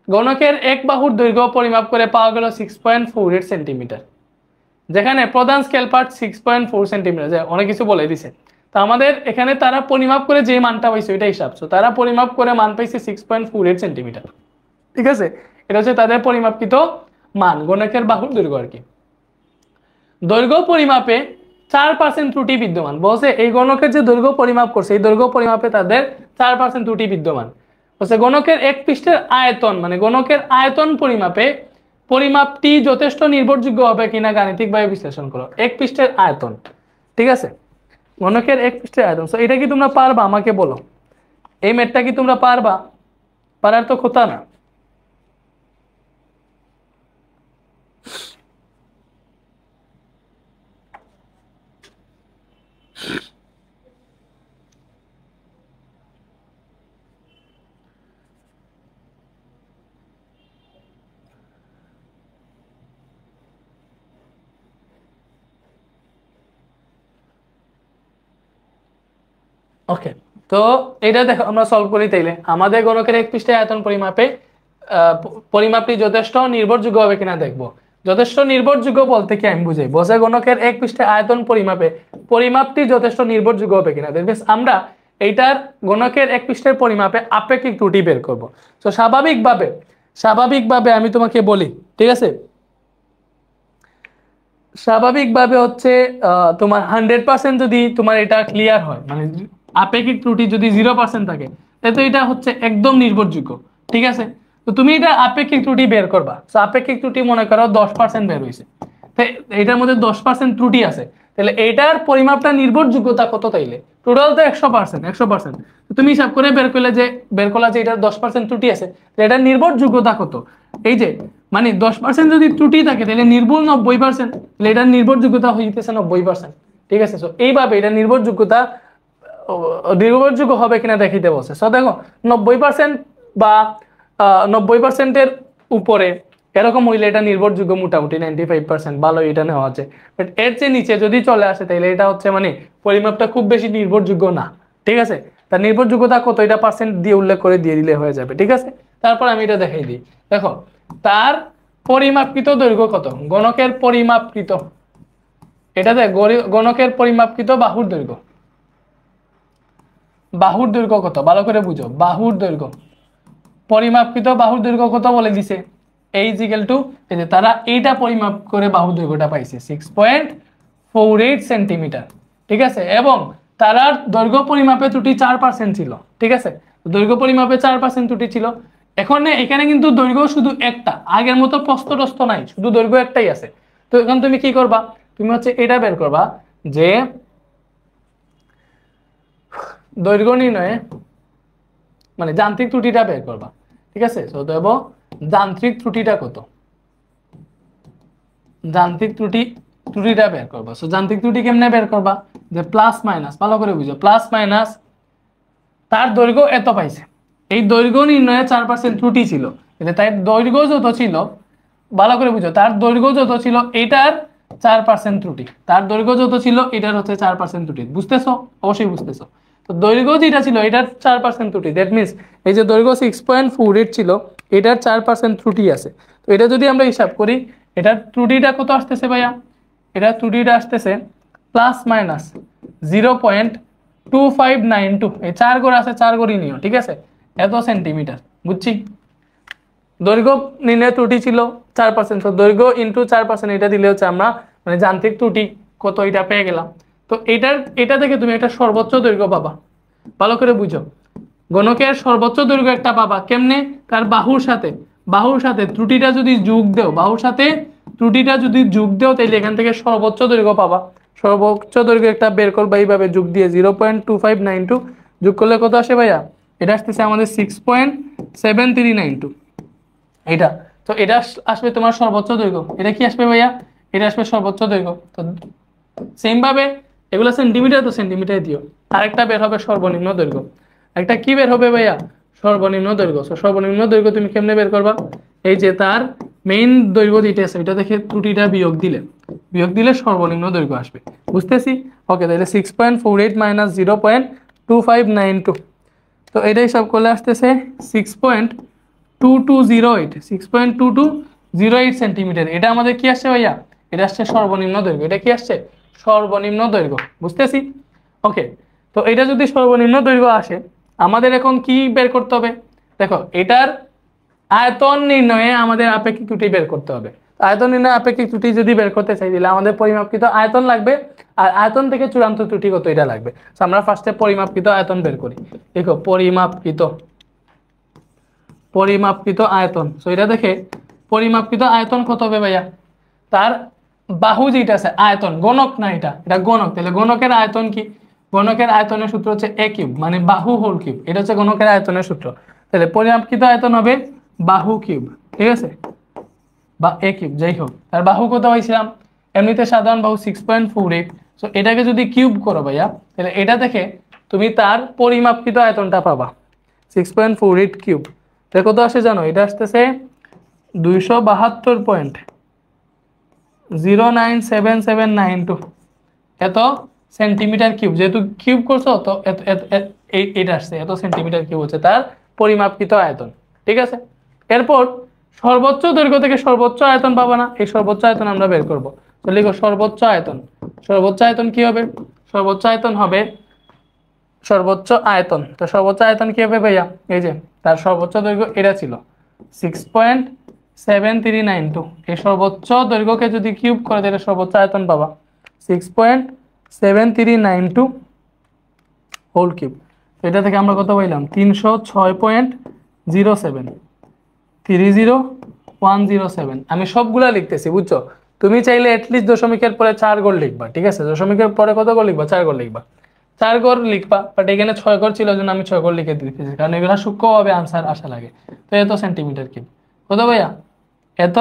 গণকের এক বাহুর দৈর্ঘ্য পরিমাপ করে পাওয়া গেল 6.48 সেন্টিমিটার, যেখানে প্রধান স্কেল পার্ট 6.4 সেন্টিমিটার, যে অনেক কিছু বলে দিছে। তো আমাদের এখানে তারা পরিমাপ করে যে মানটা পাইছে ওইটা হিসাব, তারা পরিমাপ করে মান পাইছে 6.48 সেন্টিমিটার। ঠিক আছে, এটা হচ্ছে তাদের পরিমাপকৃত মান, গণকের বাহুর দৈর্ঘ্য আর কি। দৈর্ঘ্য পরিমাপে 4% ত্রুটি বিদ্যমান, বলছে এই গণকের যে দৈর্ঘ্য পরিমাপ করছে এই দৈর্ঘ্য পরিমাপে তাদের 4% ত্রুটি বিদ্যমান। বলছে গণকের এক পৃষ্ঠের আয়তন, মানে গণকের আয়তন পরিমাপে পরিমাপটি যথেষ্ট নির্ভরযোগ্য হবে কিনা গাণিতিকভাবে বিশ্লেষণ করো। এক পৃষ্ঠের আয়তন, ঠিক আছে, গণকের এক পৃষ্ঠের আয়তন। সো এটা কি তোমরা পারবা, আমাকে বলো, এই ম্যাথটা কি তোমরা পারবা? পারার তো কথা না। ওকে, তো এটা দেখো আমরা সলভ করি তাইলে। আমাদের গণকের এক পৃষ্ঠের আয়তন পরিমাপে পরিমাপটি যথেষ্ট নির্ভরযোগ্য হবে কিনা দেখবো। যথেষ্ট নির্ভরযোগ্য বলতে কি আমি বুঝাই, বসে গণকের এক পৃষ্ঠের আয়তন পরিমাপে পরিমাপটি যথেষ্ট নির্ভরযোগ্য হবে কিনা, দেখবেন আমরা এইটার গণকের এক পৃষ্ঠের পরিমাপে আপেক্ষিক ত্রুটি বের করব। তো স্বাভাবিকভাবে আমি তোমাকে বলি, ঠিক আছে, স্বাভাবিকভাবে হচ্ছে তোমার 100% যদি তোমার এটা ক্লিয়ার হয়, মানে আপেক্ষিক ত্রুটি যদি 0% থাকে, তাহলে এটা হচ্ছে একদম নির্ভরযোগ্য। ঠিক আছে, তো তুমি এটা আপেক্ষিক ত্রুটি বের করবা। তো আপেক্ষিক ত্রুটি মনে করো 10% বের হয়েছে, এটার মধ্যে 10% ত্রুটি আছে, তাহলে এটার পরিমাপটা নির্ভরযোগ্যতা কত তাইলে টোটাল তো 100%। তুমি হিসাব করে বের করলা যে এটার 10% ত্রুটি আছে, এটার নির্ভরযোগ্যতা কত? এই যে মানে 10% যদি ত্রুটি থাকে তাহলে নির্ভুল 90%, তাহলে এটার নির্ভরযোগ্যতা হইতেছে 90%। ঠিক আছে, সো এইভাবে এটা নির্ভরযোগ্য হবে কিনা দেখিতে বলছে। সো দেখো 90% বা 90%-এর উপরে এরকম হইলে এটা নির্ভরযোগ্য, মোটামুটি 95% ভালো এটা নেওয়া আছে। বাট এর চেয়ে নিচে যদি চলে আসে তাহলে এটা হচ্ছে মানে পরিমাপটা খুব বেশি নির্ভরযোগ্য না। ঠিক আছে, তার নির্ভরযোগ্যতা কত এটা পার্সেন্ট দিয়ে উল্লেখ করে দিয়ে দিলে হয়ে যাবে। ঠিক আছে, তারপর আমি এটা দেখাই দিই। দেখো তার পরিমাপকৃত দৈর্ঘ্য কত, গণকের পরিমাপকৃত, এটাতে গণকের পরিমাপকৃত বাহুর দৈর্ঘ্য, বাহুর দৈর্ঘ্য কত ভালো করে বুঝো। বাহুর দৈর্ঘ্য, পরিমাপকৃত বাহুর দৈর্ঘ্য কত বলে দিছে, এই যে তারা এইটা পরিমাপ করে বাহুর দৈর্ঘ্যটা পাইছে 6.48 সেন্টিমিটার। ঠিক আছে, এবং তারার দৈর্ঘ্য পরিমাপে ত্রুটি 4% ছিল। ঠিক আছে, দৈর্ঘ্য পরিমাপে 4% ত্রুটি ছিল। এখানে কিন্তু দৈর্ঘ্য শুধু একটা, আগের মতো প্রস্থ টস্থ নাই, শুধু দৈর্ঘ্য একটাই আছে। তো এখন তুমি কি করবা, তুমি হচ্ছে এটা বের করবা যে দৈর্ঘ্য নির্ণয়ে মানে যান্ত্রিক ত্রুটিটা বের করবা। ঠিক আছে, তো দেব যান্ত্রিক ত্রুটিটা কত, যান্ত্রিক ত্রুটিটা বের করবা। সো যান্ত্রিক ত্রুটি কেমনে বের করবা, যে প্লাস মাইনাস, ভালো করে বুঝো, প্লাস মাইনাস তার দৈর্ঘ্য এত পাইছে, এই দৈর্ঘ্য নির্ণয়ে 4% ত্রুটি ছিল, তাই দৈর্ঘ্য যত ছিল, ভালো করে বুঝো, তার দৈর্ঘ্য যত ছিল এটার 4% ত্রুটি, তার দৈর্ঘ্য যত ছিল এটার হচ্ছে 4% ত্রুটি। বুঝতেছো? অবশ্যই বুঝতেছো। তো দৈর্ঘ্য যেটা ছিল এটার 4% ত্রুটি, দ্যাট মিনস এই যে দৈর্ঘ্য 6.48 ছিল এটার 4% ত্রুটি আছে। তো এটা যদি আমরা হিসাব করি, এটার ত্রুটিটা কত আসতেছে ভাইয়া, এটার ত্রুটিটা আসতেছে প্লাস মাইনাস 0.2592, এই 4 ঘর আছে, 4 ঘরই নিও। ঠিক আছে, এত সেন্টিমিটার, বুঝছি। দৈর্ঘ্য নির্ণয় ত্রুটি ছিল 4%, তো দৈর্ঘ্য ইন্টু 4% এটা দিলে হচ্ছে আমরা মানে যান্ত্রিক ত্রুটি কত এটা পেয়ে গেলাম। তো এটা থেকে তুমি একটা সর্বোচ্চ দৈর্ঘ্য পাবা, ভালো করে বুঝো। গণকের সর্বোচ্চ দৈর্ঘ্য একটা পাবা কেমনে, তার বাহুর সাথে ত্রুটিটা যদি যোগ দেও, বাহুর সাথে ত্রুটিটা যদি যোগ দেও তাহলে এখান থেকে সর্বোচ্চ দৈর্ঘ্য পাবা। সর্বোচ্চ দৈর্ঘ্য একটা বের করবা এইভাবে যোগ দিয়ে 0.2592 যোগ করলে কত আসে ভাইয়া, এটা আসতেছে আমাদের 6.7392 এটা। তো এটা আসবে তোমার সর্বোচ্চ দৈর্ঘ্য। এটা কি আসবে ভাইয়া, এটা আসবে সর্বোচ্চ দৈর্ঘ্য। তো সেম ভাবে এগুলো সেন্টিমিটার, তো সেন্টিমিটার দিও। আরেকটা বের হবে সর্বনিম্ন দৈর্ঘ্য, একটা কি বের হবে ভাইয়া, সর্বনিম্ন দৈর্ঘ্য। সর্বনিম্ন দৈর্ঘ্য তুমি কেমনে বের করবা, এই যে তার মেইন দৈর্ঘ্য যেটা আছে এটা দেখে ত্রুটিটা বিয়োগ দিলে সর্বনিম্ন দৈর্ঘ্য আসবে। বুঝতেছি? ওকে, তাহলে 6.48 মাইনাস 0.2592, তো এটা হিসাব করলে আসতেছে 6.2208 সেন্টিমিটার। এটা আমাদের কি আসছে ভাইয়া, এটা আসছে সর্বনিম্ন দৈর্ঘ্য। এটা কি আসছে, সর্বনিম্ন দৈর্ঘ্য। বুঝতেছি? ওকে, তো এটা যদি সর্বনিম্ন দৈর্ঘ্য আসে আমাদের এখন কি বের করতে হবে, দেখো এটার আয়তন নির্ণয়ে আমাদের আপেক্ষিক ত্রুটি বের করতে হবে। আয়তন নির্ণয়ে আপেক্ষিক ত্রুটি যদি বের করতে চাই তাহলে আমাদের পরিমাপকৃত আয়তন লাগবে, আর আয়তন থেকে চূড়ান্ত ত্রুটি কত এটা লাগবে। আমরা ফার্স্টে পরিমাপকৃত আয়তন বের করি। দেখো পরিমাপকৃত আয়তন, সো এটা দেখে পরিমাপকৃত আয়তন কত হবে ভাইয়া, তার বাহু যেটা আছে আয়তন, গণক না এটা গণক, তাহলে গণকের আয়তন কি, গণকের আয়তনের সূত্র হচ্ছে a কিউব, মানে বাহু হোল কিউব, এটা হচ্ছে গণকের আয়তনের সূত্র। তাহলে পরিমাপকৃত আয়তন হবে বাহু কিউব। ঠিক আছে, বা a কিউব যাই হোক, তার বাহু কত পাইছিলাম, এমনিতে সাধারণ বাহু 6.48, সো এটাকে যদি কিউব করো ভাইয়া তাহলে এটা দেখে তুমি তার পরিমাপকৃত আয়তনটা পাবা 6.48 কিউব। এটা কত আসে জানো, এটা আসতেছে 272.0977792 এত সেন্টিমিটার কিউব। যেহেতু কিউব করছো তো এটা আসছে এত সেন্টিমিটার কিউব হচ্ছে তার পরিমাপকৃত আয়তন। ঠিক আছে, এরপর সর্বোচ্চ দৈর্ঘ্য থেকে সর্বোচ্চ আয়তন পাবা না, এই সর্বোচ্চ আয়তন আমরা বের করবো। তো লিখো সর্বোচ্চ আয়তন। সর্বোচ্চ আয়তন কি হবে, সর্বোচ্চ আয়তন হবে সর্বোচ্চ আয়তন। তো সর্বোচ্চ আয়তন কি হবে ভাইয়া, এই যে তার সর্বোচ্চ দৈর্ঘ্য এটা ছিল 6.7392, এই সর্বোচ্চ দৈর্ঘ্যকে যদি কিউব করে তাহলে সর্বোচ্চ আয়তন পাবা 6.7392 হোল কিউব। এটা থেকে আমরা কত পাইলাম 306.07 30107। আমি সবগুলা লিখতেছি বুঝছো, তুমি চাইলে এটলিস্ট দশমিকের পরে 4 ঘর লিখবা, ঠিক আছে, দশমিকের পরে কত ঘর লিখবা, 4 ঘর লিখবা, 4 ঘর লিখবা, বাট এখানে 6 ঘর ছিল জন্য আমি 6 ঘর লিখে দিতেছি, কারণ এগুলা সূক্ষ্মভাবে আনসার আসা লাগে। তো এত সেন্টিমিটার কিউব, কত ভাইয়া, এত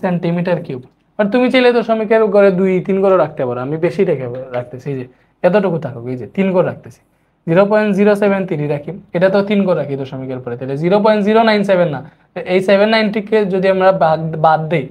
সেন্টিমিটার কিউব। আর তুমি চাইলে দশমিকের ঘরে 2-3 ঘর রাখতে পারো, আমি বেশি রেখে রাখতেছি, যে এতটুকু থাকুক, এই যে 3 ঘর রাখতেছি, 0.073 রাখি, এটা তো 3 ঘর রাখি দশমিকের পরে, তাহলে 0.097 না, এই 790 কে যদি আমরা বাদ দেই,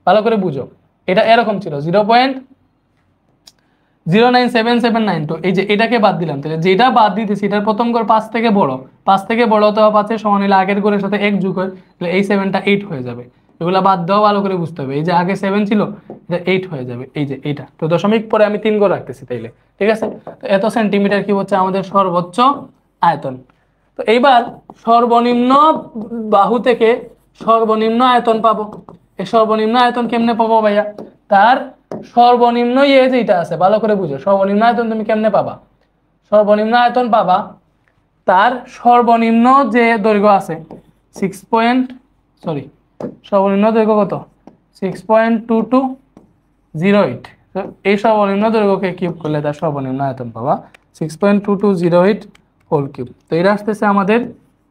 ভালো করে বুঝো, এটা এরকম ছিল 0.09779, এই যে এটাকে বাদ দিলাম, তাহলে যেটা বাদ দিতেছি এটার প্রথম ঘর 5 থেকে বড়, 5 থেকে বড় অথবা 5 সমান হলে আগের ঘরের সাথে 1 যোগ হয়, তাহলে এই 7টা 8 হয়ে যাবে। এগুলা বাদ দেওয়া ভালো করে বুঝতে হবে, এই যে আগে 7 ছিল, এটা 8 হয়ে যাবে, এই যে এইটা, তো দশমিক পরে আমি 3 ঘর রাখতেছি, তাইলে ঠিক আছে। তো এত সেন্টিমিটার কি হচ্ছে আমাদের সর্বোচ্চ আয়তন। তো এইবার সর্বনিম্ন বাহু থেকে সর্বনিম্ন আয়তন পাবো। এই সর্বনিম্ন আয়তন কেমনে পাবো ভাইয়া, তার সর্বনিম্ন যেটা আছে ভালো করে বুঝো, সর্বনিম্ন আয়তন তুমি কেমনে পাবা, সর্বনিম্ন আয়তন পাবা তার সর্বনিম্ন যে দৈর্ঘ্য আছে 6 সর্বনিম্ন দৈর্ঘ্য কত, 6.2208, তো এই সর্বনিম্ন দৈর্ঘ্যকে কিউব করলে তার সর্বনিম্ন আয়তন পাবা 6.2208 হোল কিউব। তো এটা আসতেছে আমাদের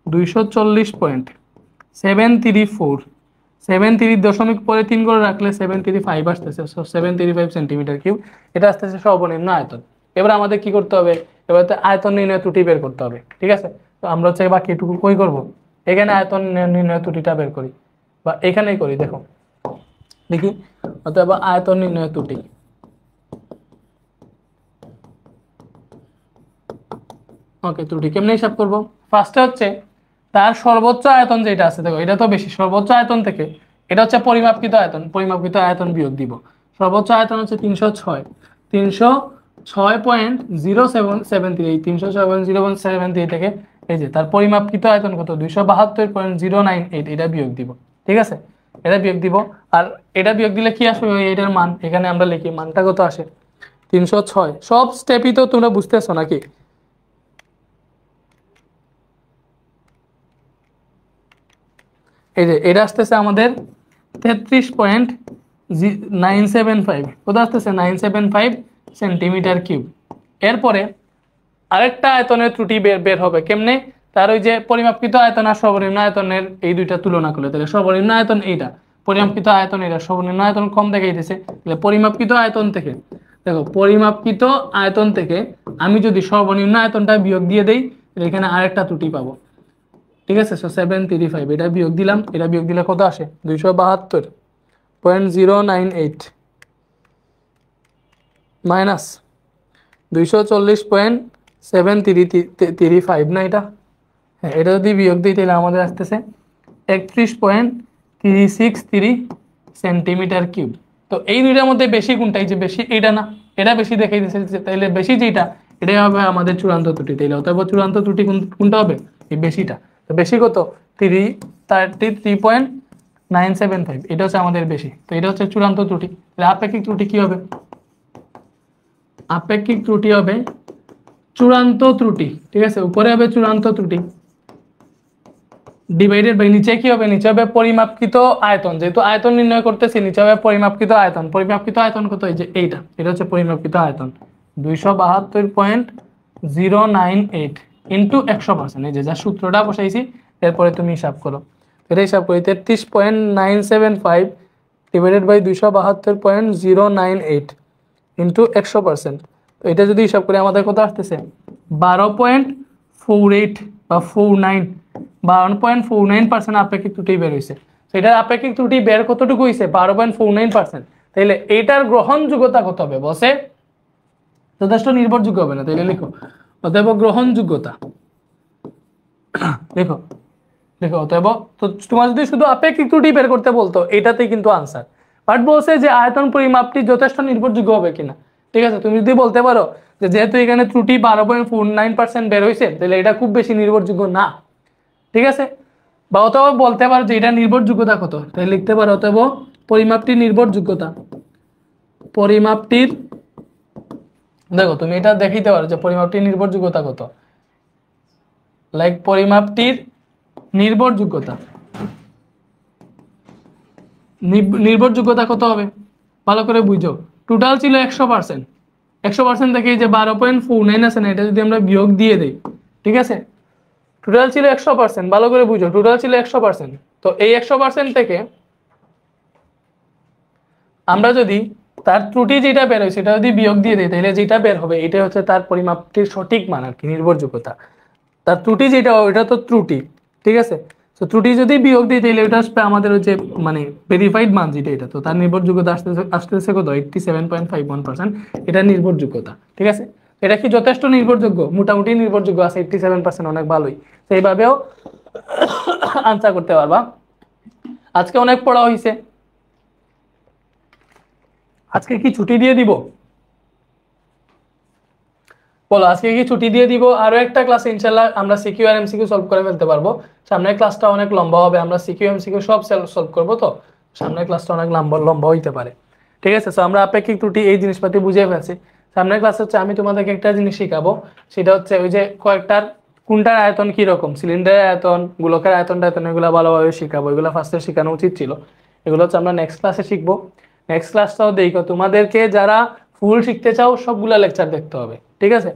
240.734, 730 দশমিক পরে 3 করে রাখলে 735 আসতেছে, 735 সেন্টিমিটার কিউব, এটা আসতেছে সর্বনিম্ন আয়তন। এবার আমাদের কি করতে হবে, এবার আয়তন নির্ণয় ত্রুটি বের করতে হবে, ঠিক আছে। তো আমরা হচ্ছে বাকিটুকু কই করব, এখানে আয়তন নির্ণয় ত্রুটিটা বের করি, বা এখানেই করি, দেখো দেখি, অথবা আয়তন নির্ণয় ত্রুটি, ওকে, ত্রুটি কেমনে হিসাব করব, ফার্স্টে হচ্ছে তার সর্বোচ্চ আয়তন যেটা আছে, দেখো এটা তো বেশি, সর্বোচ্চ আয়তন থেকে এটা হচ্ছে পরিমাপকৃত আয়তন, পরিমাপকৃত আয়তন বিয়োগ দিব, সর্বোচ্চ আয়তন হচ্ছে 306.0773, এই 306.073 থেকে এই যে তার পরিমাপকৃত আয়তন কত 272.098, এটা বিয়োগ দিব, ঠিক আছে, এটা বিয়োগ দিব। আর এটা বিয়োগ দিলে কি আসবে, এটার মান এখানে আমরা লিখি, মানটা কত আসে 306। সব স্টেপই তো তোমরা বুঝতেছো নাকি, এই যে এটা আসতেছে আমাদের 33.975, কোথায় আসতেছে 975 সেন্টিমিটার কিউব। এরপরে আরেকটা আয়তনের ত্রুটি বের হবে কেমনে, তার ওই যে পরিমাপকৃত আয়তন আর সর্বনিম্ন আয়তনের এই দুইটা তুলনা করলে, তাহলে সর্বনিম্ন আয়তন এইটা, পরিমাপকৃত আয়তন এটা, সর্বনিম্ন আয়তন কম দেখাইতেছে, তাহলে পরিমাপকৃত আয়তন থেকে, দেখো পরিমাপকৃত আয়তন থেকে আমি যদি সর্বনিম্ন আয়তনটা বিয়োগ দিয়ে দেই, তাহলে এখানে আরেকটা ত্রুটি পাবো, ঠিক আছে। 735 এটা বিয়োগ দিলাম, এটা বিয়োগ দিলে কত আসে 272.098 মাইনাস 240.735 না, এটা হ্যাঁ, এটা যদি বিয়োগ দিই তাহলে আমাদের আসতেছে 31.363 সেন্টিমিটার কিউব। তো এই দুইটার মধ্যে বেশি কোনটা, এই যে বেশি এইটা না, এটা বেশি দেখাই দিচ্ছে, তাইলে বেশি যেটা এটাই হবে আমাদের চূড়ান্ত ত্রুটি, তাইলে অতএব চূড়ান্ত ত্রুটি কোনটা হবে, এই বেশিটা। তো বেশি কত 33.975, এটা হচ্ছে আমাদের বেশি, তো এটা হচ্ছে চূড়ান্ত ত্রুটি। তাহলে আপেক্ষিক ত্রুটি কি হবে, আপেক্ষিক ত্রুটি হবে চূড়ান্ত ত্রুটি, ঠিক আছে, উপরে হবে চূড়ান্ত ত্রুটি ডিভাইডেড বাই, নিচে কি হবে, নিচে হবে পরিমাপকৃত আয়তন, যেহেতু আয়তন নির্ণয় করতেছি নিচে হবে পরিমাপকৃত আয়তন, পরিমাপকৃত আয়তন কত, এই যে এইটা, এটা হচ্ছে পরিমাপকৃত আয়তন 272.098 ইন্টু 100%, এই যে যা সূত্রটা বসাইছি, এরপরে তুমি হিসাব করো, এটা হিসাব করি 33.975 ডিভাইডেড বাই 272.098 ইন্টু 100%, তো এটা যদি হিসাব করি আমাদের কত আসতেছে 12.48 বা 1.49% আপেক্ষিক ত্রুটি বের হয়েছে। সেটার আপেক্ষিক ত্রুটি বের কতটুকু হয়েছে 12.49%, তাইলে এইটার গ্রহণযোগ্যতা কত হবে, বসে যথেষ্ট নির্ভরযোগ্য হবে না, তাইলে লিখো অতএব গ্রহণযোগ্যতা, লিখো লিখো অতএব। তো তোমার যদি শুধু আপেক্ষিক ত্রুটি বের করতে বলতো এটাতেই কিন্তু আনসার, বাট বলছে যে আয়তন পরিমাপটি যথেষ্ট নির্ভরযোগ্য হবে কিনা, ঠিক আছে। তুমি যদি বলতে পারো যে যেহেতু এখানে ত্রুটি 12.49% বের হয়েছে, তাহলে এটা খুব বেশি নির্ভরযোগ্য না, ঠিক আছে। বা অথবা বলতে পারো যে এটা নির্ভরযোগ্যতা কত, তাহলে লিখতে পারো অতএব পরিমাপটির নির্ভরযোগ্যতা, পরিমাপটির, দেখো তুমি এটা দেখিতে পারো যে পরিমাপটির নির্ভরযোগ্যতা কত, লাইক পরিমাপটির নির্ভরযোগ্যতা, নির্ভরযোগ্যতা কত হবে ভালো করে বুঝো, টোটাল ছিল 100%। 100% থেকে এই যে 12.49 আছে না, এটা যদি আমরা বিয়োগ দিয়ে দিই, ঠিক আছে, টোটাল ছিল 100%। ভালো করে বুঝো, টোটাল ছিল 100%। তো এই 100% থেকে আমরা যদি তার ত্রুটি যেটা বের হয় সেটা যদি বিয়োগ দিয়ে দিই, তাহলে যেটা বের হবে এটা হচ্ছে তার পরিমাপটির সঠিক মান আর কি, নির্ভরযোগ্যতা। তার ত্রুটি যেটা, ওইটা তো ত্রুটি, ঠিক আছে। তো ত্রুটি যদি বিয়োগ দিই তাহলে ওটা আসবে আমাদের হচ্ছে মানে ভেরিফাইড মান যেটা, এটা তো তার নির্ভরযোগ্যতা আসতেছে কত, 87.51%। এটা নির্ভরযোগ্যতা, ঠিক আছে। এটা কি যথেষ্ট নির্ভরযোগ্য? মোটামুটি নির্ভরযোগ্য আছে 87%, অনেক ভালোই। তো এইভাবেও আনসার করতে পারবা। আজকে অনেক পড়া হয়েছে, আজকে কি ছুটি দিয়ে দিব? বলো, আজকে কি ছুটি দিয়ে দিব? আরো একটা ক্লাসে ইনশাল্লাহ আমরা সিকিউ আর এমসিকিউ সলভ করে ফেলতে পারবো। সামনের ক্লাসটা অনেক লম্বা হবে, আমরা সিকিউ এমসিকিউ সব সলভ করবো, তো সামনের ক্লাসটা অনেক লম্বা লম্বা হইতে পারে, ঠিক আছে। তো আমরা আপেক্ষিক ত্রুটি এই জিনিসপাতি বুঝিয়ে ফেলছি। সামনের ক্লাস হচ্ছে আমি তোমাদেরকে একটা জিনিস শিখাবো, সেটা হচ্ছে ওই যে কয়েকটার কোনটার আয়তন কি রকম, সিলিন্ডারের আয়তন, গোলকের আয়তন টায়তন, এগুলো ভালোভাবে শিখাবো। এগুলো ফার্স্টে শেখানো উচিত ছিল, এগুলো হচ্ছে আমরা নেক্সট ক্লাসে শিখবো। নেক্সট ক্লাসটাও দেখো, তোমাদেরকে যারা ফুল শিখতে চাও সবগুলা লেকচার দেখতে হবে, ঠিক আছে।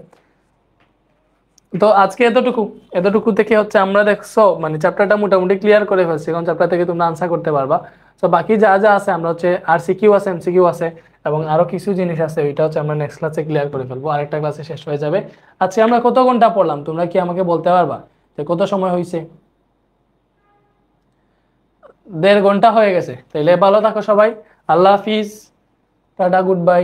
তো আজকে এতটুকু, এতটুকু থেকে হচ্ছে আমরা দেখছো মানে চ্যাপ্টারটা মোটামুটি ক্লিয়ার করে ফেলছি, কারণ চ্যাপ্টার থেকে তোমরা আনসার করতে পারবা। তো বাকি যা যা আছে আমরা হচ্ছে আর সিকিউ আছে, এমসিকিউ আছে, এবং আরো কিছু জিনিস আছে, ওইটা হচ্ছে আমরা নেক্সট ক্লাসে ক্লিয়ার করে ফেলবো, আরেকটা ক্লাসে শেষ হয়ে যাবে। আজকে আমরা কত ঘন্টা পড়লাম তোমরা কি আমাকে বলতে পারবা যে কত সময় হয়েছে? 1.5 ঘন্টা হয়ে গেছে। তাইলে ভালো থাকো সবাই, আল্লাহ হাফিজ, টাটা, গুড বাই।